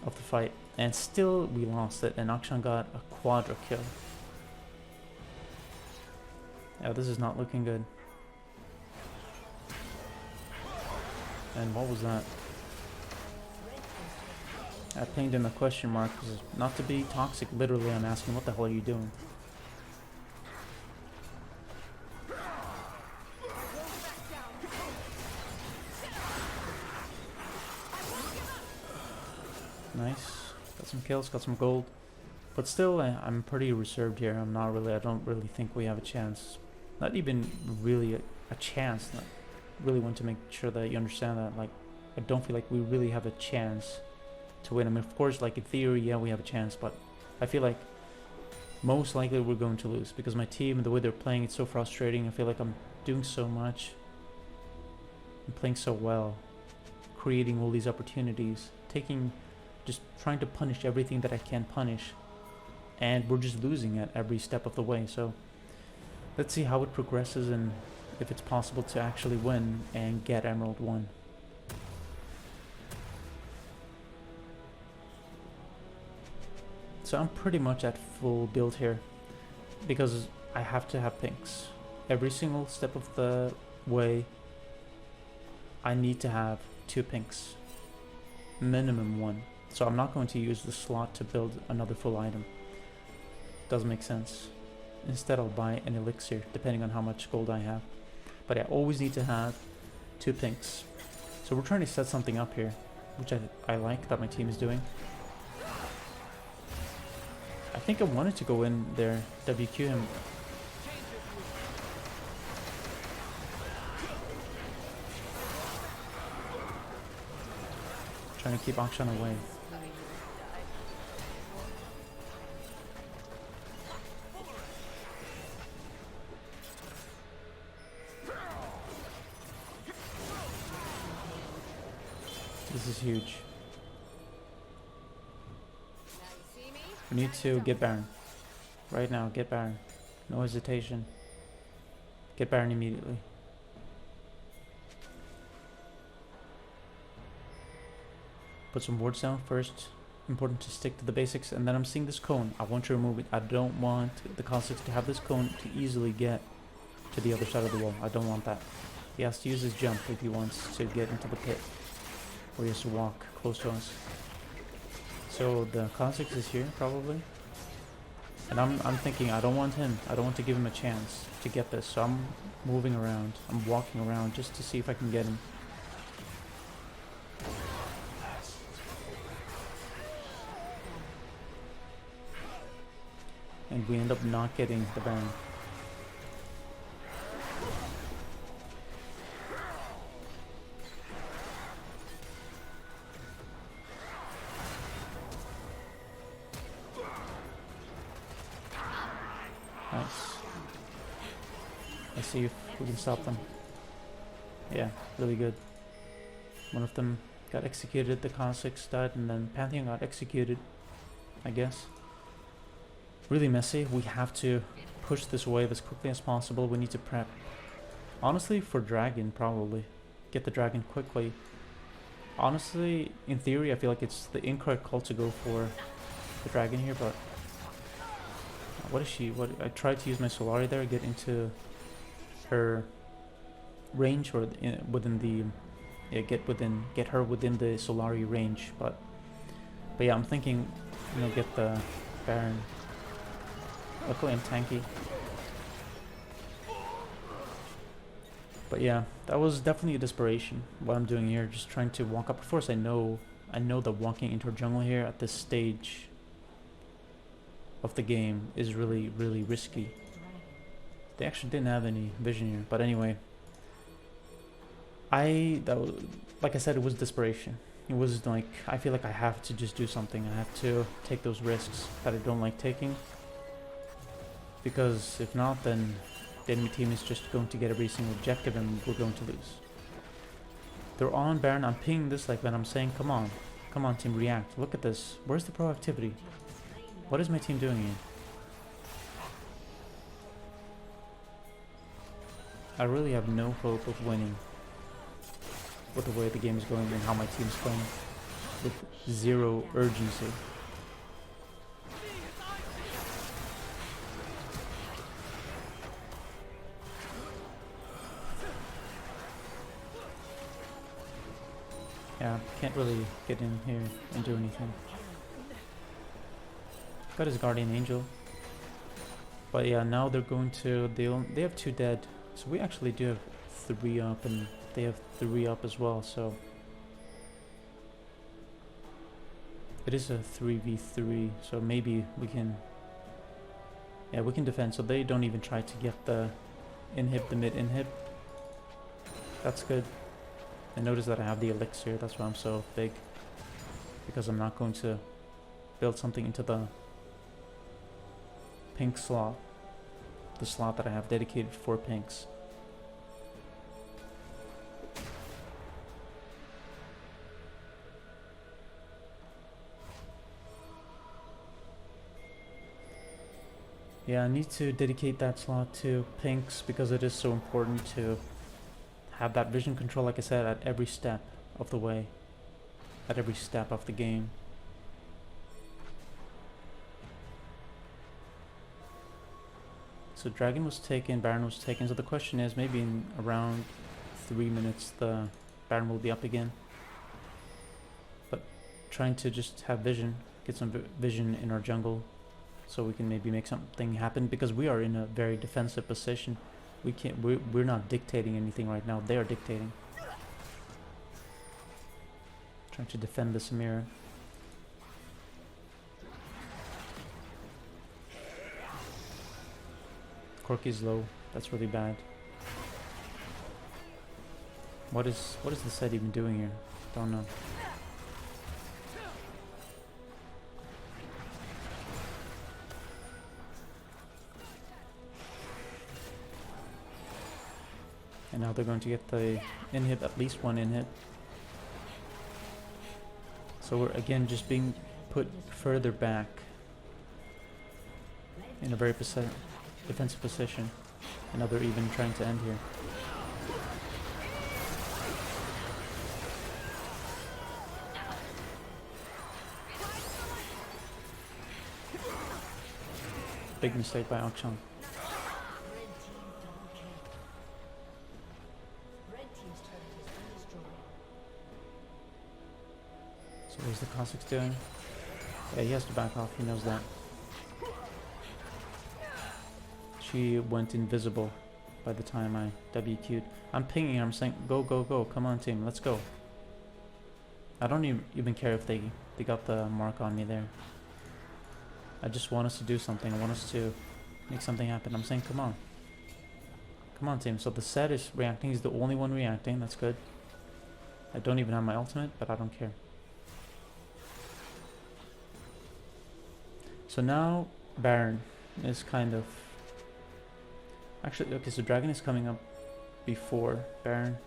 of the fight, and still we lost it, and Akshan got a quadra kill. Yeah, this is not looking good. And what was that? I pinged him a question mark, because not to be toxic, literally I'm asking, what the hell are you doing? Nice, got some kills, got some gold, but still I'm pretty reserved here. I don't really think we have a chance. Not even really a chance. I really want to make sure that you understand that, like, I don't feel like we really have a chance to win. I mean, of course, like in theory, yeah, we have a chance, but I feel like most likely we're going to lose because my team and the way they're playing, it's so frustrating. I feel like I'm doing so much, I'm playing so well, creating all these opportunities, just trying to punish everything that I can punish, and we're just losing at every step of the way. So let's see how it progresses and if it's possible to actually win and get Emerald 1. So I'm pretty much at full build here because I have to have pinks. Every single step of the way I need to have 2 pinks, minimum 1. So I'm not going to use the slot to build another full item. Doesn't make sense. Instead I'll buy an elixir depending on how much gold I have. But I always need to have 2 pinks. So we're trying to set something up here, which I like that my team is doing. I think I wanted to go in there, WQ him. Trying to keep Akshan away. This is huge. We need to get Baron. Right now, get Baron. No hesitation. Get Baron immediately. Put some wards down first. Important to stick to the basics. And then I'm seeing this cone. I want to remove it. I don't want the Kha'Zix to have this cone to easily get to the other side of the wall. I don't want that. He has to use his jump if he wants to get into the pit, or he has to walk close to us. So the Kha'Zix is here probably, and I'm thinking I don't want him. I don't want to give him a chance to get this. So I'm moving around. I'm walking around just to see if I can get him. And we end up not getting the Baron. Nice. Let's see if we can stop them. Yeah, really good. One of them got executed, the Kha'Zix died, and then Pantheon got executed, I guess. Really messy. We have to push this wave as quickly as possible. We need to prep. Honestly, for Dragon, probably. Get the Dragon quickly. Honestly, in theory, I feel like it's the incorrect call to go for the Dragon here, but... What is she? I tried to use my Solari there, get into her range, or within the... Yeah, get her within the Solari range, but yeah, I'm thinking, you know, get the Baron. Luckily I'm tanky. But yeah, that was definitely a desperation. What I'm doing here, just trying to walk up. Of course, I know that walking into a jungle here at this stage of the game is really, really risky. They actually didn't have any vision here, but anyway, like I said, it was desperation. It was like, I feel like I have to just do something. I have to take those risks that I don't like taking, because if not, then the enemy team is just going to get every single objective and we're going to lose. They're on Baron. I'm pinging this like when I'm saying, come on team, react. Look at this. Where's the proactivity? What is my team doing here? I really have no hope of winning with the way the game is going and how my team's playing, with zero urgency. Yeah, can't really get in here and do anything. Got his guardian angel. But yeah, now they're going to, they have 2 dead. So we actually do have 3 up and they have 3 up as well, so it is a 3v3, so maybe we can, yeah, we can defend, so they don't even try to get the inhib, the mid inhib. That's good. And notice that I have the elixir, that's why I'm so big, because I'm not going to build something into the pink slot, the slot that I have dedicated for pinks. Yeah, I need to dedicate that slot to pinks because it is so important to have that vision control, like I said, at every step of the way, at every step of the game. So Dragon was taken, Baron was taken, so the question is, maybe in around 3 minutes the Baron will be up again. But trying to just have vision, get some vision in our jungle, so we can maybe make something happen, because we are in a very defensive position. We can't, we're not dictating anything right now, they are dictating. Trying to defend this mirror. Corki's low, that's really bad. What is the set even doing here? Don't know. And now they're going to get the inhib, at least 1 inhib. So we're again just being put further back in a very defensive position. And now they're even trying to end here. Big mistake by Akshan. So what's the Cossacks doing? Yeah, he has to back off, he knows that. She went invisible by the time I WQ'd. I'm pinging her, I'm saying, go, go, go, come on team, let's go. I don't even care if they got the mark on me there. I just want us to do something, I want us to make something happen. I'm saying, come on. Come on team. So the set is reacting, he's the only one reacting, that's good. I don't even have my ultimate, but I don't care. So now Baron is kind of, actually, okay, so Dragon is coming up before Baron,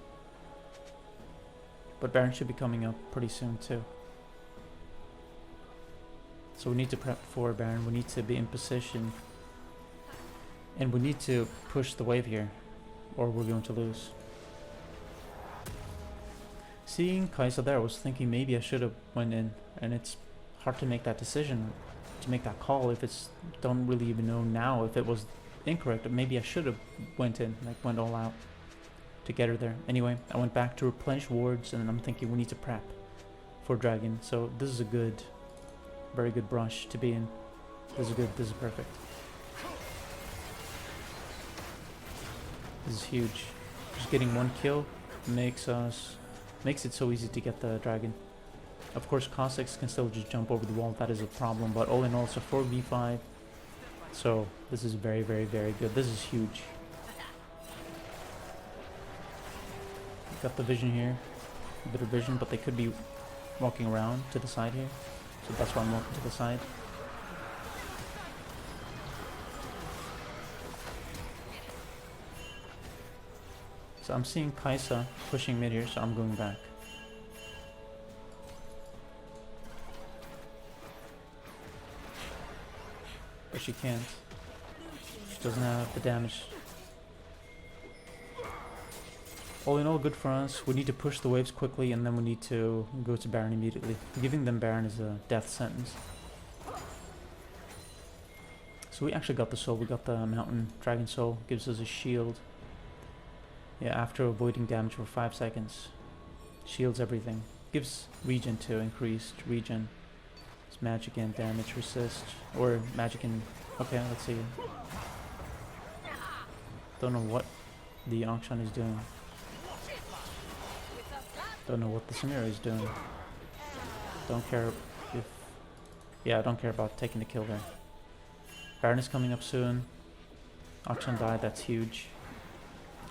but Baron should be coming up pretty soon too. So we need to prep for Baron, we need to be in position, and we need to push the wave here, or we're going to lose. Seeing Kai'Sa there, I was thinking maybe I should have went in, and it's hard to make that decision, to make that call if it's, don't really even know now if it was incorrect. Maybe I should have went in, like went all out to get her there. Anyway, I went back to replenish wards, and then I'm thinking we need to prep for Dragon. So this is a good, very good brush to be in. This is good, this is perfect. This is huge. Just getting one kill makes it so easy to get the dragon. Of course, Cossacks can still just jump over the wall. That is a problem. But all in all, it's a 4v5. So this is very, very, very good. This is huge. Got the vision here. A bit of vision, but they could be walking around to the side here. So that's why I'm walking to the side. So I'm seeing Kaisa pushing mid here, so I'm going back. But she can't. She doesn't have the damage. All in all, good for us. We need to push the waves quickly, and then we need to go to Baron immediately. Giving them Baron is a death sentence. So we actually got the soul. We got the mountain dragon soul. Gives us a shield. Yeah, after avoiding damage for 5 seconds. Shields everything. Gives regen too, increased regen. It's magic and damage resist. Or magic and... Okay, let's see. Don't know what the Akshan is doing. Don't know what the Samira is doing. Don't care if... Yeah, I don't care about taking the kill there. Baron is coming up soon. Akshan died, that's huge.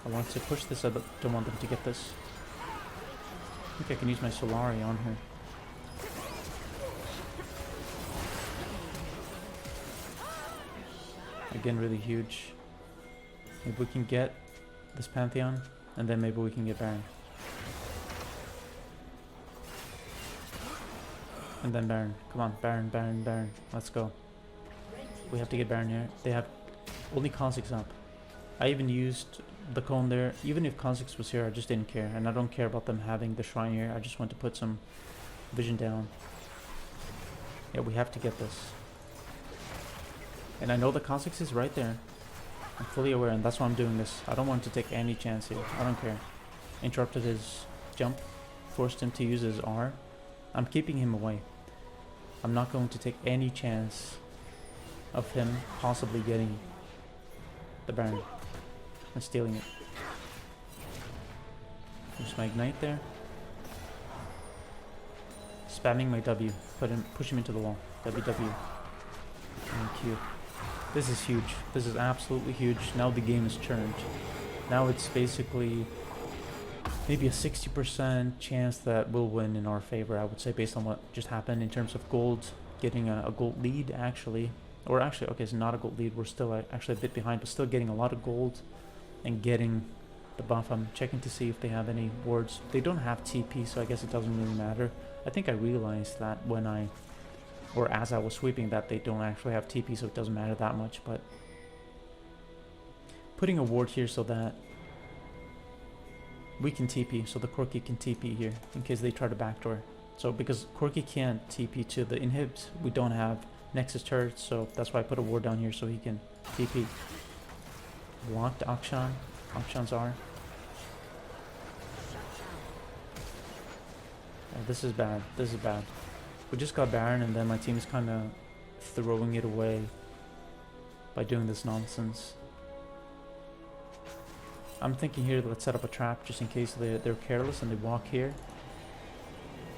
I want to push this, I don't want them to get this. I think I can use my Solari on her. Again, really huge. Maybe we can get this Pantheon, and then maybe we can get Baron. And then Baron. Come on, Baron, Baron, Baron. Let's go. We have to get Baron here. They have only Kha'Zix up. I even used the cone there. Even if Kha'Zix was here, I just didn't care. And I don't care about them having the shrine here. I just want to put some vision down. Yeah, we have to get this. And I know the Kha'Zix is right there. I'm fully aware, and that's why I'm doing this. I don't want to take any chance here. I don't care. Interrupted his jump. Forced him to use his R. I'm keeping him away. I'm not going to take any chance of him possibly getting the Baron and stealing it. Use my ignite there. Spamming my W. Push him into the wall. WW. And Q. This is huge. This is absolutely huge. Now the game is turned. Now it's basically maybe a 60% chance that we'll win in our favor, I would say, based on what just happened in terms of gold. Getting a gold lead, actually. Or actually, okay, it's not a gold lead. We're still actually a bit behind, but still getting a lot of gold and getting the buff. I'm checking to see if they have any wards. They don't have TP, so I guess it doesn't really matter. I think I realized that when or as I was sweeping, that they don't actually have TP, so it doesn't matter that much. But putting a ward here so that we can TP, so the Corki can TP here in case they try to backdoor. So because Corki can't TP to the inhibs, we don't have Nexus turrets, so that's why I put a ward down here so he can TP. Blocked Akshan. Akshan's R. Oh, this is bad. This is bad. We just got Baron, and then my team is kind of throwing it away by doing this nonsense. I'm thinking here, let's set up a trap just in case they're careless and they walk here.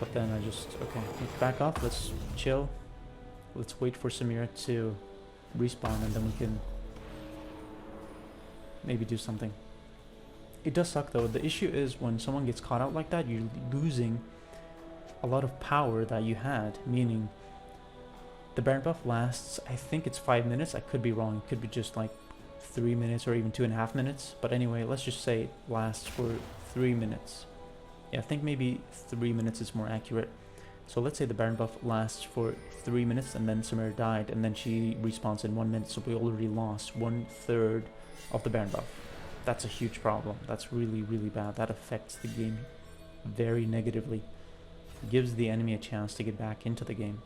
But then I just, okay, let's back off, let's chill. Let's wait for Samira to respawn, and then we can maybe do something. It does suck though. The issue is when someone gets caught out like that, you're losing a lot of power that you had, meaning the Baron buff lasts, I think it's 5 minutes. I could be wrong. It could be just like 3 minutes or even 2.5 minutes. But anyway, let's just say it lasts for 3 minutes. Yeah, I think maybe 3 minutes is more accurate. So let's say the Baron buff lasts for 3 minutes, and then Samira died, and then she respawns in 1 minute. So we already lost 1/3 of the Baron buff. That's a huge problem. That's really, really bad. That affects the game very negatively. Gives the enemy a chance to get back into the game.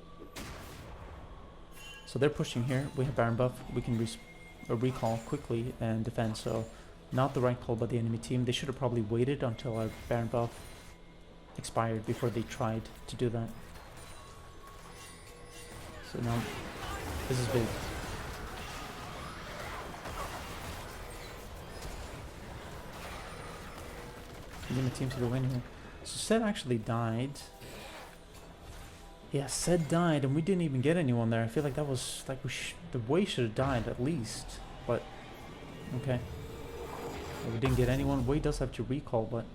So they're pushing here. We have Baron buff. We can recall quickly and defend. So not the right call by the enemy team. They should have probably waited until our Baron buff expired before they tried to do that. So now this is big. Ultimate team to go in here. So Sed actually died. Yeah, Sed died, and we didn't even get anyone there. I feel like that was like the Wei should have died at least. But okay, well, we didn't get anyone. Wei does have to recall, but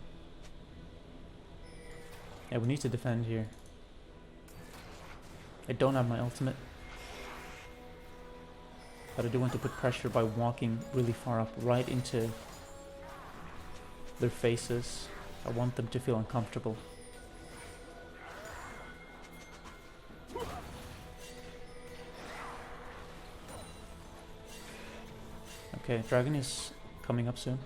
yeah, we need to defend here. I don't have my ultimate, but I do want to put pressure by walking really far up, right into their faces. I want them to feel uncomfortable. Okay, dragon is coming up soon.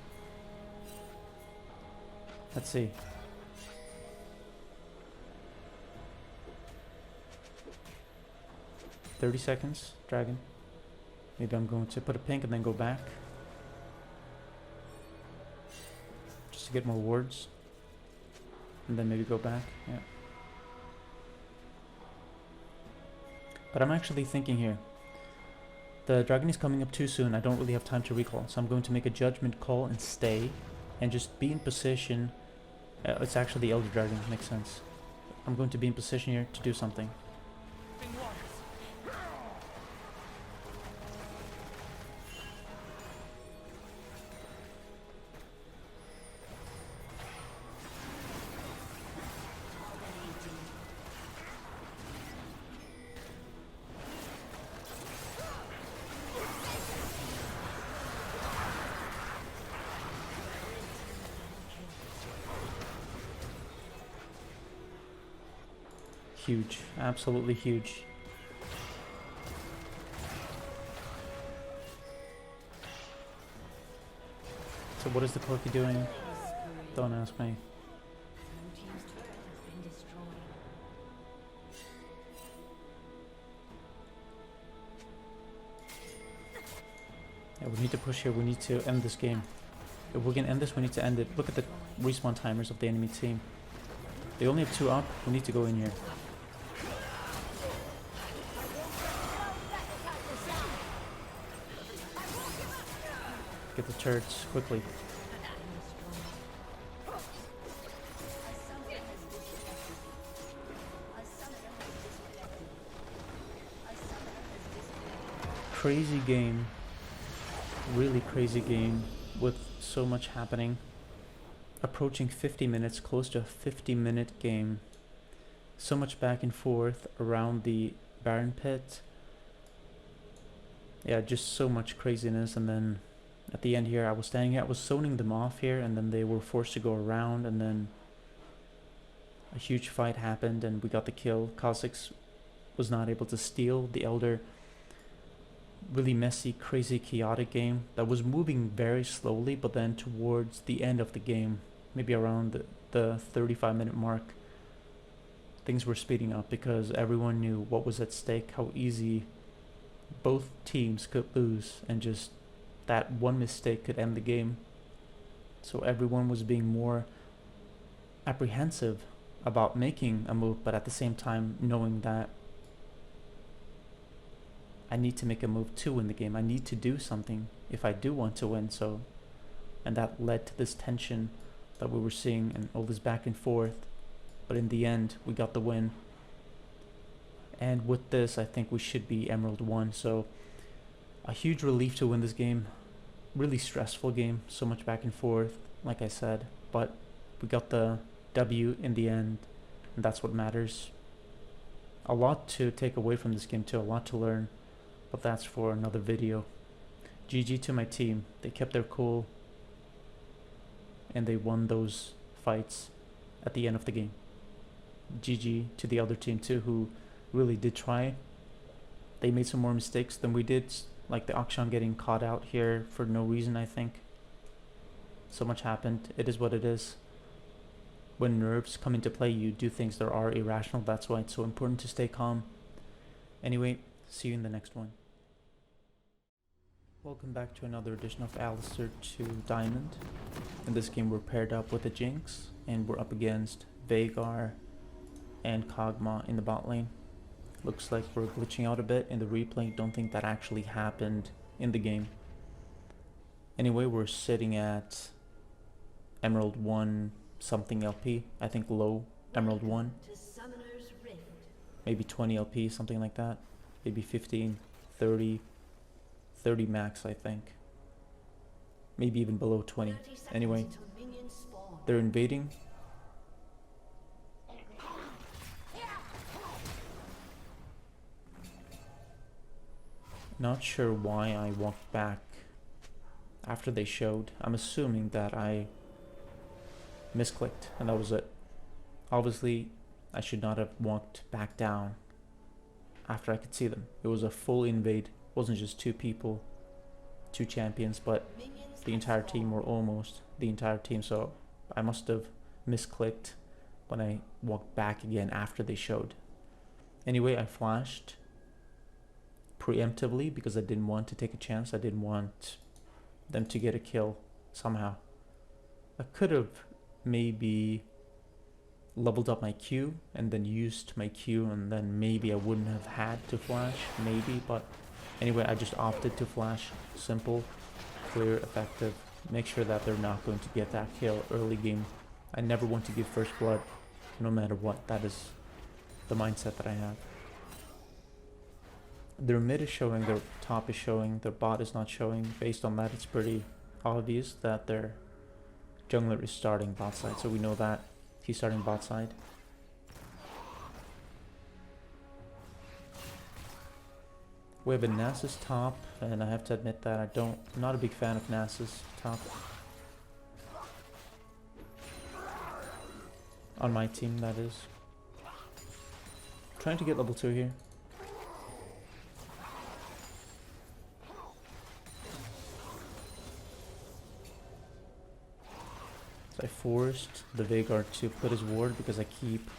Let's see. "30 seconds, dragon." Maybe I'm going to put a pink and then go back. Just to get more wards. And then maybe go back, yeah. But I'm actually thinking here. The dragon is coming up too soon. I don't really have time to recall. So I'm going to make a judgment call and stay. And just be in position. It's actually the elder dragon, makes sense. I'm going to be in position here to do something. Huge, absolutely huge. So what is the Corki doing? Don't ask me. Blue team's turret has been destroyed. Yeah, we need to push here. We need to end this game. If we can end this, we need to end it. Look at the respawn timers of the enemy team. They only have 2 up. We need to go in here. Get the turrets quickly. Crazy game. Really crazy game with so much happening. Approaching 50 minutes, close to a 50-minute game. So much back and forth around the Baron pit. Yeah, just so much craziness. And then at the end here, I was standing here, I was zoning them off here, and then they were forced to go around, and then a huge fight happened, and we got the kill. Kha'Zix was not able to steal the Elder. Really messy, crazy, chaotic game that was moving very slowly, but then towards the end of the game, maybe around the 35-minute mark, things were speeding up because everyone knew what was at stake, how easy both teams could lose, and just that one mistake could end the game. So everyone was being more apprehensive about making a move, but at the same time knowing that I need to make a move to win the game. I need to do something if I do want to win. So, and that led to this tension that we were seeing and all this back and forth. But in the end, we got the win. And with this, I think we should be Emerald 1. So a huge relief to win this game. Really stressful game. So much back and forth, like I said. But we got the W in the end. And that's what matters. A lot to take away from this game too. A lot to learn. But that's for another video. GG to my team. They kept their cool. And they won those fights at the end of the game. GG to the other team too, who really did try. They made some more mistakes than we did. Like the Akshan getting caught out here for no reason, I think. So much happened. It is what it is. When nerves come into play, you do things that are irrational. That's why it's so important to stay calm. Anyway, see you in the next one. Welcome back to another edition of Alistar 2 Diamond. In this game we're paired up with a Jinx, and we're up against Veigar and Kog'Maw in the bot lane. Looks like we're glitching out a bit in the replay. Don't think that actually happened in the game. Anyway, we're sitting at Emerald 1 something LP. I think low, Emerald 1. To Summoner's Rift. Maybe 20 LP, something like that. Maybe 15, 30, 30 max, I think. Maybe even below 20. 30 seconds Anyway, until minions spawn. they're invading. Not sure why I walked back after they showed. I'm assuming that I misclicked and that was it. Obviously, I should not have walked back down after I could see them. It was a full invade. It wasn't just two people, two champions, but Minions the have entire team, spawned. or almost the entire team. So I must have misclicked when I walked back again after they showed. Anyway, I flashed preemptively because I didn't want to take a chance. I didn't want them to get a kill somehow. I could have maybe leveled up my Q and then used my Q, and then maybe I wouldn't have had to flash, maybe, but anyway, I just opted to flash. Simple, clear, effective. Make sure that they're not going to get that kill early game. I never want to give first blood, no matter what. That is the mindset that I have. Their mid is showing, their top is showing, their bot is not showing. Based on that, it's pretty obvious that their jungler is starting bot side, so we know that he's starting bot side. We have a Nasus top, and I have to admit that I'm not a big fan of Nasus top. On my team, that is. Trying to get level 2 here. So I forced the Veigar to put his ward because I keep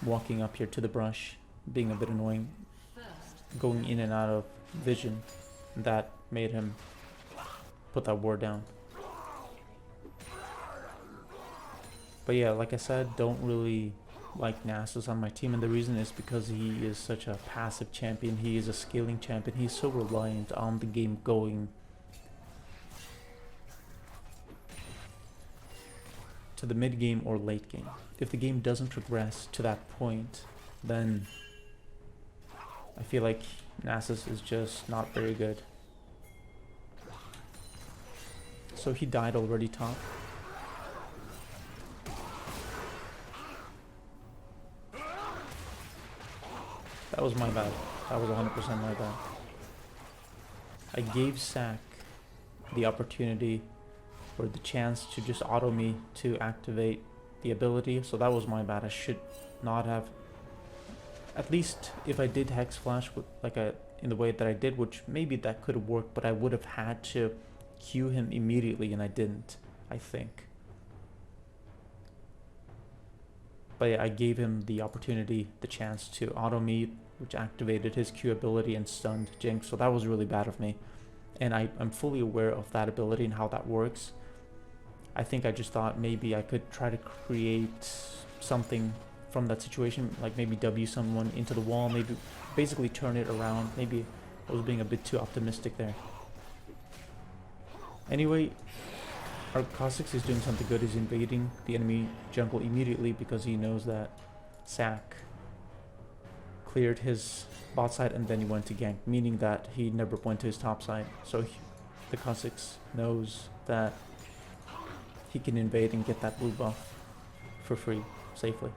walking up here to the brush, being a bit annoying, going in and out of vision. That made him put that ward down. But yeah, like I said, don't really like Nasus on my team, and the reason is because he is such a passive champion. He is a scaling champion. He's so reliant on the game going to the mid game or late game. If the game doesn't progress to that point, then I feel like Nasus is just not very good. So he died already top. That was my bad. That was 100% my bad. I gave Sack the opportunity or the chance to just auto me to activate the ability, so that was my bad. I should not have. At least if I did Hex Flash with in the way that I did, which maybe that could have worked, but I would have had to Q him immediately, and I didn't, I think. But yeah, I gave him the opportunity, the chance to auto me, which activated his Q ability and stunned Jinx, so that was really bad of me. And I'm fully aware of that ability and how that works. I think I just thought maybe I could try to create something from that situation, like maybe W someone into the wall, maybe basically turn it around. Maybe I was being a bit too optimistic there. Anyway, our Kha'Zix is doing something good. He's invading the enemy jungle immediately because he knows that Sack cleared his bot side and then he went to gank, meaning that he never went to his top side. So the Kha'Zix knows that he can invade and get that blue buff for free, safely.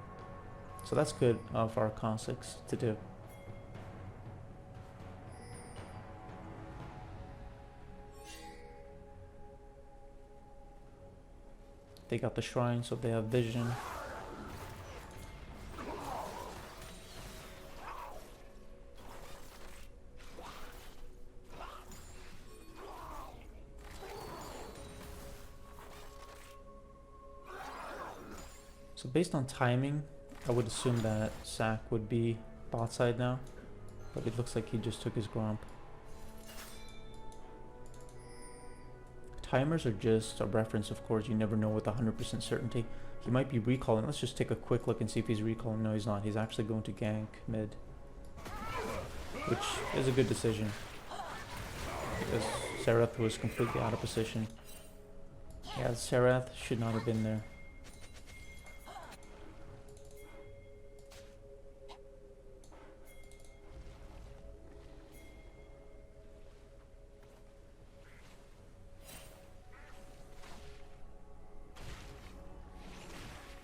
So that's good of our Kha'Zix to do. They got the shrine, so they have vision. So based on timing, I would assume that Sack would be bot side now, but it looks like he just took his Gromp. Timers are just a reference, of course. You never know with 100% certainty. He might be recalling. Let's just take a quick look and see if he's recalling. No, he's not. He's actually going to gank mid, which is a good decision because Seraph was completely out of position. Yeah, Seraph should not have been there.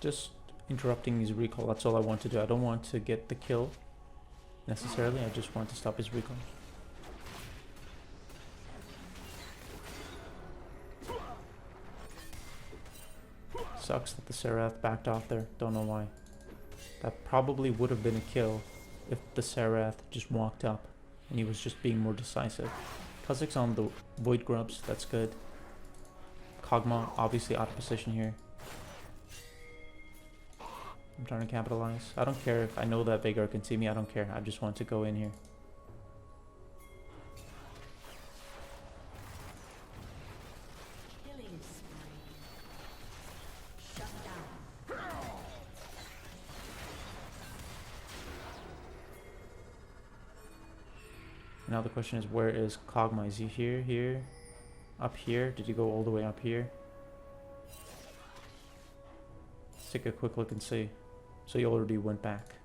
Just interrupting his recall, that's all I want to do. I don't want to get the kill necessarily, I just want to stop his recall. Sucks that the Serath backed off there, don't know why. That probably would have been a kill if the Serath just walked up and he was just being more decisive. Kazakh's on the Void Grubs, that's good. Kog'Maw obviously out of position here. I'm trying to capitalize. I don't care if I know that Veigar can see me, I don't care. I just want to go in here. Killing spree. Shut down. Now the question is, where is Kog'Maw? Is he here, here, up here? Did he go all the way up here? Let's take a quick look and see. So he already went back.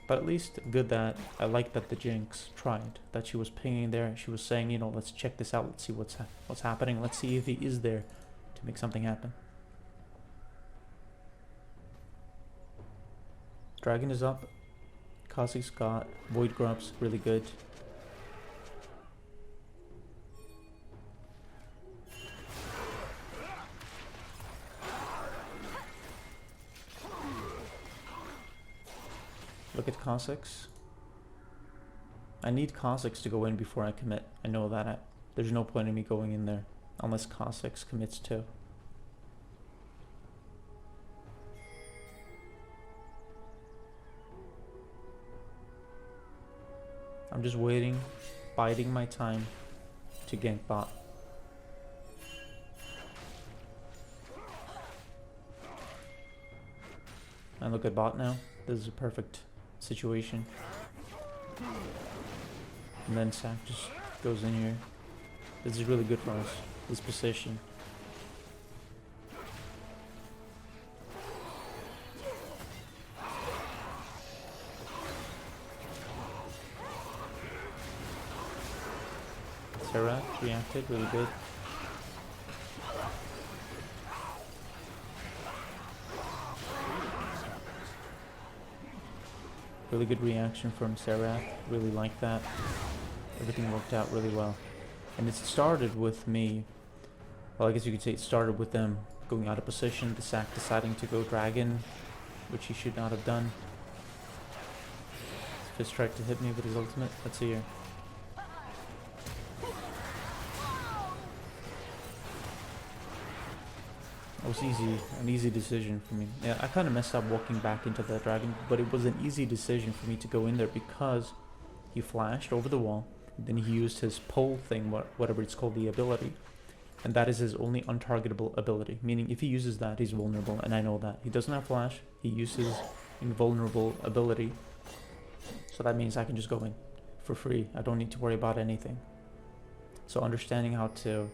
But at least good that I like that the Jinx tried. That she was pinging there. She was saying, you know, let's check this out. Let's see what's happening. Let's see if he is there to make something happen. Dragon is up. Kazakh's got Void Grubs, really good. Look at Kazakh's. I need Kazakh's to go in before I commit. I know that. There's no point in me going in there unless Kazakh's commits too. I'm just waiting, biding my time to gank bot. And look at bot now. This is a perfect situation. And then Sack just goes in here. This is really good for us, this position. Sarah reacted really good. Really good reaction from Sarah. Really like that. Everything worked out really well. And it started with me, well, I guess you could say it started with them going out of position, the Sack deciding to go Dragon, which he should not have done. Fist tried to hit me with his ultimate. Let's see here. It was an easy decision for me. Yeah, I kind of messed up walking back into the Dragon, but it was an easy decision for me to go in there because he flashed over the wall, then he used his pole thing, whatever it's called, the ability, and that is his only untargetable ability, meaning if he uses that, he's vulnerable, and I know that. He doesn't have flash, he uses invulnerable ability, so that means I can just go in for free. I don't need to worry about anything. So understanding how to,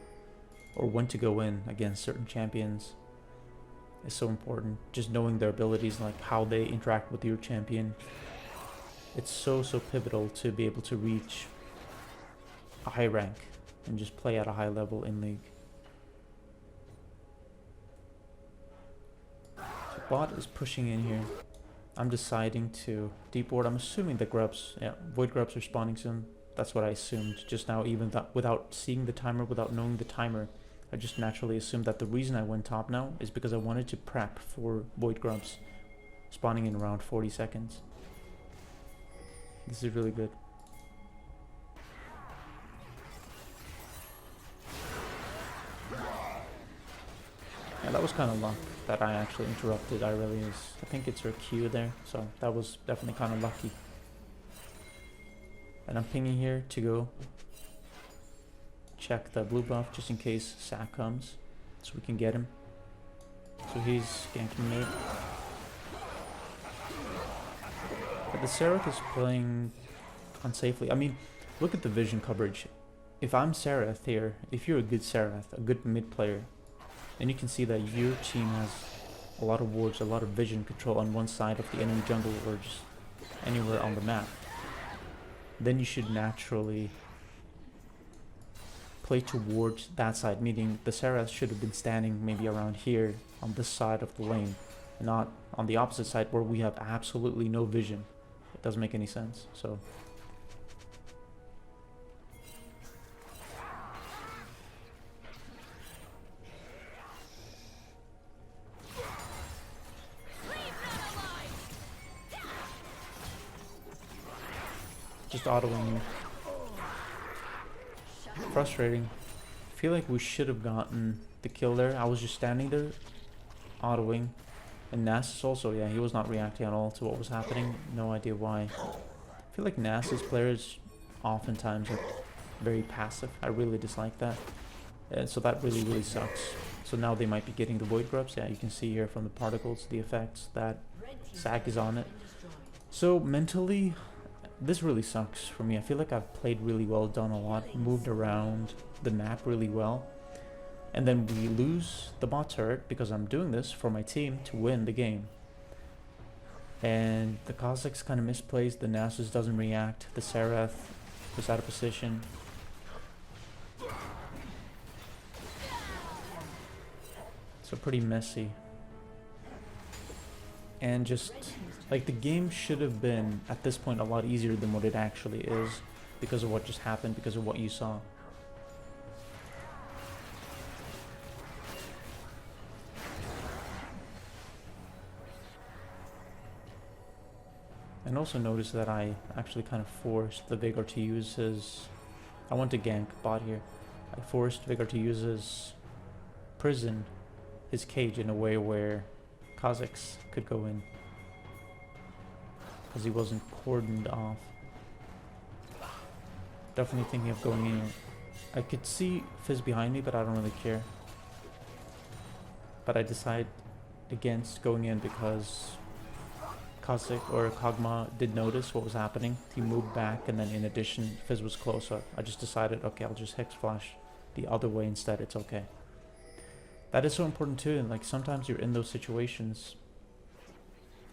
or when to go in against certain champions is so important. Just knowing their abilities, like how they interact with your champion. It's so pivotal to be able to reach a high rank and just play at a high level in League. So bot is pushing in here. I'm deciding to deep ward. I'm assuming the grubs, yeah, Void Grubs are spawning soon. That's what I assumed just now, even that without seeing the timer, without knowing the timer. I just naturally assumed that the reason I went top now is because I wanted to prep for Void Grubs spawning in around 40 seconds. This is really good. Yeah, that was kind of luck that I actually interrupted Irelia's. I think it's her Q there, so that was definitely kind of lucky. And I'm pinging here to go check the blue buff just in case Sack comes, so we can get him. So he's ganking mid. But the Seraph is playing unsafely. I mean, look at the vision coverage. If I'm Seraph here, if you're a good Seraph, a good mid player, then you can see that your team has a lot of wards, a lot of vision control on one side of the enemy jungle or just anywhere on the map. Then you should naturally play towards that side, meaning the Seraph should have been standing maybe around here on this side of the lane, not on the opposite side where we have absolutely no vision. It doesn't make any sense. So just autoing you. Frustrating. I feel like we should have gotten the kill there. I was just standing there, autoing. And Nasus also, yeah, he was not reacting at all to what was happening. No idea why. I feel like Nasus players oftentimes are very passive. I really dislike that. So that really, really sucks. So now they might be getting the Void Grubs. Yeah, you can see here from the particles, the effects that Zac is on it. So mentally, this really sucks for me. I feel like I've played really well, done a lot, moved around the map really well. And then we lose the bot turret because I'm doing this for my team to win the game. And the Kha'Zix kind of misplaced, the Nasus doesn't react, the Seraph was out of position. So pretty messy. And just, like, the game should have been, at this point, a lot easier than what it actually is because of what just happened, because of what you saw. And also notice that I actually kind of forced the Vigor to use his... I want to gank bot here. I forced Vigor to use his prison, his cage, in a way where Kha'Zix could go in. Because he wasn't cordoned off. Definitely thinking of going in. I could see Fizz behind me, but I don't really care. But I decide against going in because Kha'Zix or Kog'Maw did notice what was happening. He moved back, and then in addition, Fizz was close, so I just decided, okay, I'll just Hex Flash the other way instead. It's okay. That is so important too, and like sometimes you're in those situations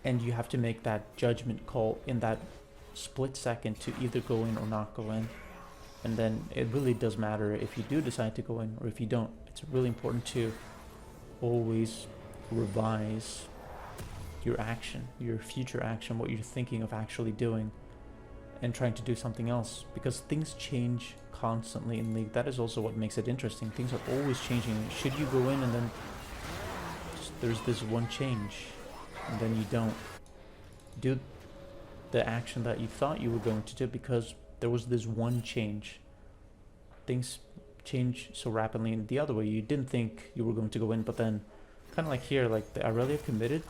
and you have to make that judgment call in that split second to either go in or not go in. And then it really does matter if you do decide to go in or if you don't. It's really important to always revise your action, your future action, what you're thinking of actually doing, and trying to do something else, because things change constantly in League. That is also what makes it interesting. Things are always changing. Should you go in and then there's this one change and then you don't do the action that you thought you were going to do because there was this one change. Things change so rapidly in the other way. You didn't think you were going to go in, but then kind of like here, like I really have committed,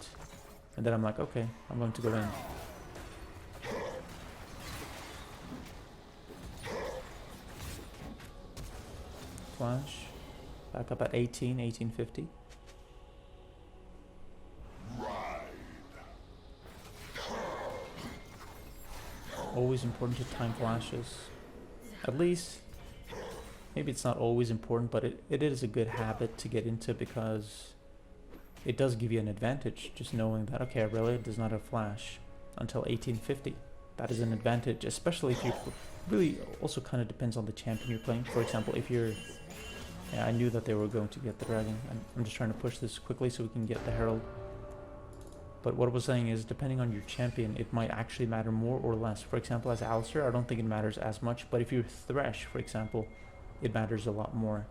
and then I'm like, okay, I'm going to go in. Flash. Back up at 1850. Always important to time flashes. At least, maybe it's not always important, but it is a good habit to get into because it does give you an advantage. Just knowing that, okay, Aurelia does not have flash until 1850. That is an advantage, especially if you really also kind of depends on the champion you're playing. For example, if you're... Yeah, I knew that they were going to get the dragon. I'm just trying to push this quickly so we can get the herald. But what I was saying is, depending on your champion, it might actually matter more or less. For example, as Alistar, I don't think it matters as much. But if you're Thresh, for example, it matters a lot more.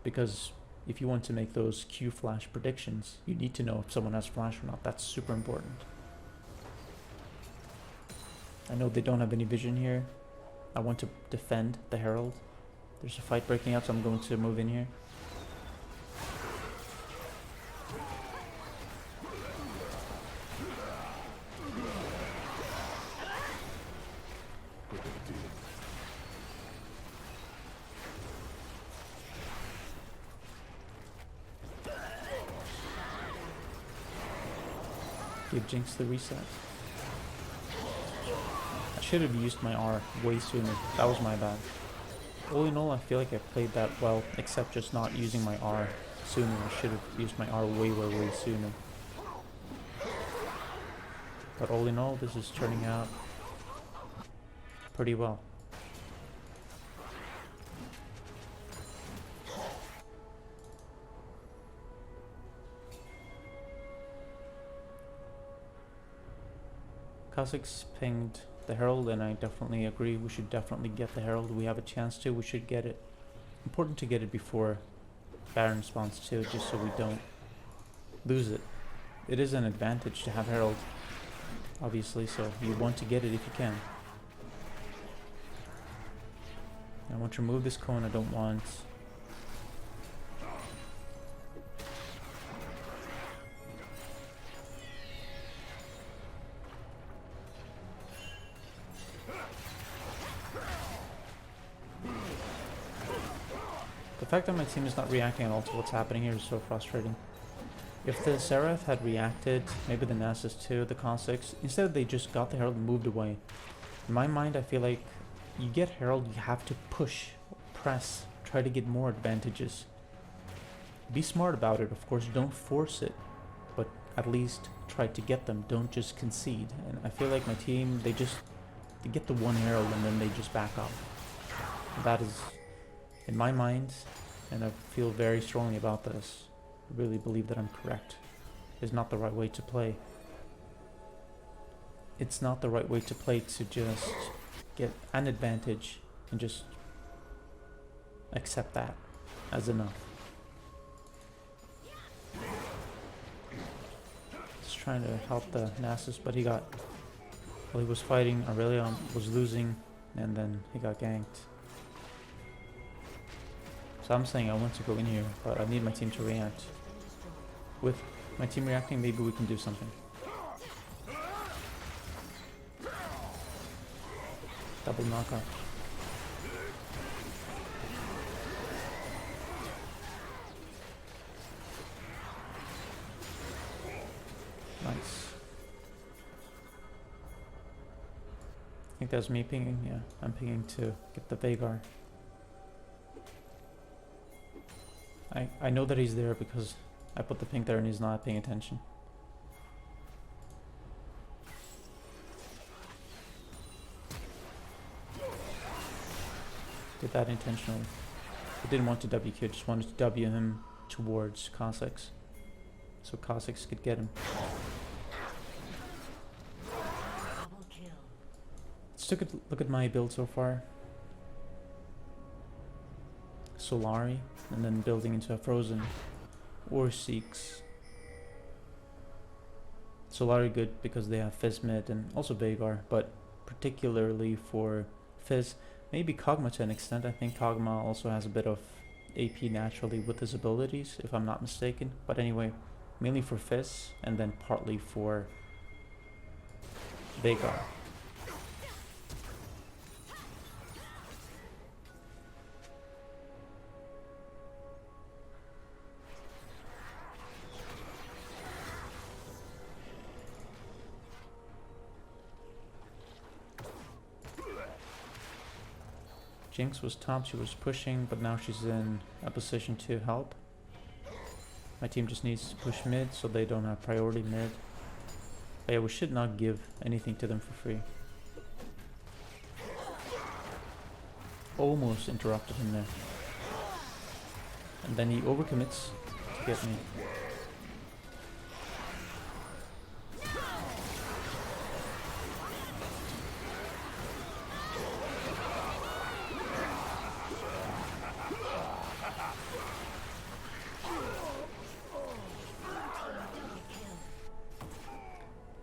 Because if you want to make those Q flash predictions, you need to know if someone has flash or not. That's super important. I know they don't have any vision here. I want to defend the herald. There's a fight breaking out, so I'm going to move in here. Give Jinx the reset. I should have used my R way sooner. That was my bad. All in all, I feel like I played that well, except just not using my R sooner. I should have used my R way sooner. But all in all, this is turning out pretty well. Kha'Zix pinged the Herald, and I definitely agree. We should definitely get the Herald. We have a chance to. We should get it. Important to get it before Baron spawns too, just so we don't lose it. It is an advantage to have Herald, obviously, so you want to get it if you can. I want to remove this cone. I don't want... The fact that my team is not reacting at all to what's happening here is so frustrating. If the Seraph had reacted, maybe the Nasus too, the Kha'Zix, instead they just got the Herald and moved away. In my mind, I feel like you get Herald, you have to push, press, try to get more advantages. Be smart about it, of course, don't force it, but at least try to get them, don't just concede. And I feel like my team, they get the one Herald and then they just back off. That is, in my mind, and I feel very strongly about this, I really believe that I'm correct, is not the right way to play. It's not the right way to play to just get an advantage and just accept that as enough. Just trying to help the Nasus, but he got... Well, he was fighting, Aurelia was losing, and then he got ganked. So I'm saying I want to go in here, but I need my team to react. With my team reacting, maybe we can do something. Double knockout. Nice. I think that's me pinging. Yeah, I'm pinging to get the Veigar. I know that he's there because I put the ping there and he's not paying attention. Did that intentionally. I didn't want to WQ, just wanted to W him towards Kha'Zix, so Kha'Zix could get him. Let's take a look at my build so far. Solari, and then building into a Frozen or Seeks. Solari good because they have Fizz mid and also Veigar, but particularly for Fizz, maybe Kog'Maw to an extent. I think Kog'Maw also has a bit of AP naturally with his abilities, if I'm not mistaken. But anyway, mainly for Fizz and then partly for Veigar. Jinx was top, she was pushing, but now she's in a position to help. My team just needs to push mid so they don't have priority mid. But yeah, we should not give anything to them for free. Almost interrupted him there. And then he overcommits to get me.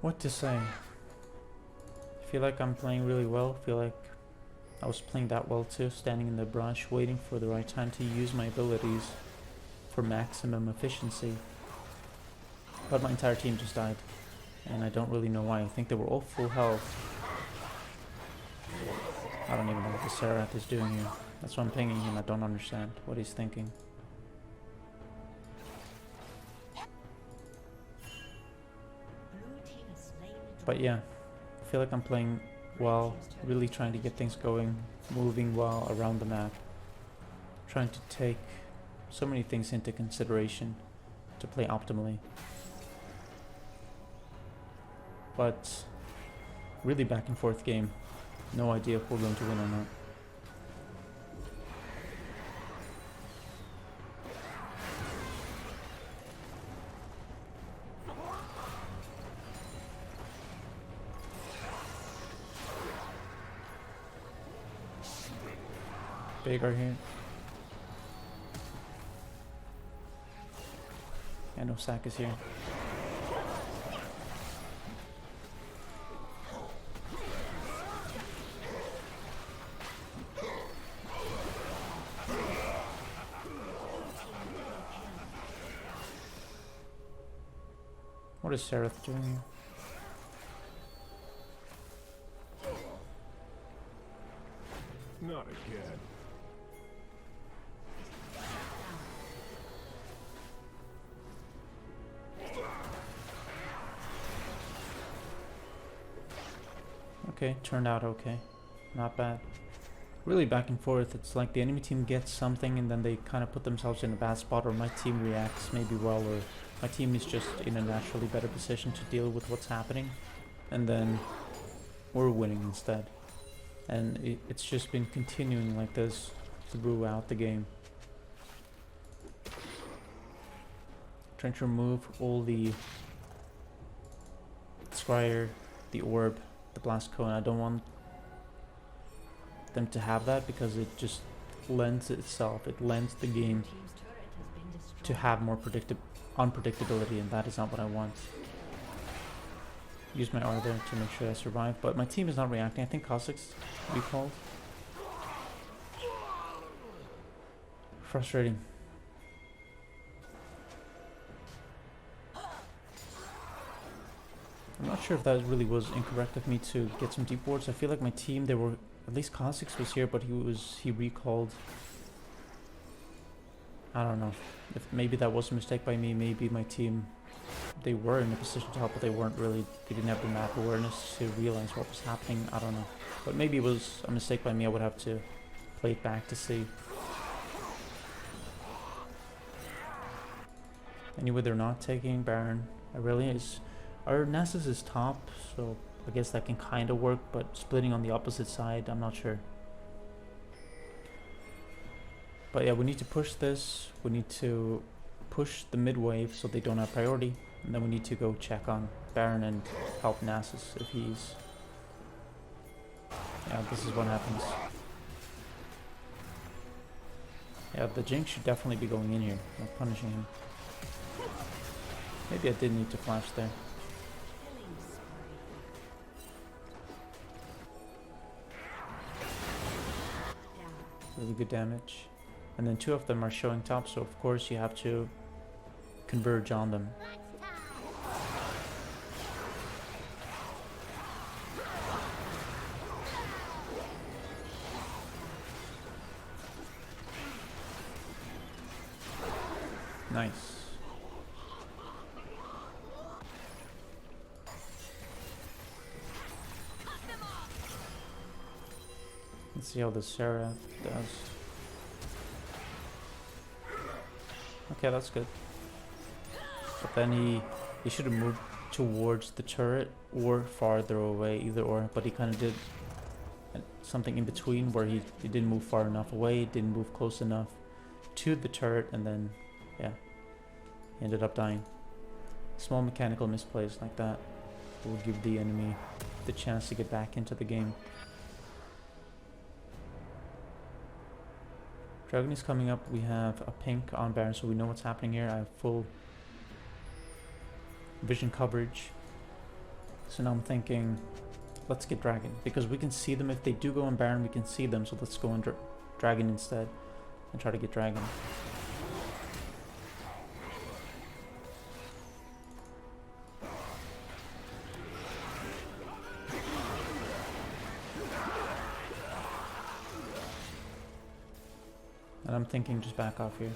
What to say? I feel like I'm playing really well. I feel like I was playing that well too, standing in the brush, waiting for the right time to use my abilities for maximum efficiency. But my entire team just died, and I don't really know why. I think they were all full health. I don't even know what the Seraph is doing here. That's why I'm pinging him. I don't understand what he's thinking. But yeah, I feel like I'm playing well, really trying to get things going, moving well around the map, trying to take so many things into consideration to play optimally. But really back and forth game, no idea if we're going to win or not. Vagar here. I know Sack is here. What is Seraph doing here? Not again. Okay, turned out okay. Not bad. Really back and forth. It's like the enemy team gets something and then they kind of put themselves in a bad spot, or my team reacts maybe well, or my team is just in a naturally better position to deal with what's happening, and then we're winning instead. And it's just been continuing like this throughout the game. Trying to remove all the Scryer, the Orb, the Blast Cone. I don't want them to have that because it just lends itself, it lends the game Team's turret has been destroyed. to have more unpredictability, and that is not what I want. Use my R there to make sure I survive, but my team is not reacting. I think Cossacks recalled. Frustrating. I'm not sure if that really was incorrect of me to get some deep wards. I feel like my team, they were, at least Cossacks was here, but he recalled. I don't know. If maybe that was a mistake by me, maybe my team, they were in a position to help, but they didn't have the map awareness to realize what was happening. I don't know. But maybe it was a mistake by me. I would have to play it back to see. Anyway, they're not taking Baron. Our Nasus is top, so I guess that can kind of work, but splitting on the opposite side, I'm not sure. But yeah, we need to push this. We need to push the mid wave so they don't have priority. And then we need to go check on Baron and help Nasus if he's... Yeah, this is what happens. Yeah, the Jinx should definitely be going in here, not punishing him. Maybe I did need to flash there. Really good damage. And then two of them are showing top, so of course you have to converge on them. Nice. Let's see how the Seraph does. Okay, that's good. But then he should have moved towards the turret or farther away, either or. But he kind of did something in between where he didn't move far enough away, didn't move close enough to the turret, and then, yeah, he ended up dying. Small mechanical misplays like that will give the enemy the chance to get back into the game. Dragon is coming up. We have a pink on Baron, so we know what's happening here. I have full vision coverage. So now I'm thinking, let's get Dragon, because we can see them. If they do go on Baron, we can see them. So let's go on Dragon instead and try to get Dragon. And I'm thinking just back off here.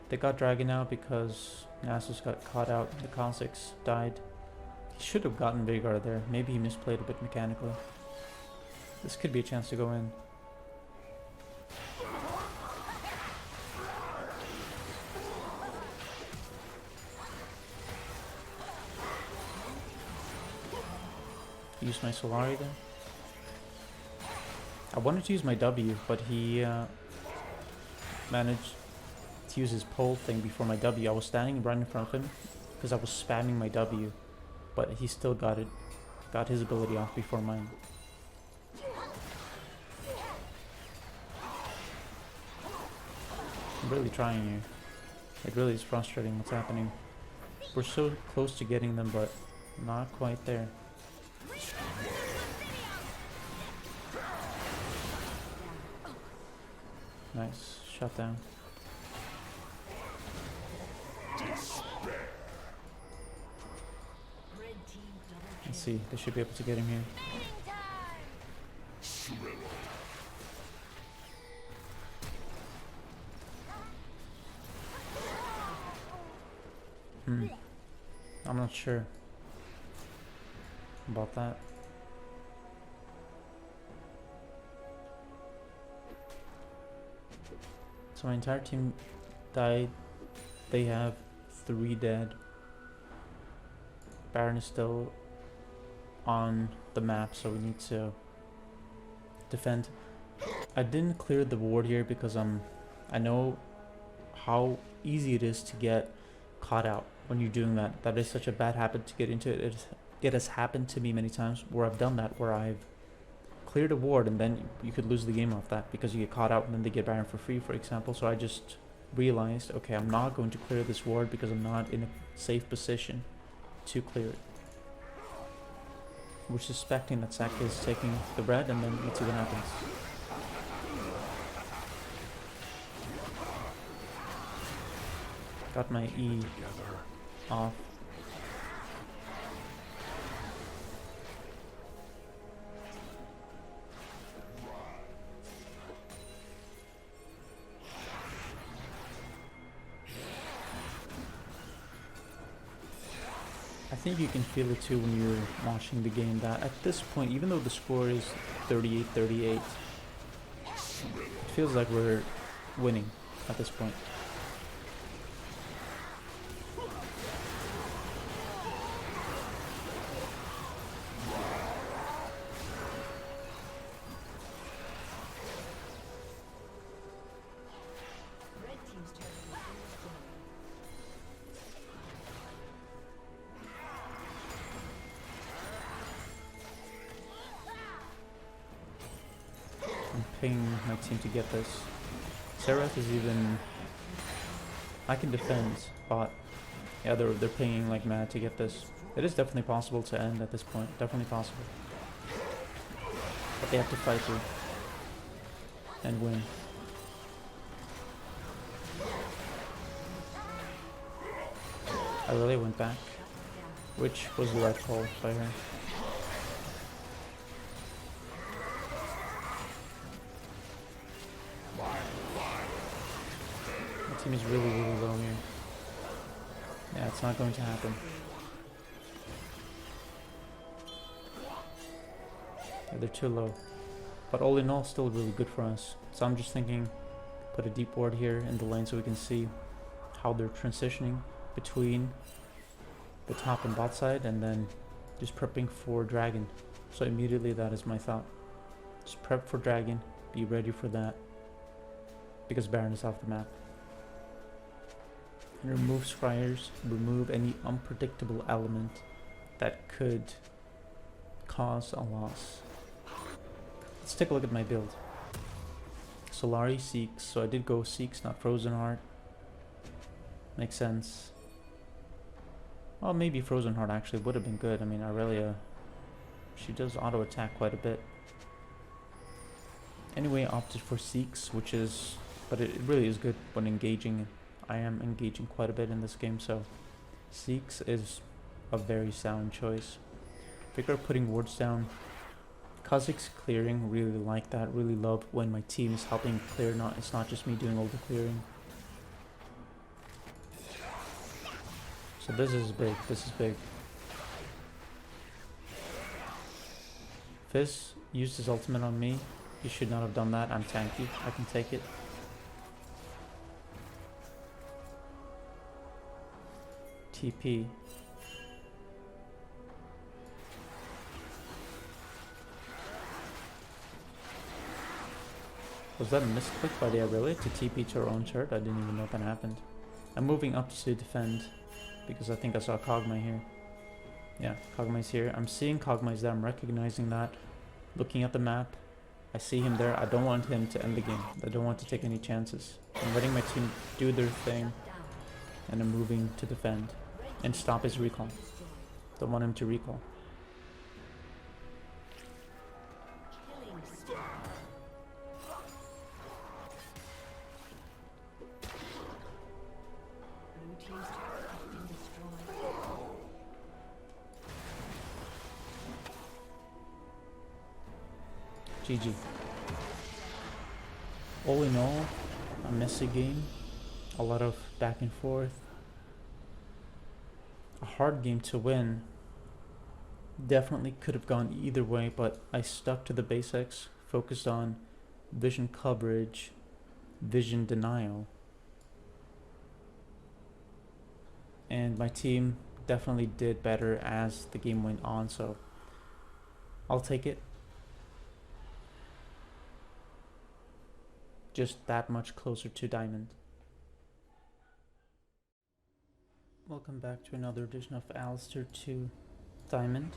They got Dragon now because Nasus got caught out. The Cossacks died. He should have gotten Vagar there. Maybe he misplayed a bit mechanically. This could be a chance to go in. Use my Solari there. I wanted to use my W, but he managed to use his pole thing before my W. I was standing right in front of him because I was spamming my W, but he still got his ability off before mine. I'm really trying here. It really is frustrating what's happening. We're so close to getting them, but not quite there. Nice. Shut down. Red team double Let's see. They should be able to get him here. I'm not sure about that. So my entire team died. They have 3 dead. Baron is still on the map, so we need to defend. I didn't clear the ward here because I know how easy it is to get caught out when you're doing that. That is such a bad habit to get into. It has happened to me many times where I've done that, where I've cleared a ward and then you could lose the game off that because you get caught out and then they get Baron for free, for example. So I just realized, okay, I'm not going to clear this ward because I'm not in a safe position to clear it. We're suspecting that Saka is taking the red, and then let's see what happens. Got my E off. I think you can feel it too when you're watching the game that at this point, even though the score is 38-38, it feels like we're winning at this point. Red team's turret has been destroyed. I'm paying my team to get this. Seraph is even... I can defend, but yeah, they're paying like mad to get this. It is definitely possible to end at this point. Definitely possible. But they have to fight through and win. I really went back, which was the right call by her. My team is really low here. Yeah, it's not going to happen. Yeah, they're too low. But all in all, still really good for us. So I'm just thinking, put a deep ward here in the lane so we can see how they're transitioning between the top and bot side, and then just prepping for dragon. So immediately that is my thought. Just prep for dragon, be ready for that, because Baron is off the map. And remove scryers, remove any unpredictable element that could cause a loss. Let's take a look at my build. Solari, Seeks, so I did go Seeks, not Frozen Heart. Makes sense. Well, maybe Frozen Heart actually would have been good. I mean, Aurelia, she does auto attack quite a bit. Anyway, opted for Seeks, which is, but it really is good when engaging. I am engaging quite a bit in this game, so Seeks is a very sound choice. Figure putting wards down. Kha'Zix's clearing, really like that. Really love when my team is helping clear. It's not just me doing all the clearing. So this is big. This is big. Fizz used his ultimate on me. He should not have done that. I'm tanky. I can take it. TP. Was that a misclick by the Aurelia to TP to her own turret? I didn't even know that happened. I'm moving up to defend because I think I saw Kog'Maw here. Yeah, Kog'Maw's here. I'm seeing Kog'Maw's there. I'm recognizing that. Looking at the map. I see him there. I don't want him to end the game. I don't want to take any chances. I'm letting my team do their thing, and I'm moving to defend and stop his recall. Don't want him to recall. Killing spree. Blue team's turret has been destroyed. GG. All in all, a messy game. A lot of back and forth. A hard game to win. Definitely could have gone either way, but I stuck to the basics, focused on vision coverage, vision denial. And my team definitely did better as the game went on, so I'll take it. Just that much closer to diamond. Welcome back to another edition of Alistar 2 Diamond.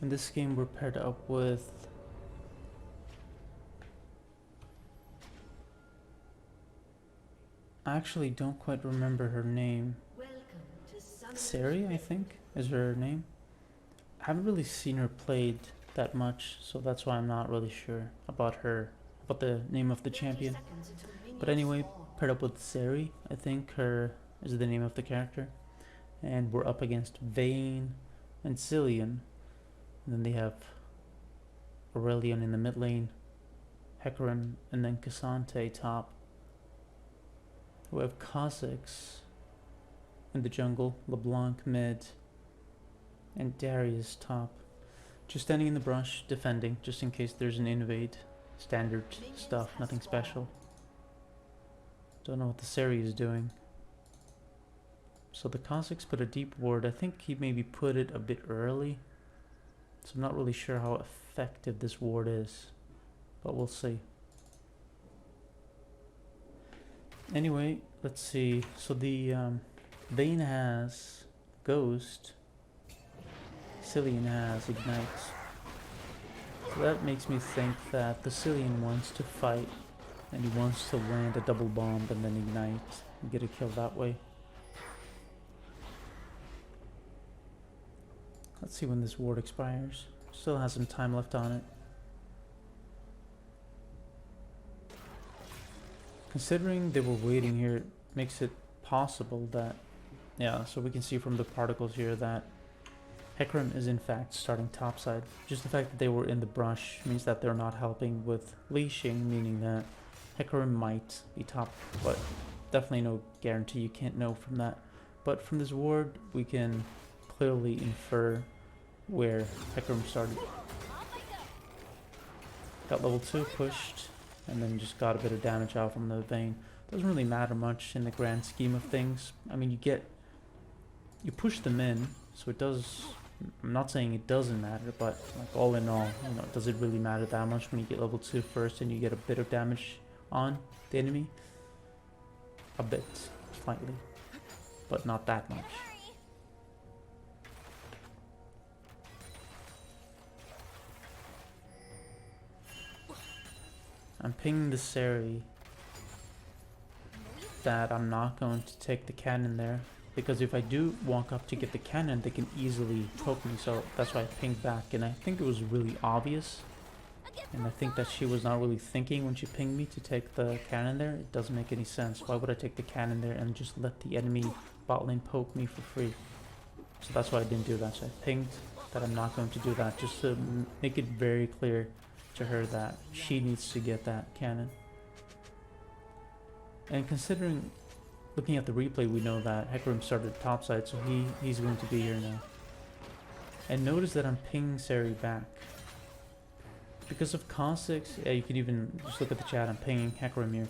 In this game we're paired up with I actually don't quite remember her name. Welcome to Summer. Sari, I think, is her name. I haven't really seen her played that much, so that's why I'm not really sure about her, about the name of the champion. But anyway, paired up with Sari, I think her is the name of the character. And we're up against Vayne and Cillian. And then they have Aurelion in the mid lane, Hecarim, and then Cassante top. We have Kha'Zix in the jungle, LeBlanc mid, and Darius top. Just standing in the brush, defending, just in case there's an invade. Standard stuff, nothing special. Don't know what the Sari is doing. So the Kha'Zix put a deep ward. I think he maybe put it a bit early. So I'm not really sure how effective this ward is. But we'll see. Anyway, let's see. So the Vayne has Ghost. Cillian has Ignite. So that makes me think that the Cillian wants to fight. And he wants to land a double bomb and then Ignite. And get a kill that way. Let's see when this ward expires. Still has some time left on it. Considering they were waiting here, it makes it possible that, yeah, so we can see from the particles here that Hecarim is in fact starting topside. Just the fact that they were in the brush means that they're not helping with leashing, meaning that Hecarim might be top, but definitely no guarantee, you can't know from that. But from this ward, we can clearly infer where Hecarim started. Got level 2 pushed, and then just got a bit of damage out from the Vayne. Doesn't really matter much in the grand scheme of things. I mean, you push them in, so it does. I'm not saying it doesn't matter, but like all in all, you know, does it really matter that much when you get level 2 first and you get a bit of damage on the enemy? A bit, slightly, but not that much. I'm pinging the Sari that I'm not going to take the cannon there, because if I do walk up to get the cannon, they can easily poke me, so that's why I pinged back. And I think it was really obvious, and I think that she was not really thinking when she pinged me to take the cannon there. It doesn't make any sense. Why would I take the cannon there and just let the enemy bot lane poke me for free? So that's why I didn't do that. So I pinged that I'm not going to do that, just to make it very clear to her that she needs to get that cannon. And considering, looking at the replay, we know that Hecarim started topside, so he's going to be here now. And notice that I'm pinging Sari back. Because of Kha'Zix, yeah, you can even just look at the chat, I'm pinging Hecarim here.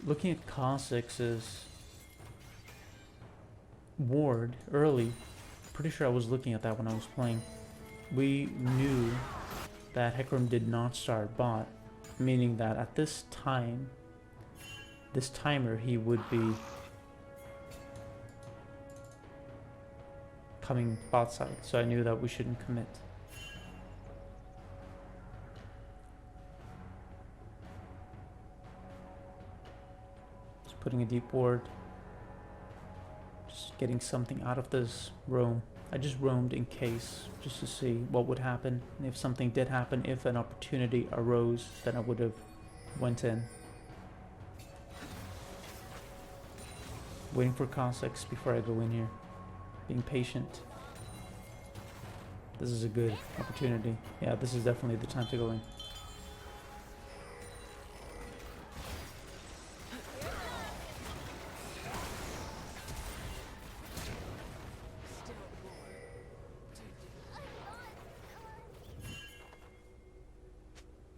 Looking at Kha'Zix's ward early, pretty sure I was looking at that when I was playing. We knew that Hecarim did not start bot, meaning that at this time, this timer, he would be coming bot side, so I knew that we shouldn't commit. putting a deep ward. Just getting something out of this roam. I just roamed in case, just to see what would happen. And if something did happen, if an opportunity arose, then I would have went in. Waiting for Cossacks before I go in here. Being patient. This is a good opportunity. Yeah, this is definitely the time to go in.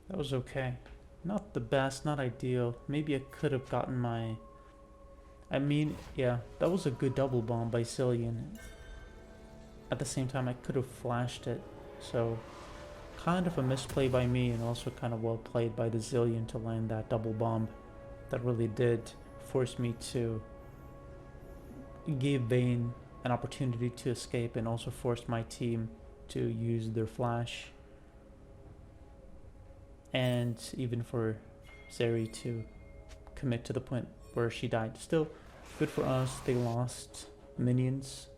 That was okay. Not the best, not ideal. Maybe I could have gotten my... I mean, yeah, that was a good double bomb by Cillian. At the same time, I could have flashed it. So, kind of a misplay by me, and also kind of well played by the Zillion to land that double bomb. That really did force me to give Vayne an opportunity to escape, and also forced my team to use their flash. And even for Zeri to commit to the point where she died. Still, good for us. They lost minions,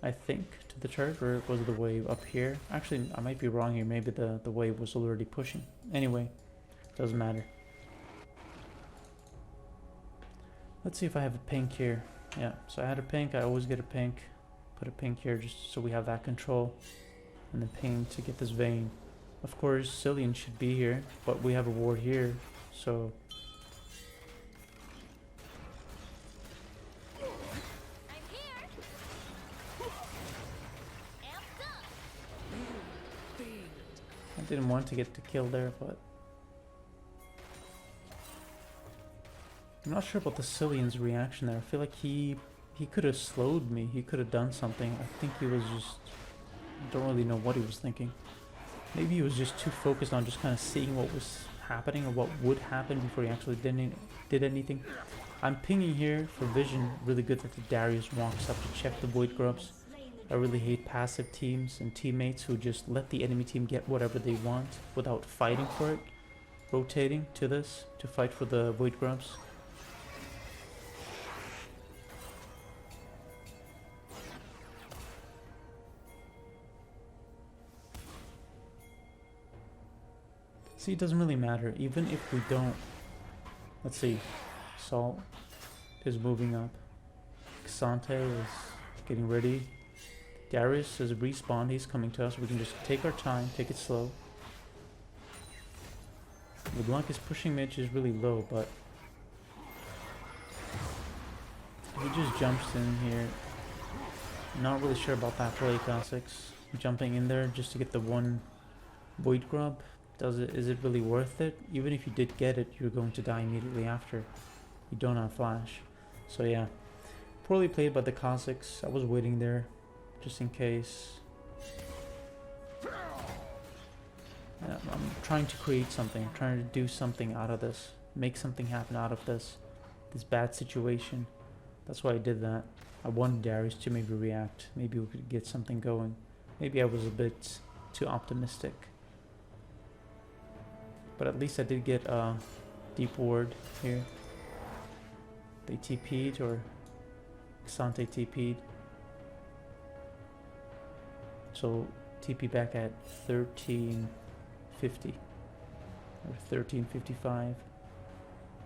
I think, to the turret, or was the wave up here? Actually, I might be wrong here. Maybe the wave was already pushing. Anyway, doesn't matter. Let's see if I have a pink here. Yeah, so I had a pink. I always get a pink. Put a pink here just so we have that control. And then pink to get this Vayne. Of course, Cillian should be here, but we have a ward here, so... I'm here. Amped up. I didn't want to get the kill there, but... I'm not sure about the Cillian's reaction there. I feel like he could have slowed me. He could have done something. I think he was just... I don't really know what he was thinking. Maybe he was just too focused on just kind of seeing what was happening or what would happen before he actually did anything. I'm pinging here for vision. Really good that the Darius walks up to check the Void Grubs. I really hate passive teams and teammates who just let the enemy team get whatever they want without fighting for it. Rotating to this to fight for the Void Grubs. See, it doesn't really matter, even if we don't. Let's see. Salt is moving up. Xante is getting ready. Darius is respawned, he's coming to us. We can just take our time, take it slow. LeBlanc is pushing mid, is really low, but he just jumps in here. Not really sure about that play, Cossacks. Jumping in there just to get the one Void Grub. Is it really worth it? Even if you did get it, you're going to die immediately after. You don't have flash. So yeah, poorly played by the Cossacks. I was waiting there, just in case. Yeah, I'm trying to create something. I'm trying to do something out of this. Make something happen out of this bad situation. That's why I did that. I wanted Darius to maybe react. Maybe we could get something going. Maybe I was a bit too optimistic. But at least I did get a deep ward here. They TP'd, or Xante TP'd. So TP back at 1350 or 1355.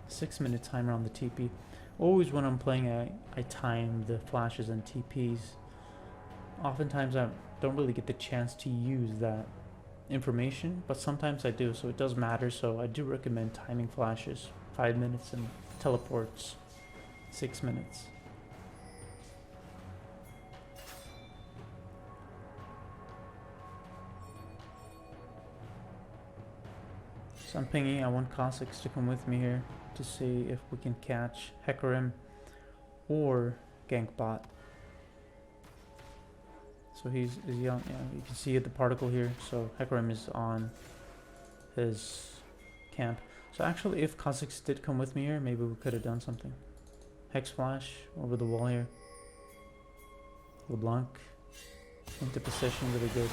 6-minute timer on the TP. Always when I'm playing, I time the flashes and TPs. Oftentimes I don't really get the chance to use that information, but sometimes I do, so it does matter. So I do recommend timing flashes 5 minutes and teleports 6 minutes. So I'm pinging. I want Cossacks to come with me here to see if we can catch Hecarim or gank bot. So he's young. Yeah, you can see the particle here. So Hecarim is on his camp. So actually, if Cossacks did come with me here, maybe we could have done something. Hex flash over the wall here. LeBlanc into position, really good.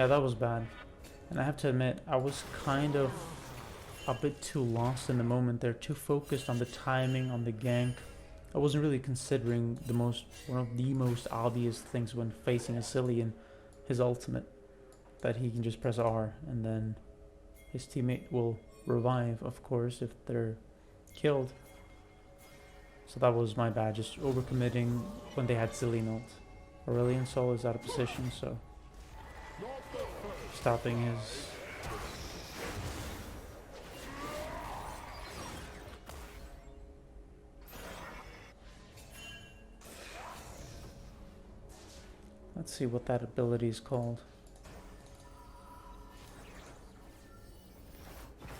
Yeah, that was bad. And I have to admit, I was kind of a bit too lost in the moment there, too focused on the timing, on the gank. I wasn't really considering one of the most obvious things when facing a Cillian, his ultimate, that he can just press R and then his teammate will revive, of course, if they're killed. So that was my bad, just overcommitting when they had Cillian ult. Aurelion Sol is out of position, so stopping his... Let's see what that ability is called.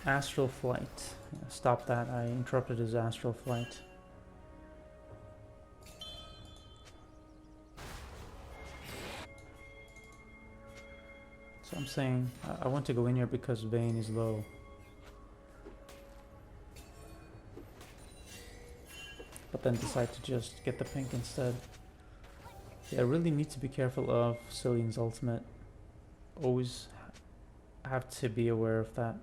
Astral Flight. Yeah, stop that, I interrupted his Astral Flight. So I'm saying, I want to go in here because Vayne is low. But then decide to just get the pink instead. Yeah, I really need to be careful of Cillian's ultimate. Always have to be aware of that.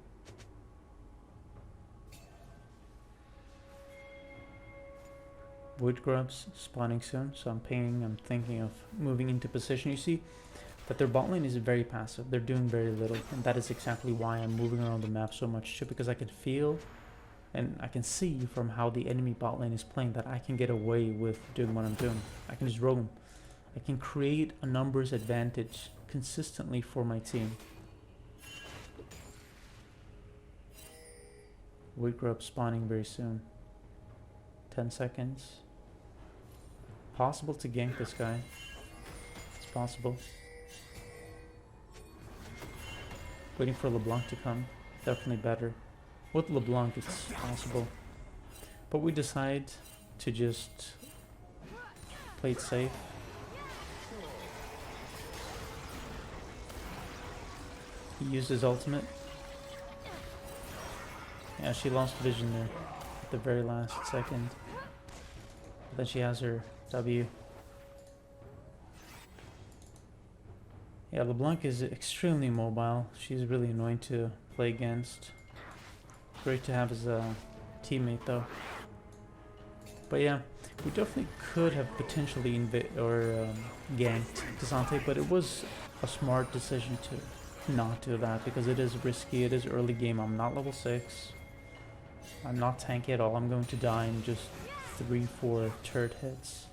Wood grubs spawning soon, so I'm thinking of moving into position. You see that their bot lane is very passive. They're doing very little, and that is exactly why I'm moving around the map so much too, because I can feel and I can see from how the enemy bot lane is playing that I can get away with doing what I'm doing. I can just roam. I can create a numbers advantage consistently for my team. Wood grub spawning very soon. 10 seconds. Possible to gank this guy. It's possible. Waiting for LeBlanc to come. Definitely better. With LeBlanc it's possible. But we decide to just play it safe. He used his ultimate. Yeah, she lost vision there at the very last second. But then she has her W. Yeah, LeBlanc is extremely mobile. She's really annoying to play against. Great to have as a teammate though. But yeah, we definitely could have potentially ganked Desante, but it was a smart decision to not do that because it is risky. It is early game. I'm not level 6. I'm not tanky at all. I'm going to die in just 3-4 turret hits.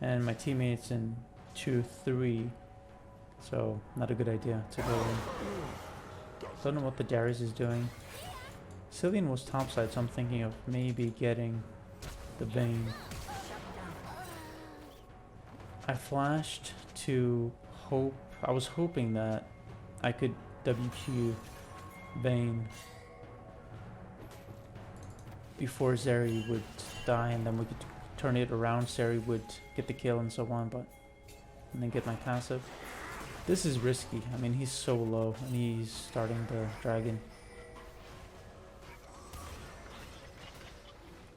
And my teammates in 2-3. So, not a good idea to go in. Don't know what the Darius is doing. Cillian was topside, so I'm thinking of maybe getting the Vayne. I flashed to hope. I was hoping that I could WQ Vayne before Zeri would die, and then we could turn it around. Zeri would get the kill and so on, and then get my passive. This is risky. I mean, he's so low, and he's starting the dragon.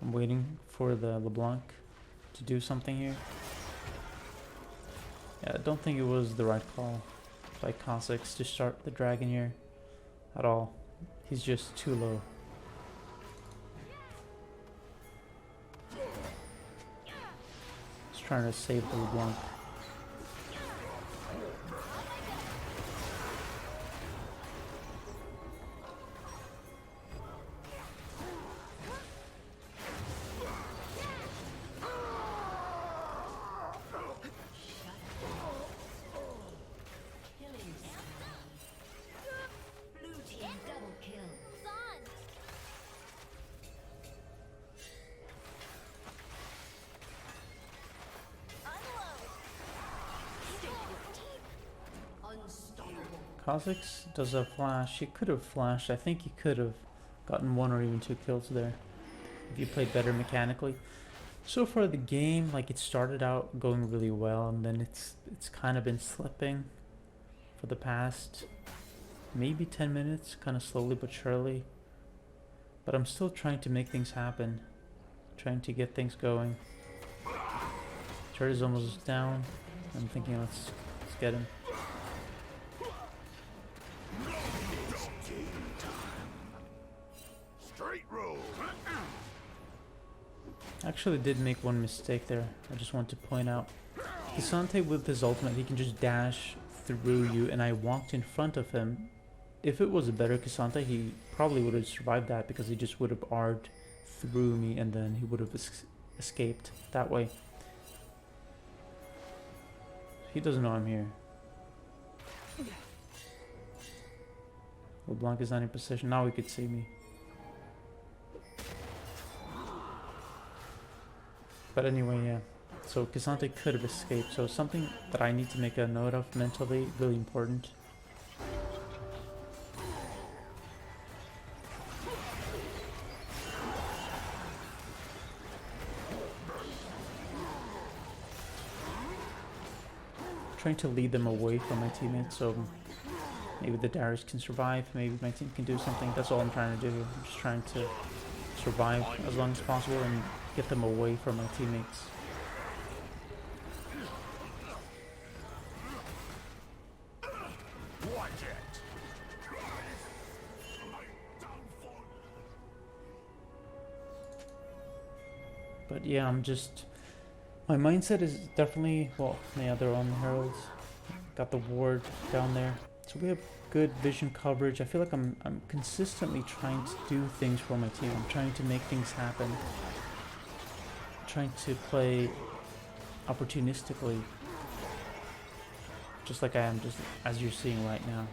I'm waiting for the LeBlanc to do something here. Yeah, I don't think it was the right call by Kha'Zix to start the dragon here at all. He's just too low. Just trying to save the LeBlanc. Kha'Zix does a flash. He could have flashed. I think he could have gotten 1 or even 2 kills there if he played better mechanically. So far the game, like, it started out going really well, and then it's kind of been slipping for the past maybe 10 minutes, kind of slowly but surely. But I'm still trying to make things happen, trying to get things going. Turret is almost down. I'm thinking let's get him. straight road. Actually did make one mistake there. I just want to point out. Kisante with his ultimate, he can just dash through you, and I walked in front of him. If it was a better Kisante, he probably would have survived that because he just would have R'd through me and then he would have escaped that way. He doesn't know I'm here. LeBlanc is not in position. Now he could see me. But anyway, yeah. So Kisante could have escaped. So something that I need to make a note of mentally, really important. Trying to lead them away from my teammates, so maybe the Darius can survive, maybe my team can do something. That's all I'm trying to do. I'm just trying to survive as long as possible and get them away from my teammates. Watch it. But yeah, my mindset is definitely, well, yeah, they're on the heralds. Got the ward down there. So we have good vision coverage. I feel like I'm consistently trying to do things for my team. I'm trying to make things happen. Trying to play opportunistically. Just like I am, just as you're seeing right now.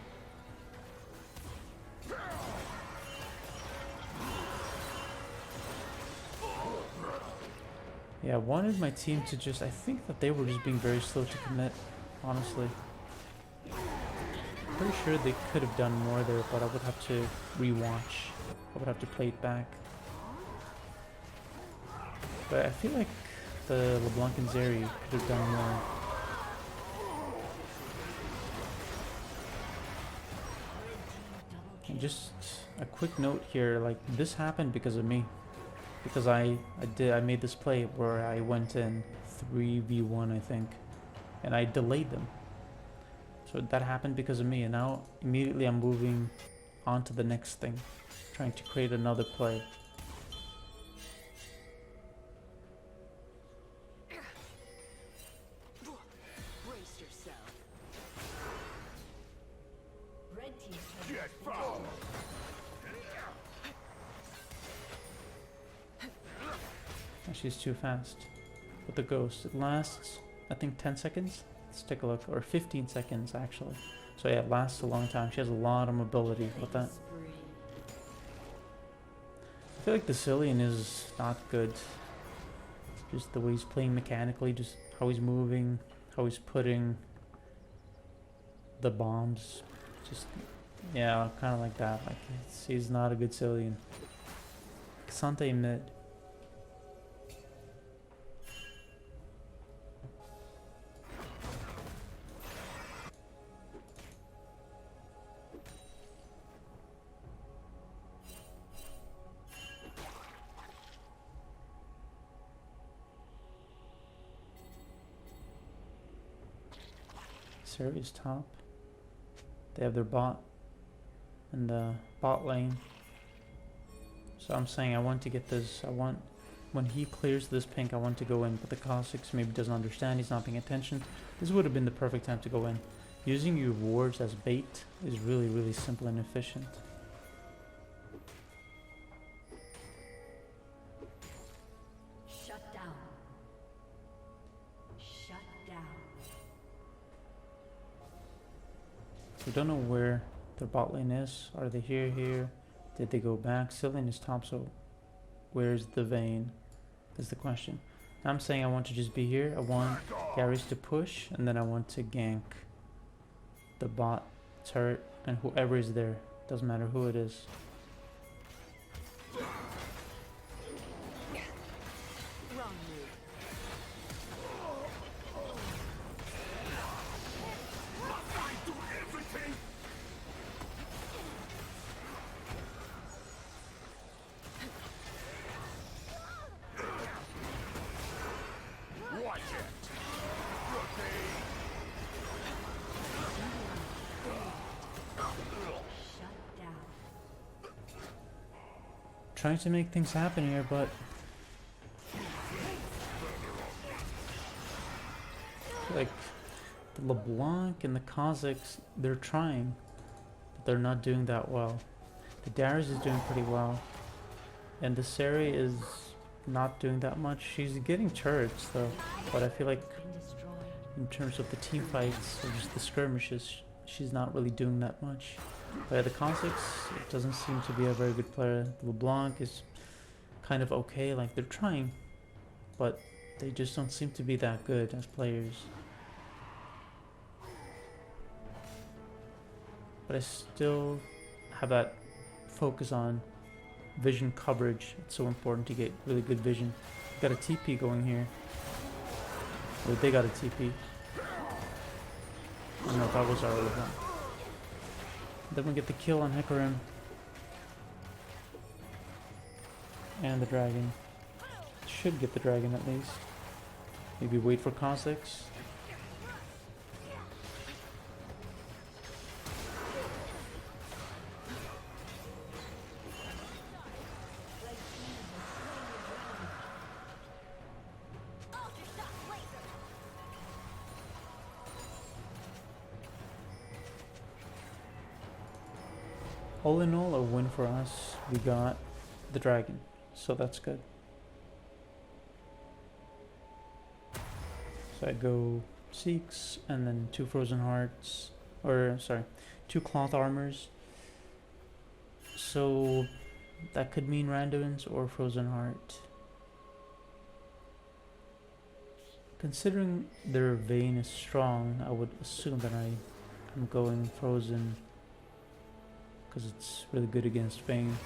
Yeah, I wanted my team to just, I think that they were just being very slow to commit, honestly. Pretty sure they could have done more there, but I would have to rewatch. I would have to play it back. But I feel like the LeBlanc and Zeri could have done more. And just a quick note here, like this happened because of me. Because I made this play where I went in 3v1, I think, and I delayed them. So that happened because of me, and now immediately I'm moving on to the next thing, trying to create another play. Brace yourself. Red team's turret Get has been foul. She's too fast. With the ghost, it lasts, I think, 10 seconds. Let's take a look, or 15 seconds actually. So yeah, it lasts a long time. She has a lot of mobility with that. spree. I feel like the Cillian is not good. Just the way he's playing mechanically, just how he's moving, how he's putting the bombs. Just, yeah, kind of like that. Like, he's not a good Cillian. Kisante mid. Series top. They have their bot in the bot lane. So I'm saying I want to get this. When he clears this pink, I want to go in. But the Kha'Zix maybe doesn't understand. He's not paying attention. This would have been the perfect time to go in. Using your wards as bait is really, really simple and efficient. Shut down. Shut down. So we don't know where their bot lane is. Are they here? Did they go back? Cillian is top, so where's the Vayne? Is the question. I'm saying I want to just be here. I want Darius to push, and then I want to gank the bot turret and whoever is there. Doesn't matter who it is. Wrong move. Watch it. Rotate. Shut down. trying to make things happen here, but like the LeBlanc and the Kazakhs, they're trying, but they're not doing that well. The Darius is doing pretty well, and the Sari is not doing that much. She's getting turrets though, but I feel like Been destroyed. in terms of the team fights or just the skirmishes, she's not really doing that much. But yeah, the Kazakhs, it doesn't seem to be a very good player. LeBlanc is kind of okay, like they're trying, but they just don't seem to be that good as players. But I still have that focus on vision coverage. It's so important to get really good vision. Got a TP going here. Or they got a TP. I don't know if that was our LeBlanc. Then we get the kill on Hecarim. And the dragon. Should get the dragon at least. Maybe wait for Kha'Zix. All in all, a win for us. We got the dragon, so that's good. So I go Seeks and then 2 Frozen Hearts, or sorry, 2 Cloth Armors. So that could mean Randuin's or Frozen Heart. Considering their Vayne is strong, I would assume that I'm going Frozen, because it's really good against Vayne.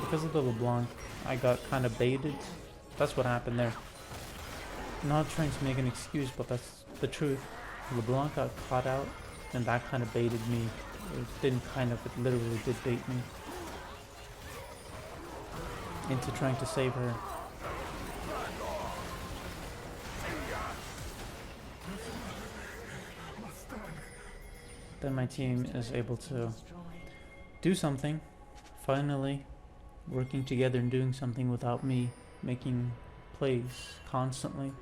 Because of the LeBlanc, I got kind of baited. That's what happened there. Not trying to make an excuse, but that's the truth. LeBlanc got caught out, and that kind of baited me. It didn't kind of, it literally did bait me into trying to save her. Then my team is able to do something, finally working together and doing something without me making plays constantly.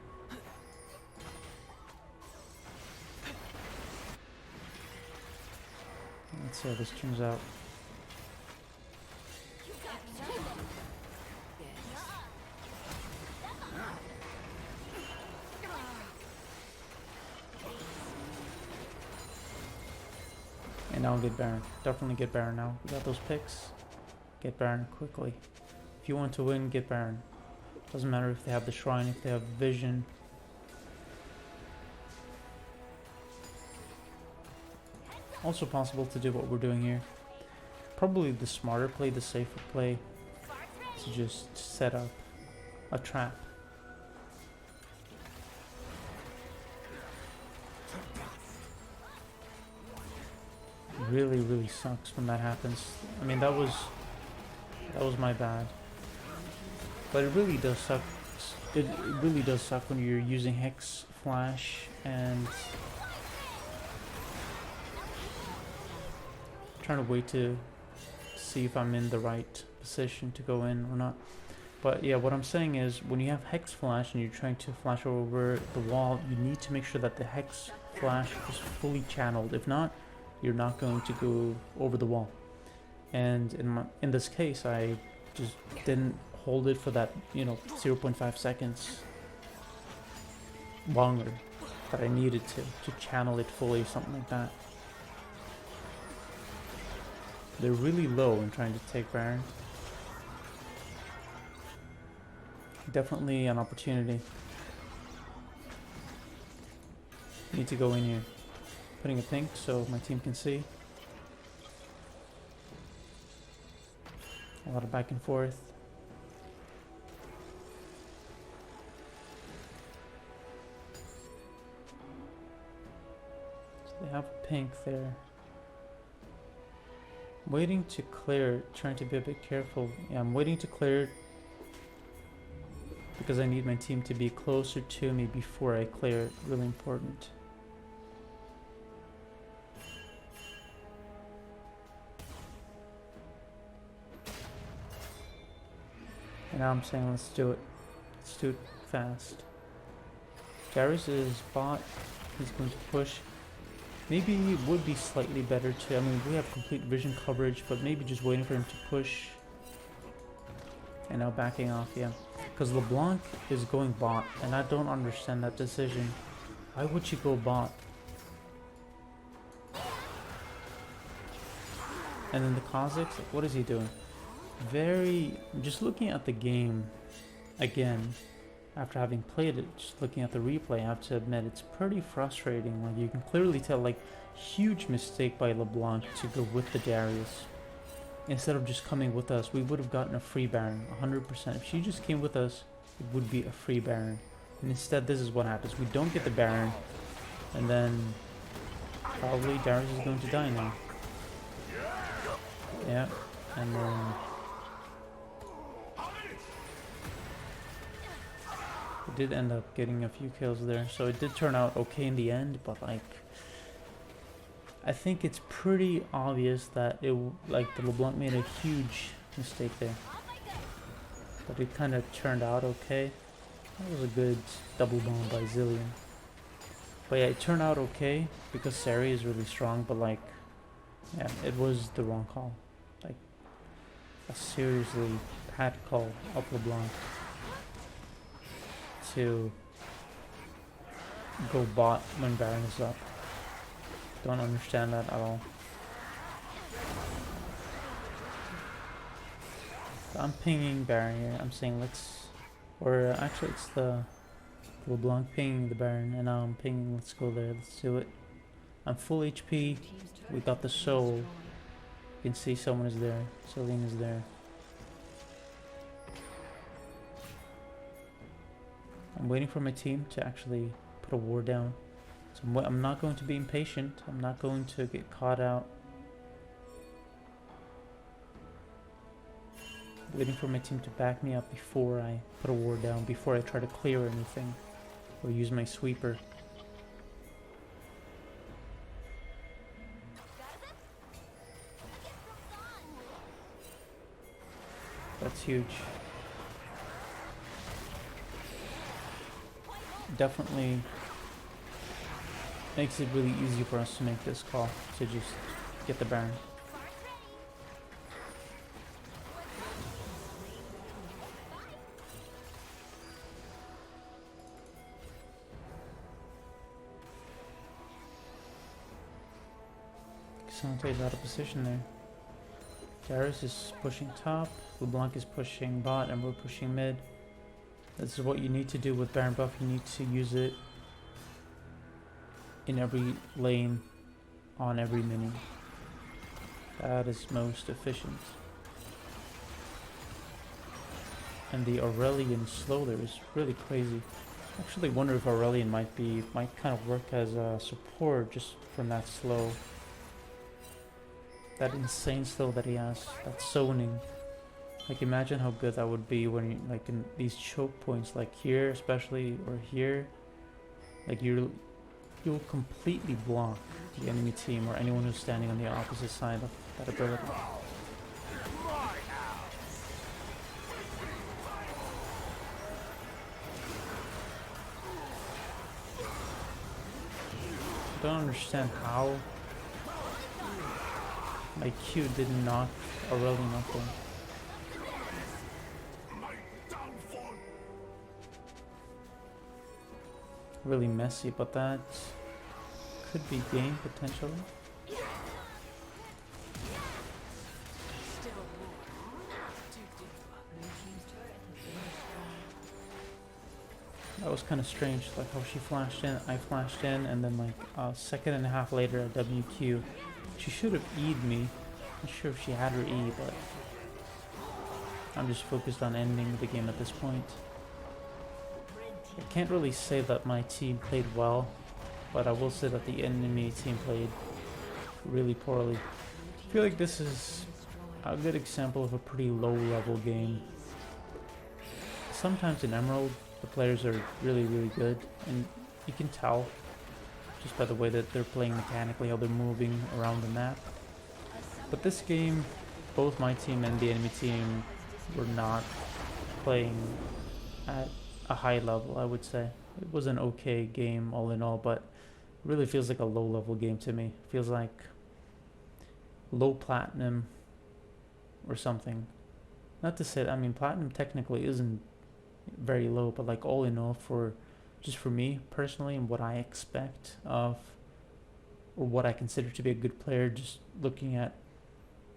Let's see how this turns out. And now I'll get Baron. Definitely get Baron now. We got those picks. Get Baron quickly. If you want to win, get Baron. Doesn't matter if they have the shrine, if they have vision. Also possible to do what we're doing here. Probably the smarter play, the safer play, to just set up a trap. Really, really sucks when that happens. I mean, that was my bad. But it really does suck. It really does suck when you're using Hex Flash and trying to wait to see if I'm in the right position to go in or not. But yeah, what I'm saying is when you have Hex Flash and you're trying to flash over the wall, you need to make sure that the Hex Flash is fully channeled. If not, you're not going to go over the wall. And in this case, I just didn't hold it for that, 0.5 seconds longer that I needed to channel it fully, something like that. They're really low in trying to take Baron. Definitely an opportunity. Need to go in here. Putting a pink so my team can see. A lot of back and forth. So they have a pink there. Waiting to clear, trying to be a bit careful. Yeah, I'm waiting to clear because I need my team to be closer to me before I clear it. Really important. And now I'm saying let's do it. Let's do it fast. Darius is bot. He's going to push. Maybe it would be slightly better to, I mean, we have complete vision coverage, but maybe just waiting for him to push. And now backing off, yeah. Because LeBlanc is going bot, and I don't understand that decision. Why would she go bot? And then the Kazakhs, what is he doing? Just looking at the game again, after having played it, just looking at the replay, I have to admit it's pretty frustrating. Like, you can clearly tell, like, huge mistake by LeBlanc to go with the Darius. Instead of just coming with us, we would have gotten a free Baron, 100%. If she just came with us, it would be a free Baron. And instead, this is what happens. We don't get the Baron, and then probably Darius is going to die now. Yeah, and then we did end up getting a few kills there, so it did turn out okay in the end, but like, I think it's pretty obvious that the LeBlanc made a huge mistake there. But it kind of turned out okay. That was a good double bomb by Zillion. But yeah, it turned out okay because Sari is really strong, but like, yeah, it was the wrong call. Like, a seriously bad call of LeBlanc to go bot when Baron is up. Don't understand that at all. So I'm pinging Baron here. I'm saying actually it's the LeBlanc pinging the Baron, and now I'm pinging, let's go there, let's do it. I'm full HP, we got the soul. You can see someone is there, Celine is there. I'm waiting for my team to actually put a ward down. So I'm not going to be impatient, I'm not going to get caught out. Waiting for my team to back me up before I put a ward down, before I try to clear anything or use my sweeper. That's huge. Definitely makes it really easy for us to make this call, to just get the Baron. Xante is out of position there. Darius is pushing top, LeBlanc is pushing bot, and we're pushing mid. This is what you need to do with Baron buff. You need to use it in every lane, on every mini. That is most efficient. And the Aurelian slow there is really crazy. I actually wonder if Aurelian might kind of work as a support just from that slow. That insane slow that he has, that zoning. Like, imagine how good that would be when you, like, in these choke points, like here especially, or here, like you'll completely block the enemy team or anyone who's standing on the opposite side of that ability. I don't understand how my Q didn't knock Aurelian up there. Really messy, but that could be game potentially. That was kind of strange, like how she flashed in, I flashed in, and then like a second and a half later at WQ, she should have E'd me. Not sure if she had her E, but I'm just focused on ending the game at this point. I can't really say that my team played well, but I will say that the enemy team played really poorly. I feel like this is a good example of a pretty low level game. Sometimes in Emerald, the players are really, really good, and you can tell just by the way that they're playing mechanically, how they're moving around the map. But this game, both my team and the enemy team were not playing at a high level, I would say. It was an okay game all in all, but it really feels like a low level game to me. It feels like low platinum or something. Not to say, I mean, platinum technically isn't very low, but like all in all, for just for me personally and what I expect of, or what I consider to be a good player, just looking at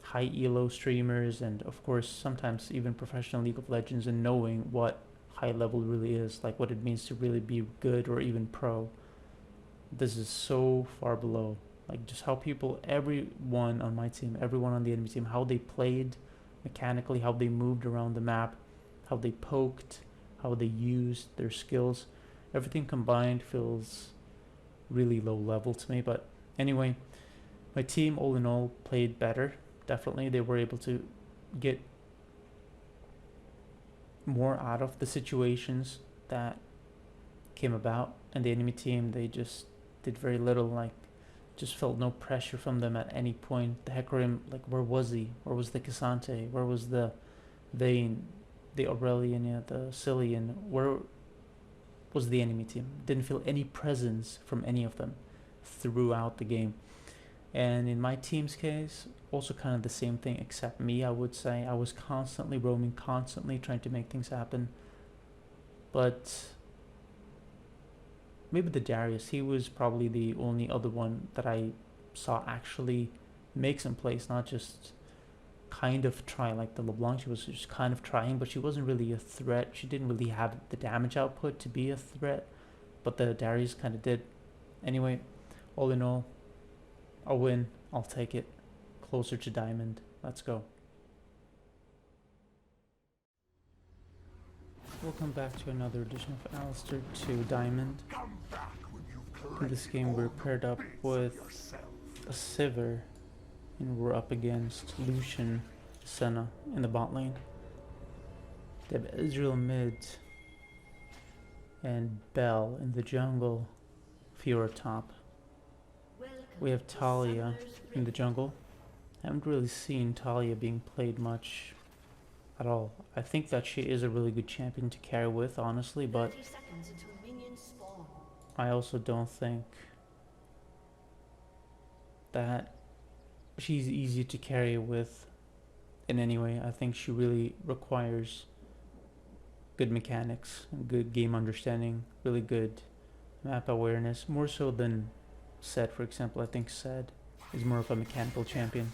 high elo streamers and of course sometimes even professional League of Legends, and knowing what high level really is, like what it means to really be good or even pro. This is so far below. Like just how people, everyone on my team, everyone on the enemy team, how they played mechanically, how they moved around the map, how they poked, how they used their skills, everything combined feels really low level to me. But anyway, my team all in all played better. Definitely they were able to get more out of the situations that came about, and the enemy team, they just did very little. Like just felt no pressure from them at any point. The Hecarim, like where was he? Where was the Cassante? Where was the Vayne, the Aurelian, yeah, the Cillian? Where was the enemy team? Didn't feel any presence from any of them throughout the game. And in my team's case, also kind of the same thing, except me, I would say. I was constantly roaming, constantly trying to make things happen. But maybe the Darius, he was probably the only other one that I saw actually make some plays, not just kind of try. Like the LeBlanc, she was just kind of trying, but she wasn't really a threat. She didn't really have the damage output to be a threat, but the Darius kind of did. Anyway, all in all, a win. I'll take it. Closer to diamond. Let's go. Welcome back to another edition of Alistar 2 Diamond. Come back when you've In this game we're paired up with a Sivir, and we're up against Lucian, Senna in the bot lane. They have Israel mid and Bell in the jungle, Fiora top. We have Talia in the jungle. I haven't really seen Talia being played much at all. I think that she is a really good champion to carry with, honestly, but I also don't think that she's easy to carry with in any way. I think she really requires good mechanics and good game understanding, really good map awareness, more so than Sed, for example. I think Sed is more of a mechanical champion.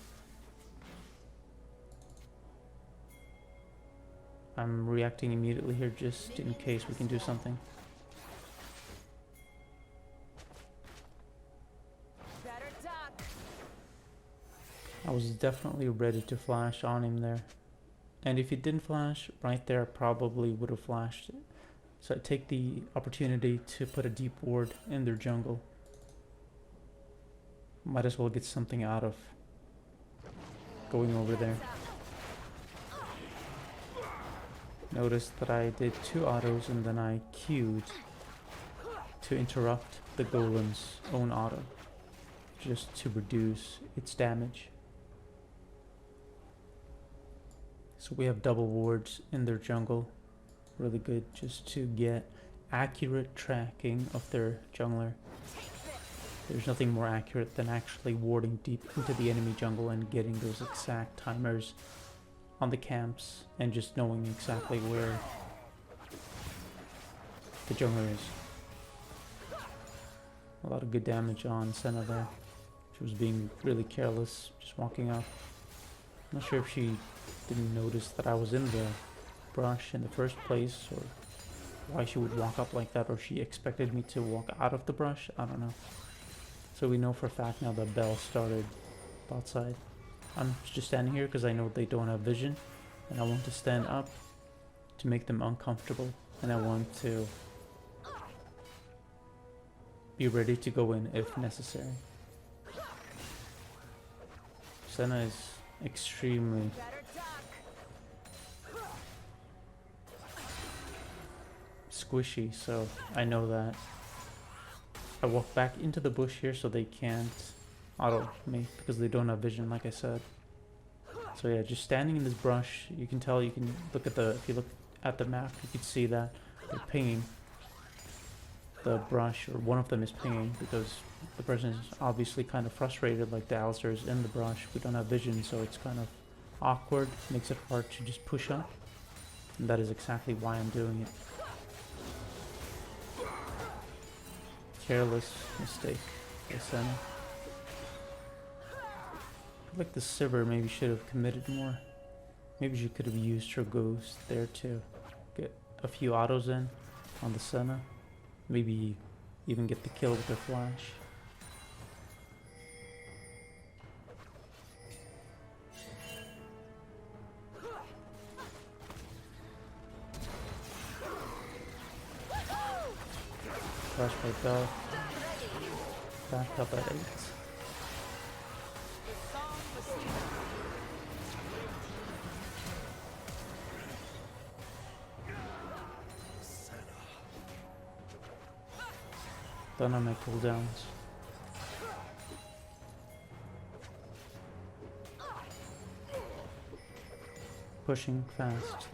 I'm reacting immediately here just in case we can do something. I was definitely ready to flash on him there. And if he didn't flash right there, I probably would have flashed it. So I take the opportunity to put a deep ward in their jungle. Might as well get something out of going over there. Notice that I did 2 autos and then I queued to interrupt the golem's own auto, just to reduce its damage. So we have double wards in their jungle, really good just to get accurate tracking of their jungler. There's nothing more accurate than actually warding deep into the enemy jungle and getting those exact timers on the camps and just knowing exactly where the jungler is. A lot of good damage on Senna there. She was being really careless, just walking up. I'm not sure if she didn't notice that I was in the brush in the first place, or why she would walk up like that, or she expected me to walk out of the brush. I don't know. So we know for a fact now that Bell started outside. I'm just standing here because I know they don't have vision, and I want to stand up to make them uncomfortable, and I want to be ready to go in if necessary. Senna is extremely squishy, so I know that. I walk back into the bush here so they can't auto me because they don't have vision, like I said. So yeah, just standing in this brush, you can tell, you can look at the, if you look at the map, you could see that they're pinging the brush, or one of them is pinging because the person is obviously kind of frustrated, like the Alistar is in the brush. We don't have vision, so it's kind of awkward, makes it hard to just push up. And that is exactly why I'm doing it. Careless mistake by Senna. I feel like the Sivir maybe should have committed more. Maybe she could have used her ghost there to get a few autos in on the Senna. Maybe even get the kill with her flash. Flash by Bell. Back up at 8. Done on my cooldowns. Pushing fast.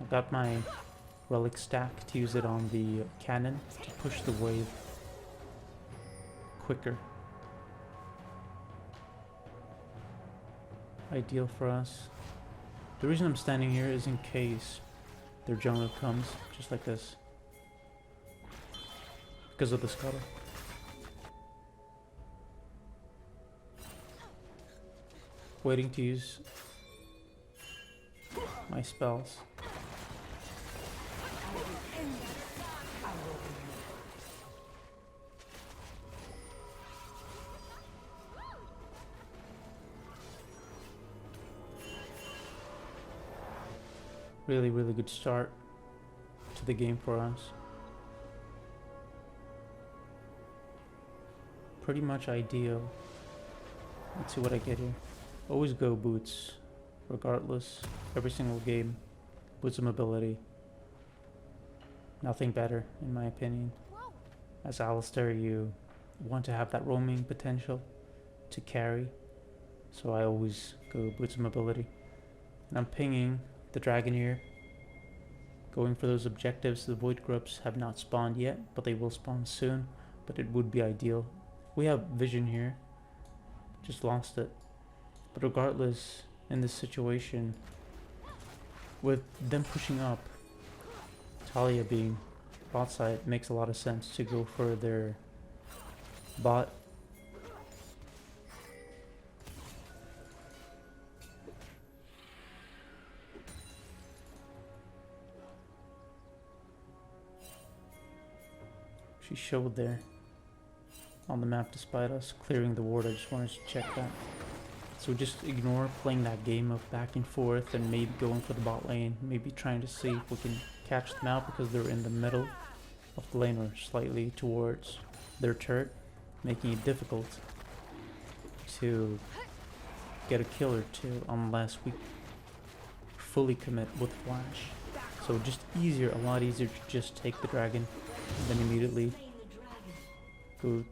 I got my relic stack to use it on the cannon to push the wave quicker. Ideal for us. The reason I'm standing here is in case their jungler comes, just like this. Because of the scuttle. Waiting to use my spells. Really, really good start to the game for us. Pretty much ideal. Let's see what I get here. Always go boots, regardless. Every single game. Boots of mobility. Nothing better, in my opinion. As Alistar, you want to have that roaming potential to carry. So I always go boots of mobility. And I'm pinging the dragon here. Going for those objectives. The void grubs have not spawned yet, but they will spawn soon. But it would be ideal. We have vision here. Just lost it. But regardless, in this situation, with them pushing up, Talia being bot side, it makes a lot of sense to go for their bot. She showed there on the map despite us clearing the ward. I just wanted to check that. So just ignore playing that game of back and forth and maybe going for the bot lane, maybe trying to see if we can catch them out because they're in the middle of the lane or slightly towards their turret, making it difficult to get a kill or two unless we fully commit with flash. So just easier, a lot easier to just take the dragon and then immediately go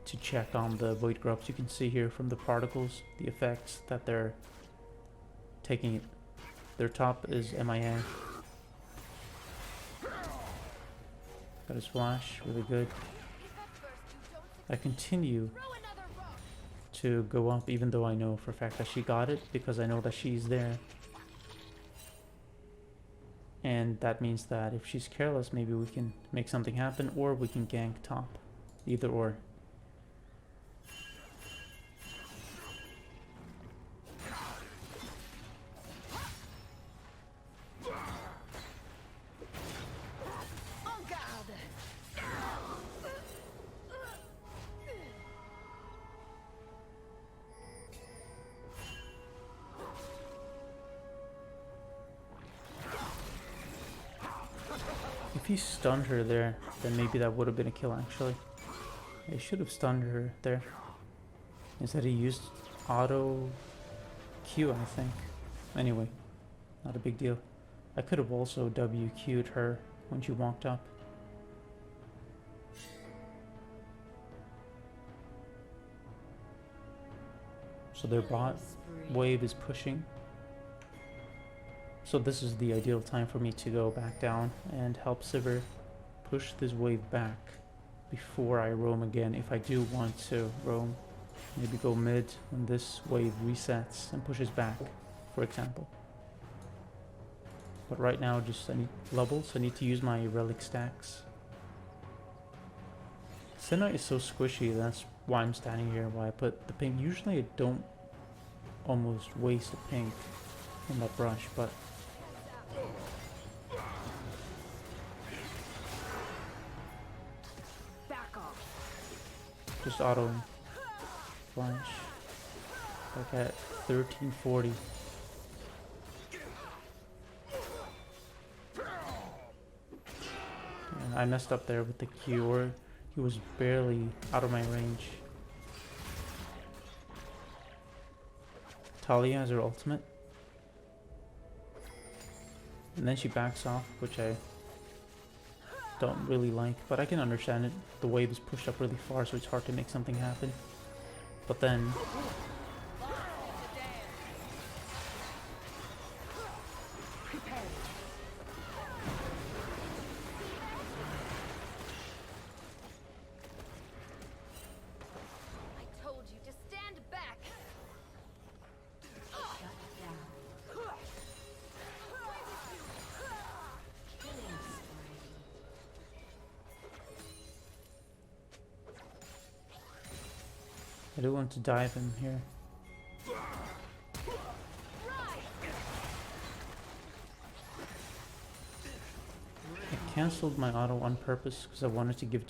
to check on the void grubs. You can see here from the particles the effects that they're taking it. Their top is MIA. Got his flash, really good. I continue to go up even though I know for a fact that she got it, because I know that she's there. And that means that if she's careless, maybe we can make something happen, or we can gank top. Either or. If he stunned her there, then maybe that would have been a kill actually. He should have stunned her there. Instead he used auto Q, I think. Anyway, not a big deal. I could have also WQ'd her when she walked up. So their bot wave is pushing. So this is the ideal time for me to go back down and help Sivir push this wave back before I roam again, if I do want to roam. Maybe go mid when this wave resets and pushes back, for example. But right now just I need levels, I need to use my relic stacks. Senna is so squishy, that's why I'm standing here, why I put the pink. Usually I don't almost waste a pink in that brush, but Back off. just auto flash. Like at 1340. And I messed up there with the Q, or he was barely out of my range. Talia has her ultimate. And then she backs off, which I don't really like, but I can understand it. The wave is pushed up really far, so it's hard to make something happen. But then I told you to stand back. I do want to dive him here. I cancelled my auto on purpose because I wanted to give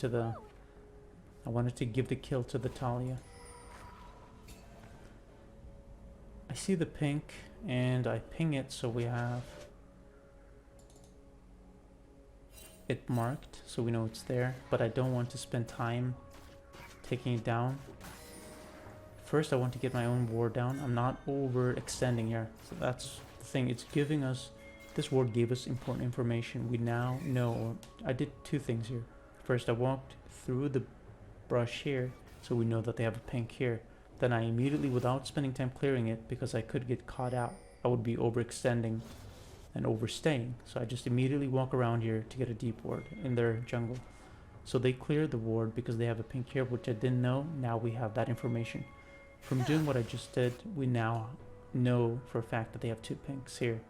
the kill to the Talia. I see the pink and I ping it, so we have it marked so we know it's there, but I don't want to spend time taking it down. First I want to get my own ward down. I'm not overextending here, so that's the thing. It's giving us, this ward gave us important information. We now know, I did two things here. First I walked through the brush here, so we know that they have a pink here. Then I immediately, without spending time clearing it, because I could get caught out, I would be overextending and overstaying. So I just immediately walk around here to get a deep ward in their jungle. So they cleared the ward because they have a pink here, which I didn't know. Now we have that information. From doing what I just did, we now know for a fact that they have two pinks here.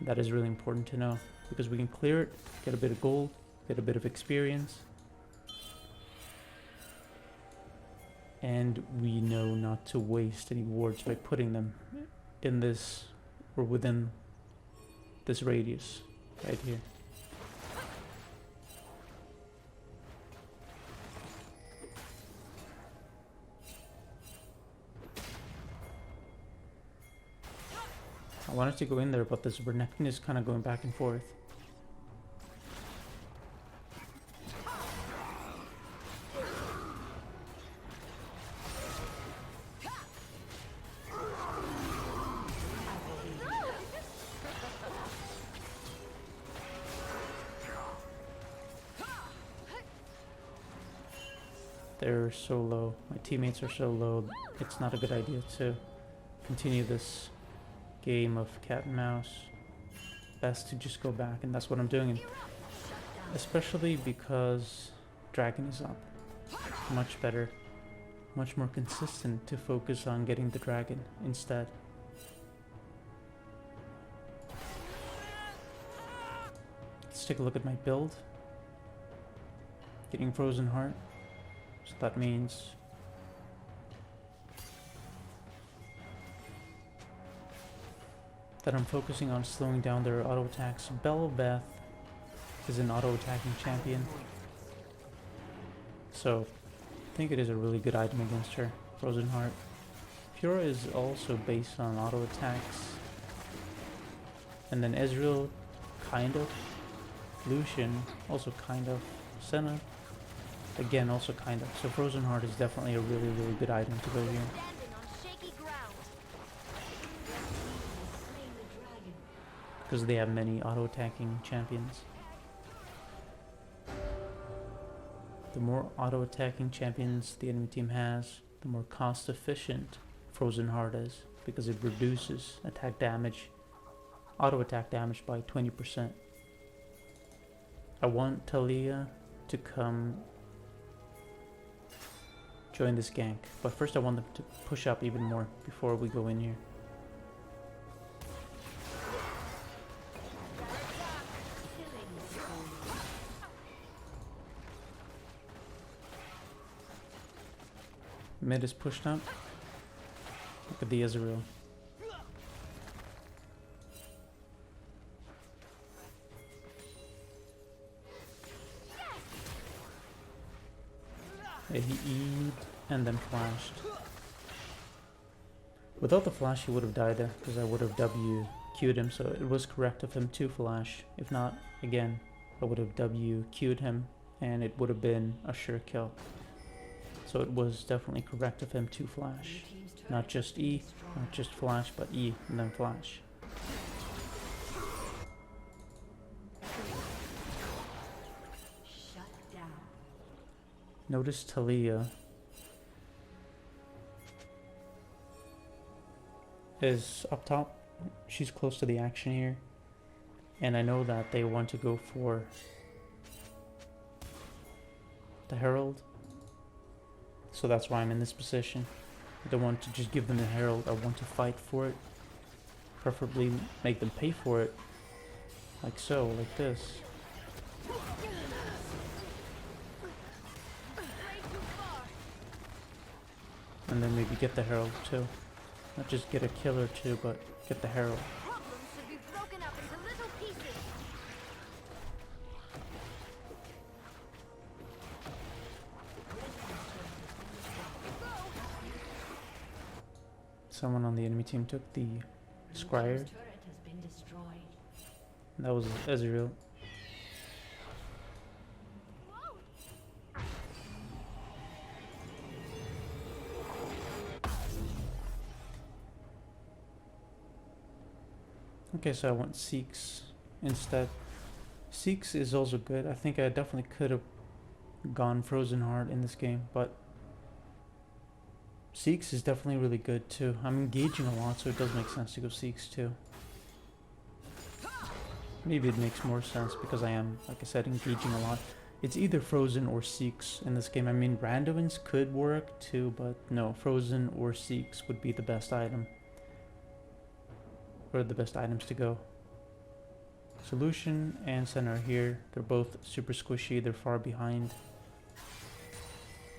That is really important to know, because we can clear it, get a bit of gold, get a bit of experience, and we know not to waste any wards by putting them in this or within this radius right here. I wanted to go in there, but this Renekton is kind of going back and forth. They're so low. My teammates are so low. It's not a good idea to continue this game of cat and mouse. Best to just go back, and that's what I'm doing. And especially because dragon is up. Much better, much more consistent to focus on getting the dragon instead. Let's take a look at my build. Getting Frozen Heart. So that means that I'm focusing on slowing down their auto attacks. Belobeth is an auto attacking champion, so I think it is a really good item against her. Frozen Heart. Fiora is also based on auto attacks, and then Ezreal, kind of. Lucian, also kind of. Senna, again, also kind of. So Frozen Heart is definitely a really, really good item to go here. Standing on shaky ground. Because they have many auto-attacking champions. The more auto-attacking champions the enemy team has, the more cost-efficient Frozen Heart is, because it reduces attack damage auto attack damage by 20%. I want Talia to come join this gank, but first I want them to push up even more before we go in here. Mid is pushed up. Look at the Ezreal. Yeah, he E'd and then flashed. Without the flash he would have died there because I would have W Q'd him, so it was correct of him to flash. If not, again, I would have W Q'd him and it would have been a sure kill. So it was definitely correct of him to flash. Not just E, not just flash, but E and then flash. Shut down. Notice Talia is up top. She's close to the action here. And I know that they want to go for the Herald. So that's why I'm in this position. I don't want to just give them the Herald, I want to fight for it. Preferably make them pay for it. Like so, like this. And then maybe get the Herald too. Not just get a kill or two, but get the Herald. Problems should be broken up into little pieces. Someone on the enemy team took the Scryer. Team's turret has been destroyed. That was Ezreal. Okay, so I went Seeks instead. Seeks is also good. I think I definitely could have gone Frozen Heart in this game, but Seeks is definitely really good too. I'm engaging a lot, so it does make sense to go Seeks too. Maybe it makes more sense because I am, like I said, engaging a lot. It's either Frozen or Seeks in this game. I mean, Randomins could work too, but no, Frozen or Seeks would be the best item. Or the best items to go. Solution and Center are here. They're both super squishy. They're far behind.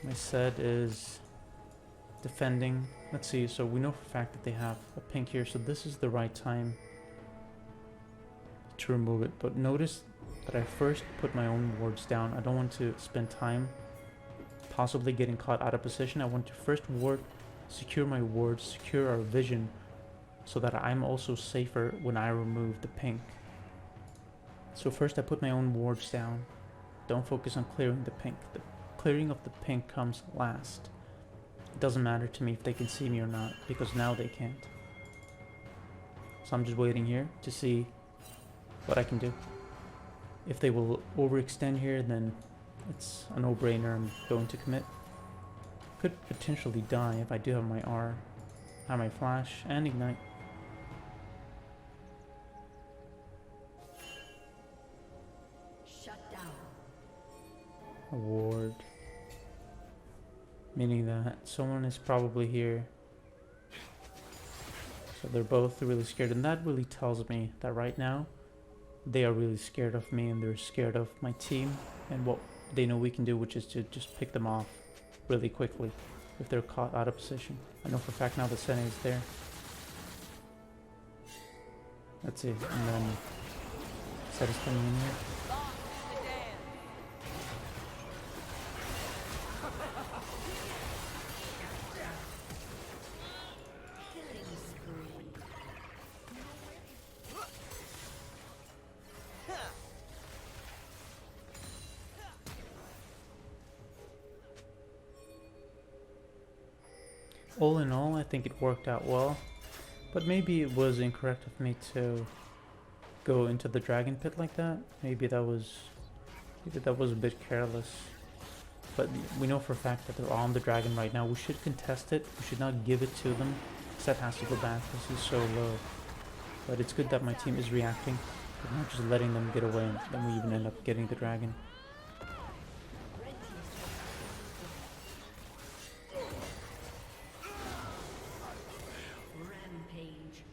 My set is defending. Let's see. So we know for a fact that they have a pink here. So this is the right time to remove it. But notice that I first put my own wards down. I don't want to spend time possibly getting caught out of position. I want to first ward, secure my wards, secure our vision, so that I'm also safer when I remove the pink. So first I put my own wards down. Don't focus on clearing the pink. The clearing of the pink comes last. It doesn't matter to me if they can see me or not, because now they can't. So I'm just waiting here to see what I can do. If they will overextend here, then it's a no-brainer. I'm going to commit. Could potentially die if I do have my R, have my flash, and ignite. Shut down. A ward. Meaning that someone is probably here. So they're both really scared, and that really tells me that right now they are really scared of me and they're scared of my team and what they know we can do, which is to just pick them off really quickly if they're caught out of position. I know for a fact now that Senna is there. That's it, and then Set is coming in here. Killing spree. All in all, I think it worked out well, but maybe it was incorrect of me to go into the dragon pit like that. Maybe that was a bit careless. But we know for a fact that they're on the dragon right now. We should contest it. We should not give it to them. Set has to go back because he's so low. But it's good that my team is reacting. We're not just letting them get away, and then we even end up getting the dragon. Rampage.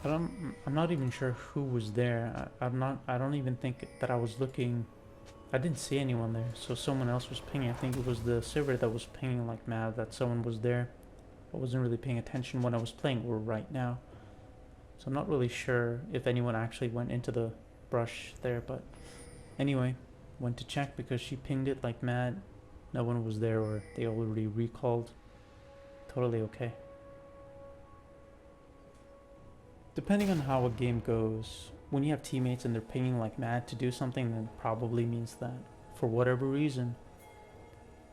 I'm not even sure who was there. I don't even think that I was looking. I didn't see anyone there, so someone else was pinging. I think it was the server that was pinging like mad that someone was there. I wasn't really paying attention when I was playing, or right now. So I'm not really sure if anyone actually went into the brush there, but anyway, went to check because she pinged it like mad. No one was there, or they already recalled. Totally okay. Depending on how a game goes, when you have teammates and they're pinging like mad to do something, then it probably means that for whatever reason,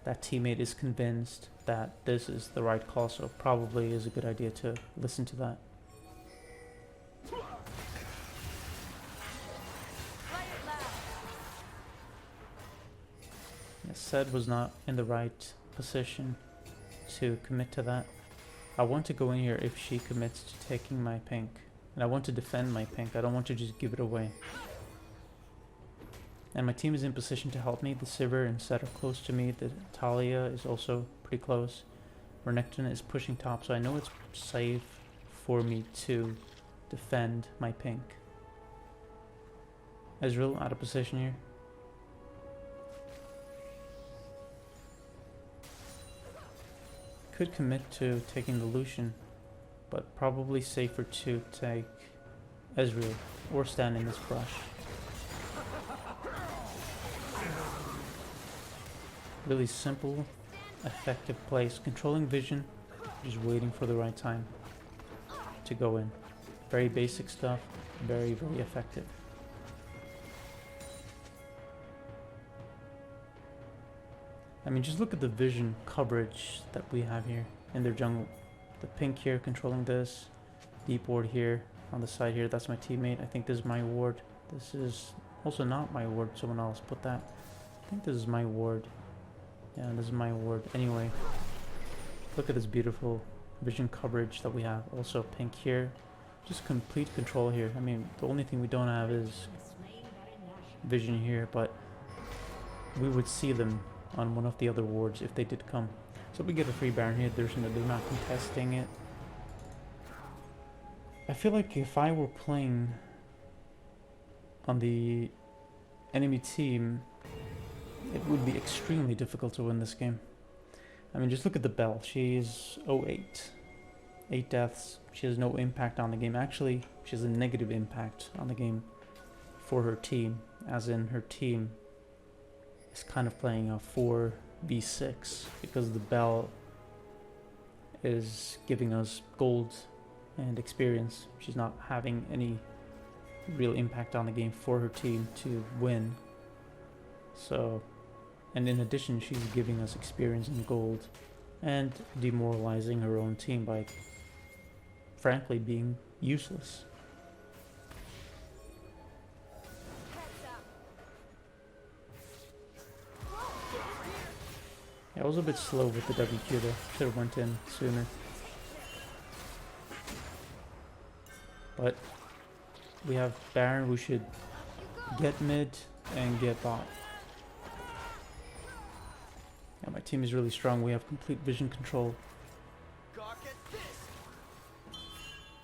that teammate is convinced that this is the right call, so probably is a good idea to listen to that. Yeah, Sed was not in the right position to commit to that. I want to go in here if she commits to taking my pink. And I want to defend my pink. I don't want to just give it away. And my team is in position to help me. The Sivir and Sett are close to me. The Talia is also pretty close. Renekton is pushing top, so I know it's safe for me to defend my pink. Ezreal out of position here. Could commit to taking the Lucian, but probably safer to take Ezreal or stand in this brush. Really simple, effective plays. Controlling vision, just waiting for the right time to go in. Very basic stuff, very, very effective. I mean, just look at the vision coverage that we have here in their jungle. The pink here controlling this, deep ward here on the side here, that's my teammate. I think this is my ward. This is also not my ward, someone else put that. I think this is my ward. Yeah, this is my ward. Anyway, look at this beautiful vision coverage that we have. Also pink here, just complete control here. I mean, the only thing we don't have is vision here, but we would see them on one of the other wards if they did come. So we get a free Baron here. They're not contesting it. I feel like if I were playing on the enemy team, it would be extremely difficult to win this game. I mean, just look at the Bell. She's 08. 8 deaths. She has no impact on the game. Actually, she has a negative impact on the game for her team. As in, her team is kind of playing a 4v6 because the Bell is giving us gold and experience. She's not having any real impact on the game for her team to win. So, and in addition, she's giving us experience and gold and demoralizing her own team by frankly being useless. Yeah, I was a bit slow with the WQ there. Should have went in sooner. But we have Baron. We should get mid and get bot. Yeah, my team is really strong. We have complete vision control.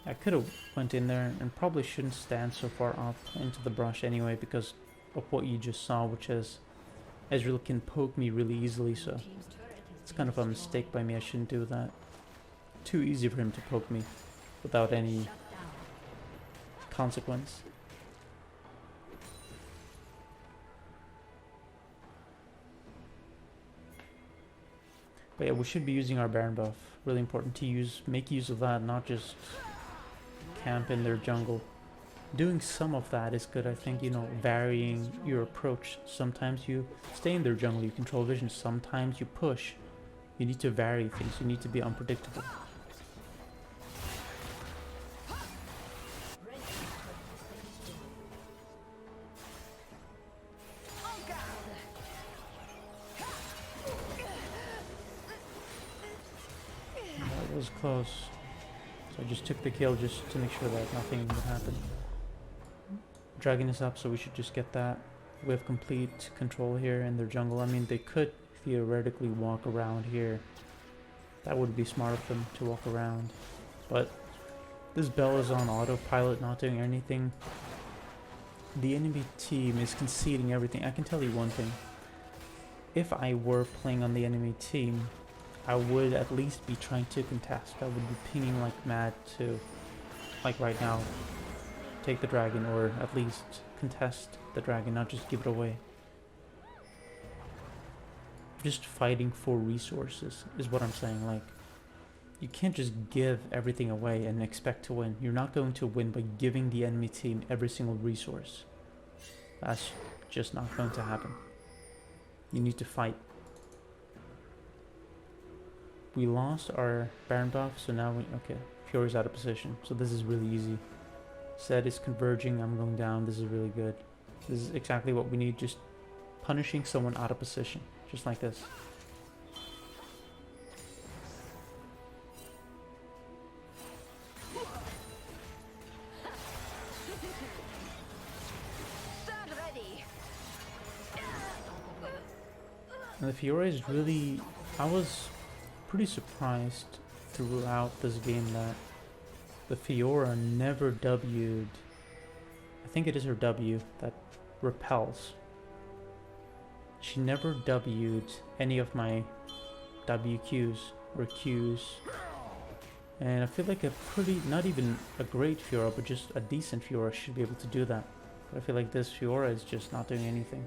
I could have went in there and probably shouldn't stand so far up into the brush anyway because of what you just saw, which is Ezreal can poke me really easily, so it's kind of a mistake by me. I shouldn't do that. Too easy for him to poke me without any consequence. But yeah, we should be using our Baron buff. Really important to make use of that, not just camp in their jungle. Doing some of that is good, I think, you know, varying your approach. Sometimes you stay in their jungle, you control vision. Sometimes you push. You need to vary things. You need to be unpredictable. was close. So I just took the kill just to make sure that nothing would happen. Dragon is up, so we should just get that. We have complete control here in their jungle. I mean, they could theoretically walk around here. That would be smart of them to walk around. But this Bell is on autopilot, not doing anything. The enemy team is conceding everything. I can tell you one thing. If I were playing on the enemy team, I would at least be trying to contest. I would be pinging like mad to, like right now, take the dragon, or at least contest the dragon, not just give it away. Just fighting for resources is what I'm saying. Like, you can't just give everything away and expect to win. You're not going to win by giving the enemy team every single resource. That's just not going to happen. You need to fight. We lost our Baron buff, so now we... Okay, Fury's out of position, so this is really easy. Zed is converging, I'm going down, this is really good. This is exactly what we need, just punishing someone out of position, just like this. Stand ready. And the Fiora is really... I was pretty surprised throughout this game that the Fiora never W'd. I think it is her W that repels. She never W'd any of my WQs or Qs. And I feel like a pretty, not even a great Fiora, but just a decent Fiora should be able to do that. But I feel like this Fiora is just not doing anything.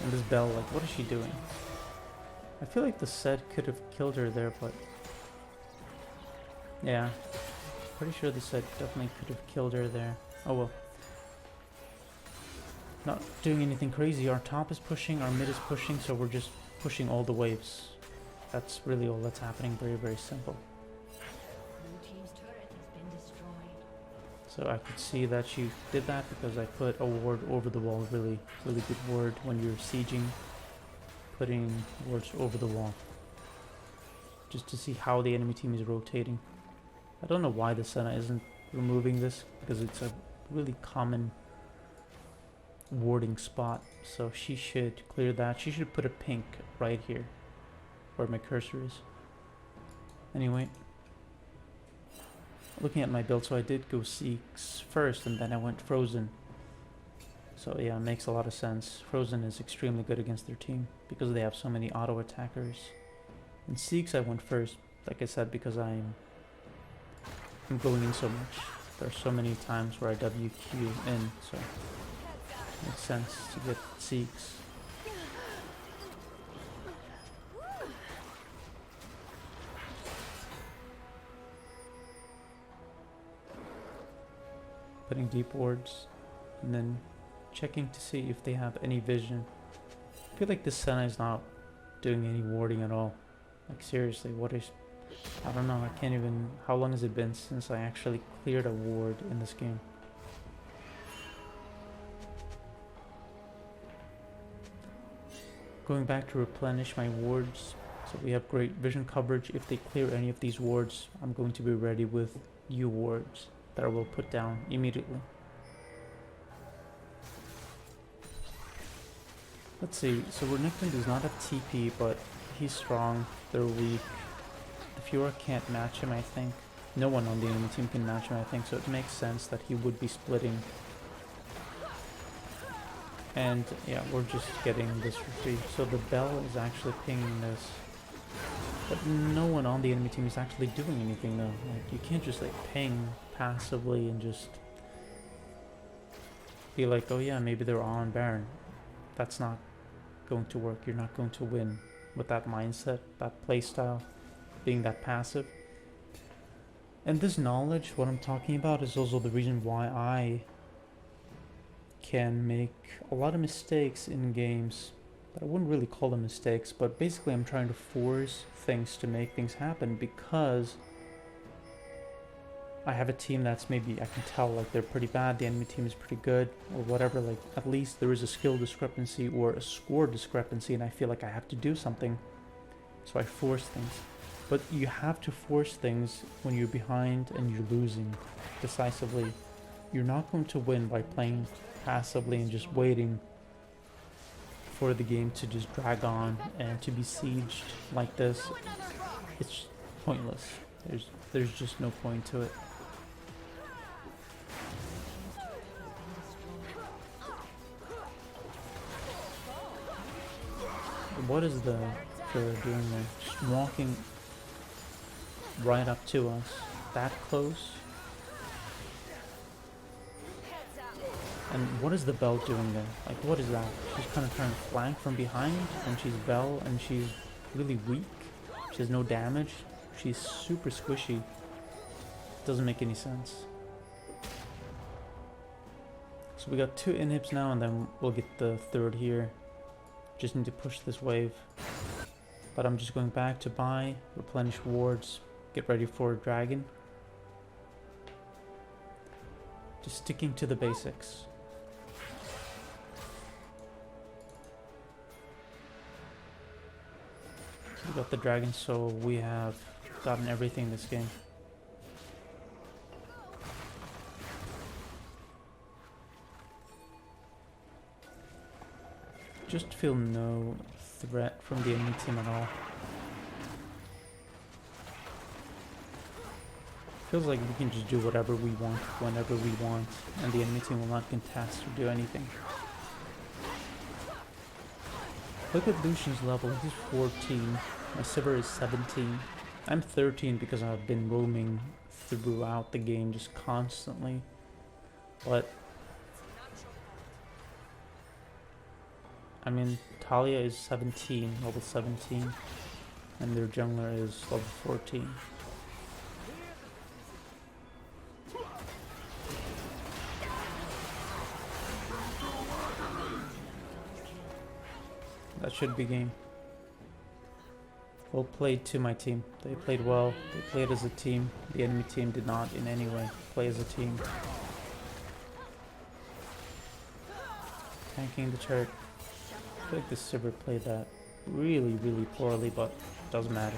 And this Bell, like, what is she doing? I feel like the Zed could have killed her there, but... yeah. Pretty sure the Zed definitely could have killed her there. Oh well. Not doing anything crazy. Our top is pushing, our mid is pushing, so we're just pushing all the waves. That's really all that's happening. Very, very simple. Blue team's turret has been destroyed. So I could see that she did that because I put a ward over the wall. Really, really good ward when you're sieging. Putting wards over the wall. Just to see how the enemy team is rotating. I don't know why the Senna isn't removing this, because it's a really common warding spot. So she should clear that. She should put a pink right here, where my cursor is. Anyway. Looking at my build, so I did go Seeks first, and then I went Frozen. So yeah, it makes a lot of sense. Frozen is extremely good against their team, because they have so many auto attackers. And Seeks I went first, like I said, because I'm going in so much. There are so many times where I WQ in, so it makes sense to get Seeks. Putting deep wards, and then checking to see if they have any vision. I feel like this Senna is not doing any warding at all. Like seriously, what is... I don't know, I can't even... How long has it been since I actually cleared a ward in this game? Going back to replenish my wards, so we have great vision coverage. If they clear any of these wards, I'm going to be ready with new wards that I will put down immediately. Let's see, so Renekton does not have TP, but he's strong, they're weak. The Fiora can't match him, I think. No one on the enemy team can match him, I think, so it makes sense that he would be splitting. And yeah, we're just getting this for free. So the Bell is actually pinging this. But no one on the enemy team is actually doing anything though. Like, you can't just like ping passively and just be like, oh yeah, maybe they're on Baron. That's not going to work. You're not going to win with that mindset, that playstyle, being that passive. And this knowledge, what I'm talking about, is also the reason why I can make a lot of mistakes in games. I wouldn't really call them mistakes, but basically I'm trying to force things to make things happen, because I have a team that's maybe I can tell like they're pretty bad, the enemy team is pretty good, or whatever, like at least there is a skill discrepancy or a score discrepancy, and I feel like I have to do something, so I force things. But you have to force things when you're behind and you're losing decisively. You're not going to win by playing passively and just waiting for the game to just drag on and to be sieged like this. It's pointless. There's just no point to it. What is the killer doing there? Just walking right up to us. That close? And what is the Belle doing there? Like, what is that? She's kind of trying to flank from behind, and she's Belle, and she's really weak. She has no damage. She's super squishy. Doesn't make any sense. So we got 2 inhibs now, and then we'll get the 3rd here. Just need to push this wave. But I'm just going back to buy, replenish wards, get ready for dragon. Just sticking to the basics. We got the dragon, so we have gotten everything this game. Just feel no threat from the enemy team at all. Feels like we can just do whatever we want, whenever we want, and the enemy team will not contest or do anything. Look at Lucian's level, he's 14, my Sivir is 17. I'm 13 because I've been roaming throughout the game just constantly, but I mean, Talia is 17, level 17, and their jungler is level 14. That should be game. Well played to my team. They played well. They played as a team. The enemy team did not in any way play as a team. Tanking the turret. I feel like the Sivir played that really, really poorly, but doesn't matter.